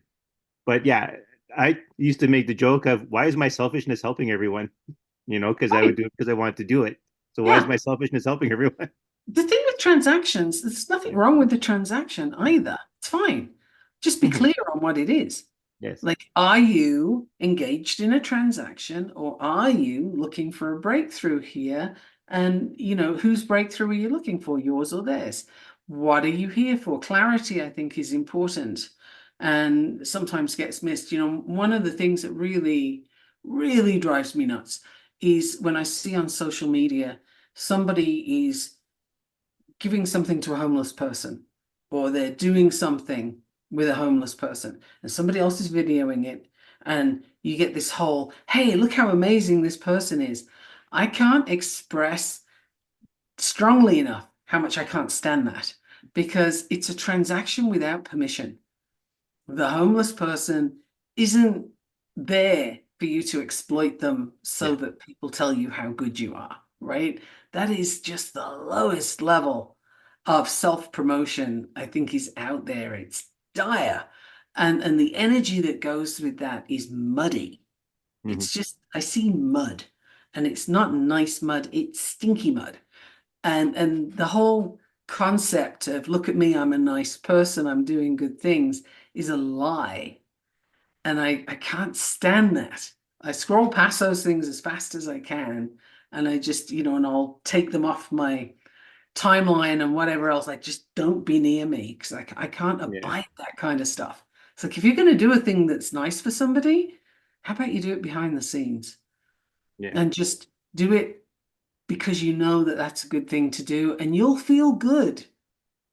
[SPEAKER 1] But yeah, I used to make the joke of why is my selfishness helping everyone? Because I would
[SPEAKER 2] Right.
[SPEAKER 1] do it because I wanted to do it. So why is
[SPEAKER 2] Yeah.
[SPEAKER 1] my selfishness helping everyone?
[SPEAKER 2] The thing with transactions, there's nothing
[SPEAKER 1] Yeah.
[SPEAKER 2] wrong with the transaction either. It's fine. Just be
[SPEAKER 1] Mhm.
[SPEAKER 2] clear on what it is.
[SPEAKER 1] Yes.
[SPEAKER 2] Like, are you engaged in a transaction or are you looking for a breakthrough here? And, whose breakthrough are you looking for, yours or theirs? What are you here for? Clarity, I think, is important and sometimes gets missed. One of the things that really, really drives me nuts is when I see on social media somebody is giving something to a homeless person or they're doing something with a homeless person and somebody else is videoing it and you get this whole, hey, look how amazing this person is. I can't express strongly enough how much I can't stand that because it's a transaction without permission. The homeless person isn't there for you to exploit them
[SPEAKER 1] Yeah.
[SPEAKER 2] so that people tell you how good you are, right? That is just the lowest level of self-promotion I think is out there. It's dire. And the energy that goes with that is muddy.
[SPEAKER 1] Hmm.
[SPEAKER 2] It's just, I see mud and it's not nice mud, it's stinky mud. And the whole concept of look at me, I'm a nice person, I'm doing good things is a lie. And I can't stand that. I scroll past those things as fast as I can. And I just, and I'll take them off my timeline and whatever else. Like, just don't be near me because I can't
[SPEAKER 1] Yeah.
[SPEAKER 2] abide that kind of stuff. It's like, if you're going to do a thing that's nice for somebody, how about you do it behind the scenes
[SPEAKER 1] Yeah.
[SPEAKER 2] and just do it because you know that that's a good thing to do and you'll feel good.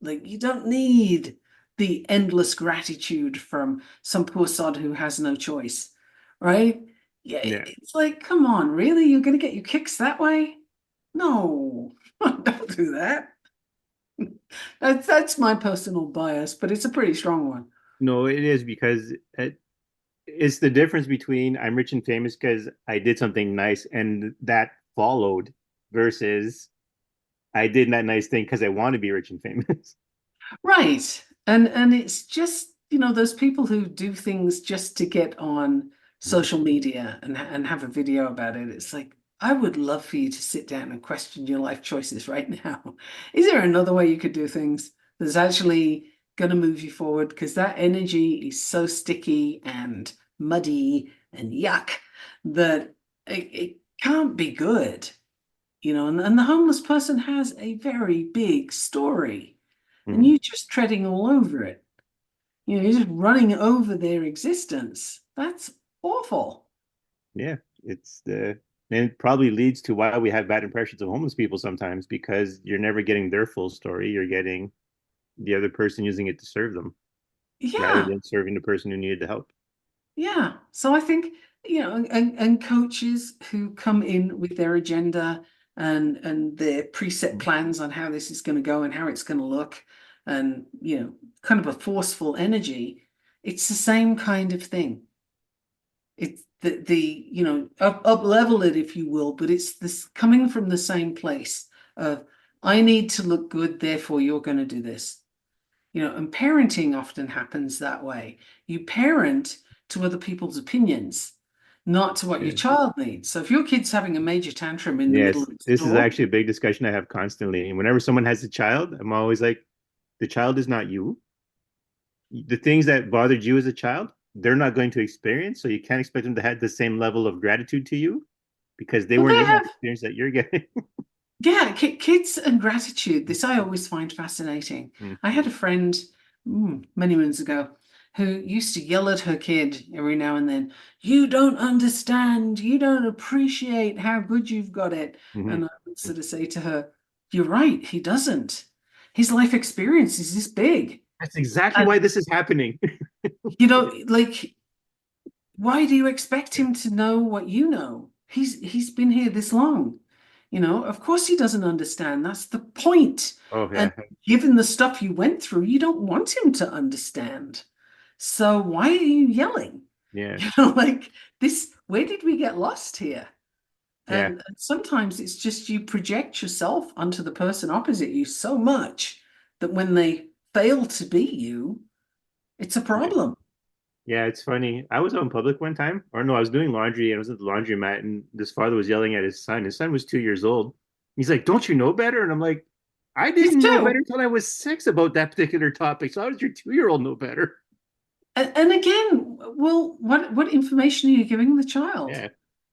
[SPEAKER 2] Like, you don't need the endless gratitude from some poor sod who has no choice, right? Yeah,
[SPEAKER 1] Yeah.
[SPEAKER 2] it's like, come on, really? You're going to get your kicks that way? No, don't do that. That's my personal bias, but it's a pretty strong one.
[SPEAKER 1] No, it is because it's the difference between I'm rich and famous because I did something nice and that followed versus I did that nice thing because I want to be rich and famous.
[SPEAKER 2] Right. And it's just, those people who do things just to get on social media and have a video about it. It's like, I would love for you to sit down and question your life choices right now. Is there another way you could do things that's actually going to move you forward? Because that energy is so sticky and muddy and yuck that it can't be good, and the homeless person has a very big story, and
[SPEAKER 1] Mhm.
[SPEAKER 2] you just treading all over it. You're just running over their existence. That's awful.
[SPEAKER 1] Yeah, it's the and it probably leads to why we have bad impressions of homeless people sometimes because you're never getting their full story. You're getting the other person using it to serve them rather
[SPEAKER 2] Yeah.
[SPEAKER 1] than serving the person who needed the help.
[SPEAKER 2] Yeah. So I think, and coaches who come in with their agenda and their preset
[SPEAKER 1] Mhm.
[SPEAKER 2] plans on how this is going to go and how it's going to look and, kind of a forceful energy, it's the same kind of thing. It's up level it, if you will, but it's this coming from the same place of I need to look good, therefore you're going to do this. And parenting often happens that way. You parent to other people's opinions, not to what your
[SPEAKER 1] Yeah.
[SPEAKER 2] child needs. So if your kid's having a major tantrum in the middle
[SPEAKER 1] Yes,
[SPEAKER 2] of the
[SPEAKER 1] this is
[SPEAKER 2] store,
[SPEAKER 1] actually a big discussion I have constantly. And whenever someone has a child, I'm always like, the child is not you. The things that bothered you as a child, they're not going to experience. So you can't expect them to have the same level of gratitude to you because they
[SPEAKER 2] well,
[SPEAKER 1] weren't
[SPEAKER 2] they
[SPEAKER 1] in that
[SPEAKER 2] have,
[SPEAKER 1] experience that you're getting.
[SPEAKER 2] yeah, kids and gratitude. This I always find fascinating.
[SPEAKER 1] Mm,
[SPEAKER 2] I had a friend many moons ago who used to yell at her kid every now and then, "You don't understand. You don't appreciate how good you've got it." And
[SPEAKER 1] mhm.
[SPEAKER 2] I would sort of say to her, "You're right, he doesn't. His life experience is this big.
[SPEAKER 1] That's exactly
[SPEAKER 2] And,
[SPEAKER 1] why this is happening.
[SPEAKER 2] like, why do you expect him to know what you know? He's been here this long. Of course he doesn't understand. That's the point.
[SPEAKER 1] Oh
[SPEAKER 2] And
[SPEAKER 1] yeah,
[SPEAKER 2] given the stuff you went through, you don't want him to understand. So why are you yelling?
[SPEAKER 1] yeah,
[SPEAKER 2] Like this, where did we get lost here?
[SPEAKER 1] yeah,
[SPEAKER 2] And sometimes it's just you project yourself onto the person opposite you so much that when they fail to be you, it's a
[SPEAKER 1] yeah.
[SPEAKER 2] problem.
[SPEAKER 1] Yeah, it's funny. I was out in public one time, or no, I was doing laundry and I was at the laundromat, and this father was yelling at his son. His son was 2 years old. He's like, "Don't you know better?" And I'm like, "I
[SPEAKER 2] It's
[SPEAKER 1] didn't know better
[SPEAKER 2] true.
[SPEAKER 1] until I was 6 about that particular topic. So how does your 2 year old know better?"
[SPEAKER 2] And again, well, what information are you giving the child?
[SPEAKER 1] Yeah.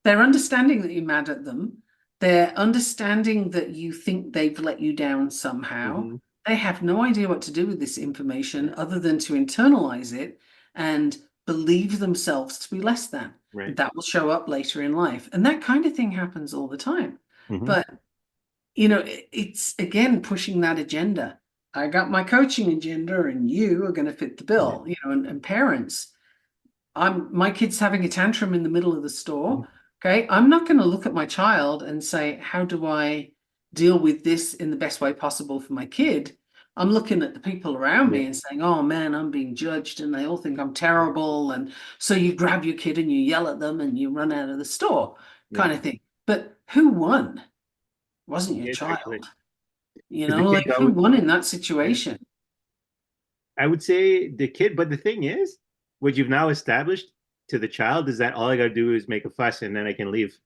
[SPEAKER 2] They're understanding that you're mad at them. They're understanding that you think they've let you down somehow.
[SPEAKER 1] Hmm.
[SPEAKER 2] They have no idea what to do with this information
[SPEAKER 1] Yeah.
[SPEAKER 2] other than to internalize it and believe themselves to be less than.
[SPEAKER 1] Right.
[SPEAKER 2] That will show up later in life. And that kind of thing happens all the time.
[SPEAKER 1] Hmm.
[SPEAKER 2] But it's again pushing that agenda. I got my coaching agenda, and you are going to fit the
[SPEAKER 1] Yeah.
[SPEAKER 2] bill. And parents, my kid's having a tantrum in the middle of the store. Okay, I'm not going to look at my child and say, how do I deal with this in the best way possible for my kid? I'm looking at the people around
[SPEAKER 1] Yeah.
[SPEAKER 2] me and saying, oh man, I'm being judged and they all think I'm terrible. And so you grab your kid and you yell at them and you run out of the store,
[SPEAKER 1] Yeah.
[SPEAKER 2] kind of thing. But who won? Wasn't your
[SPEAKER 1] Yeah, exactly.
[SPEAKER 2] child.
[SPEAKER 1] Because the
[SPEAKER 2] Like
[SPEAKER 1] kids
[SPEAKER 2] who
[SPEAKER 1] always,
[SPEAKER 2] won in that
[SPEAKER 1] yeah.
[SPEAKER 2] situation?
[SPEAKER 1] I would say the kid, but the thing is, what you've now established to the child is that all I got to do is make a fuss and then I can leave.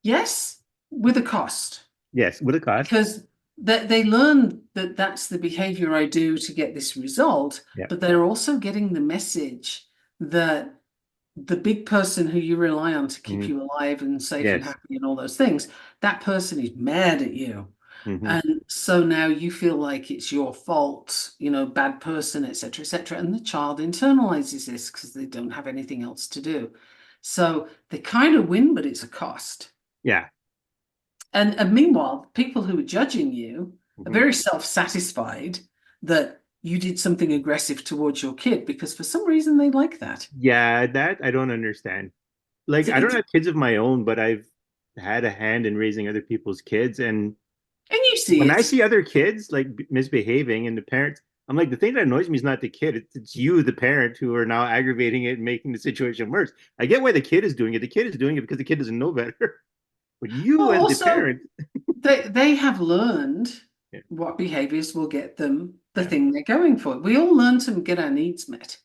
[SPEAKER 2] Yes, with a cost.
[SPEAKER 1] Yes, with a cost.
[SPEAKER 2] Because they learn that that's the behavior I do to get this result,
[SPEAKER 1] Yeah.
[SPEAKER 2] but they're also getting the message that the big person who you rely on to keep
[SPEAKER 1] Hmm.
[SPEAKER 2] you alive and safe and
[SPEAKER 1] Yes.
[SPEAKER 2] happy and all those things, that person is mad at you.
[SPEAKER 1] Hmm.
[SPEAKER 2] And so now you feel like it's your fault, bad person, etc., etc. And the child internalizes this because they don't have anything else to do. So they kind of win, but it's a cost.
[SPEAKER 1] Yeah.
[SPEAKER 2] And meanwhile, people who are judging you are
[SPEAKER 1] Hmm.
[SPEAKER 2] very self-satisfied that you did something aggressive towards your kid because for some reason they like that.
[SPEAKER 1] Yeah, that I don't understand. Like, I don't
[SPEAKER 2] It's,
[SPEAKER 1] have kids of my own, but I've had a hand in raising other people's kids. And
[SPEAKER 2] and you see
[SPEAKER 1] when I
[SPEAKER 2] it.
[SPEAKER 1] see other kids like misbehaving and the parents, I'm like, the thing that annoys me is not the kid. It's you, the parent, who are now aggravating it and making the situation worse. I get why the kid is doing it. The kid is doing it because the kid doesn't know better. But
[SPEAKER 2] Well,
[SPEAKER 1] you, as the
[SPEAKER 2] also
[SPEAKER 1] parent,
[SPEAKER 2] they have learned
[SPEAKER 1] yeah,
[SPEAKER 2] what behaviors will get them the
[SPEAKER 1] yeah,
[SPEAKER 2] thing they're going for. We all learn to get our needs met.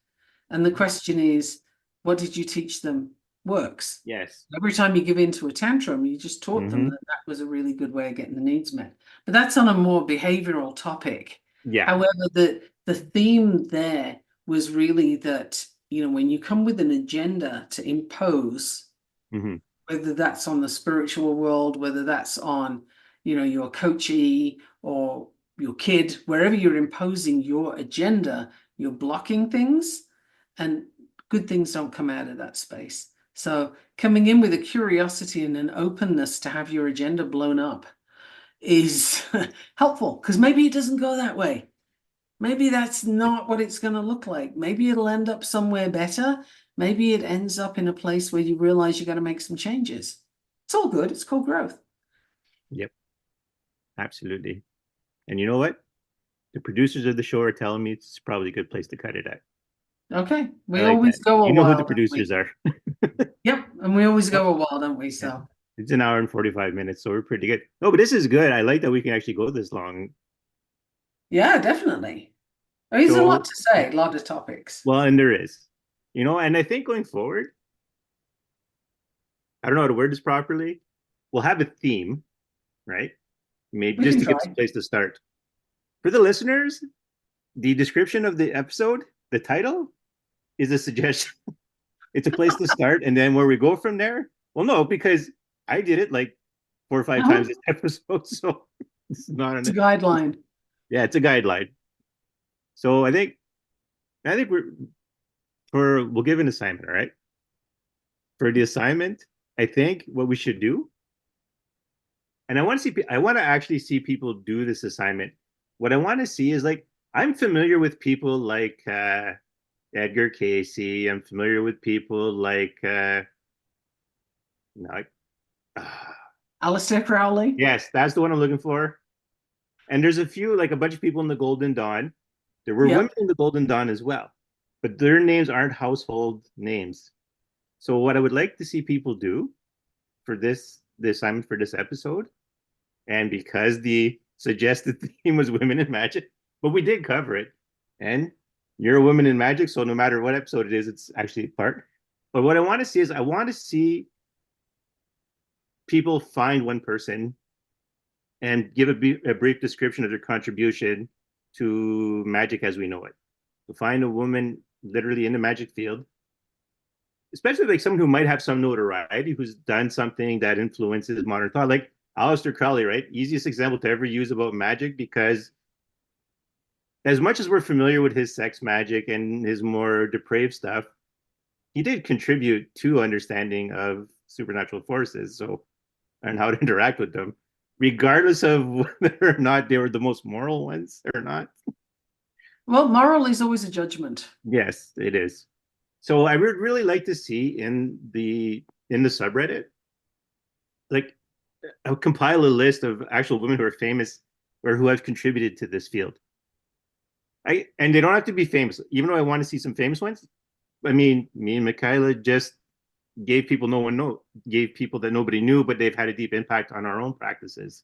[SPEAKER 2] And the question is, what did you teach them? works.
[SPEAKER 1] Yes.
[SPEAKER 2] Every time you give in to a tantrum, you just taught them
[SPEAKER 1] Hmm.
[SPEAKER 2] that that was a really good way of getting the needs met. But that's on a more behavioral topic.
[SPEAKER 1] Yeah.
[SPEAKER 2] However, the theme there was really that, when you come with an agenda to impose,
[SPEAKER 1] Hmm.
[SPEAKER 2] whether that's on the spiritual world, whether that's on, your coachee or your kid, wherever you're imposing your agenda, you're blocking things, and good things don't come out of that space. So coming in with a curiosity and an openness to have your agenda blown up is helpful, because maybe it doesn't go that way. Maybe that's not what it's going to look like. Maybe it'll end up somewhere better. Maybe it ends up in a place where you realize you got to make some changes. It's all good. It's called growth.
[SPEAKER 1] Yep. Absolutely. And you know what? The producers of the show are telling me it's probably a good place to cut it at.
[SPEAKER 2] Okay.
[SPEAKER 1] I
[SPEAKER 2] We
[SPEAKER 1] like that.
[SPEAKER 2] always go a
[SPEAKER 1] You know who the
[SPEAKER 2] while, don't
[SPEAKER 1] producers
[SPEAKER 2] we?
[SPEAKER 1] are.
[SPEAKER 2] Yep. And we always
[SPEAKER 1] Oh,
[SPEAKER 2] go a while, don't we?
[SPEAKER 1] yeah.
[SPEAKER 2] So,
[SPEAKER 1] It's an hour and 45 minutes, so we're pretty good. No, but this is good. I like that we can actually go this long.
[SPEAKER 2] yeah, definitely. There's a lot
[SPEAKER 1] So,
[SPEAKER 2] to say, a lot of topics.
[SPEAKER 1] well, and there is, and I think going forward, I don't know how to word this properly. We'll have a theme, right? Maybe
[SPEAKER 2] We
[SPEAKER 1] just
[SPEAKER 2] can
[SPEAKER 1] to give us
[SPEAKER 2] try.
[SPEAKER 1] a place to start. For the listeners, the description of the episode, the title, is a suggestion. It's a place to start, and then where we go from there. Well, no, because I did it like 4 or 5 times
[SPEAKER 2] Uh-huh.
[SPEAKER 1] this episode, so it's not
[SPEAKER 2] It's a
[SPEAKER 1] an.
[SPEAKER 2] guideline.
[SPEAKER 1] Yeah, it's a guideline. So I think we'll give an assignment, all right? For the assignment, I think what we should do, and I want to actually see people do this assignment. What I want to see is like I'm familiar with people like Edgar Casey. I'm familiar with people like like uh,
[SPEAKER 2] Alistair Crowley.
[SPEAKER 1] yes, that's the one I'm looking for. And there's like a bunch of people in the Golden Dawn. There were women
[SPEAKER 2] Yep.
[SPEAKER 1] in the Golden Dawn as well, but their names aren't household names. So what I would like to see people do for the assignment for this episode, and because the suggested theme was women in magic, but we did cover it, and you're a woman in magic, so no matter what episode it is, it's actually a part. But what I want to see is I want to see people find one person and give a brief description of their contribution to magic as we know it. To find a woman literally in the magic field, especially like someone who might have some notoriety, who's done something that influences modern thought, like Aleister Crowley, right? Easiest example to ever use about magic, because as much as we're familiar with his sex magic and his more depraved stuff, he did contribute to understanding of supernatural forces, so and how to interact with them, regardless of whether or not they were the most moral ones or not.
[SPEAKER 2] Well, moral is always a judgment.
[SPEAKER 1] Yes, it is. So I would really like to see in the subreddit, like I'll compile a list of actual women who are famous or who have contributed to this field. And they don't have to be famous, even though I want to see some famous ones. I mean, me and Michaela just gave people that nobody knew, but they've had a deep impact on our own practices.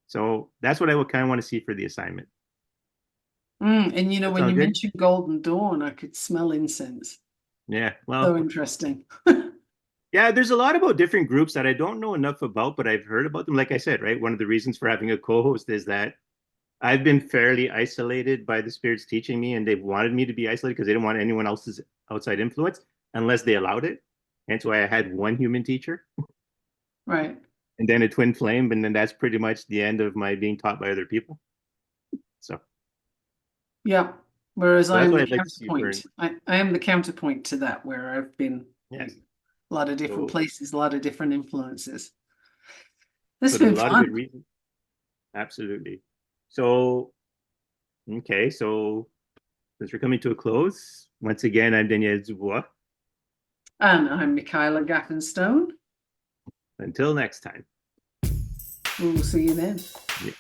[SPEAKER 1] So that's what I would kind of want to see for the assignment.
[SPEAKER 2] And
[SPEAKER 1] That
[SPEAKER 2] when
[SPEAKER 1] sound
[SPEAKER 2] you
[SPEAKER 1] good?
[SPEAKER 2] mentioned Golden Dawn, I could smell incense.
[SPEAKER 1] Yeah.
[SPEAKER 2] So
[SPEAKER 1] Well,
[SPEAKER 2] interesting.
[SPEAKER 1] yeah, there's a lot about different groups that I don't know enough about, but I've heard about them. Like I said, right? One of the reasons for having a co-host is that I've been fairly isolated by the spirits teaching me, and they've wanted me to be isolated because they didn't want anyone else's outside influence unless they allowed it. Hence why I had one human teacher
[SPEAKER 2] Right.
[SPEAKER 1] and then a twin flame, and then that's pretty much the end of my being taught by other people. So,
[SPEAKER 2] Yeah. Whereas
[SPEAKER 1] so
[SPEAKER 2] I
[SPEAKER 1] that's
[SPEAKER 2] am
[SPEAKER 1] what
[SPEAKER 2] the
[SPEAKER 1] I'd like to see for
[SPEAKER 2] counterpoint. I am the counterpoint to that, where I've been
[SPEAKER 1] yes.
[SPEAKER 2] a lot of different
[SPEAKER 1] So
[SPEAKER 2] places, a lot of different influences. This
[SPEAKER 1] so
[SPEAKER 2] has
[SPEAKER 1] there's a
[SPEAKER 2] been
[SPEAKER 1] lot of good
[SPEAKER 2] fun.
[SPEAKER 1] reasons. Absolutely. So okay, so since we're coming to a close, once again, I'm Daniel Dubois.
[SPEAKER 2] And I'm Michaela Gaffinstone.
[SPEAKER 1] Until next time.
[SPEAKER 2] We'll see you then.
[SPEAKER 1] Yeah.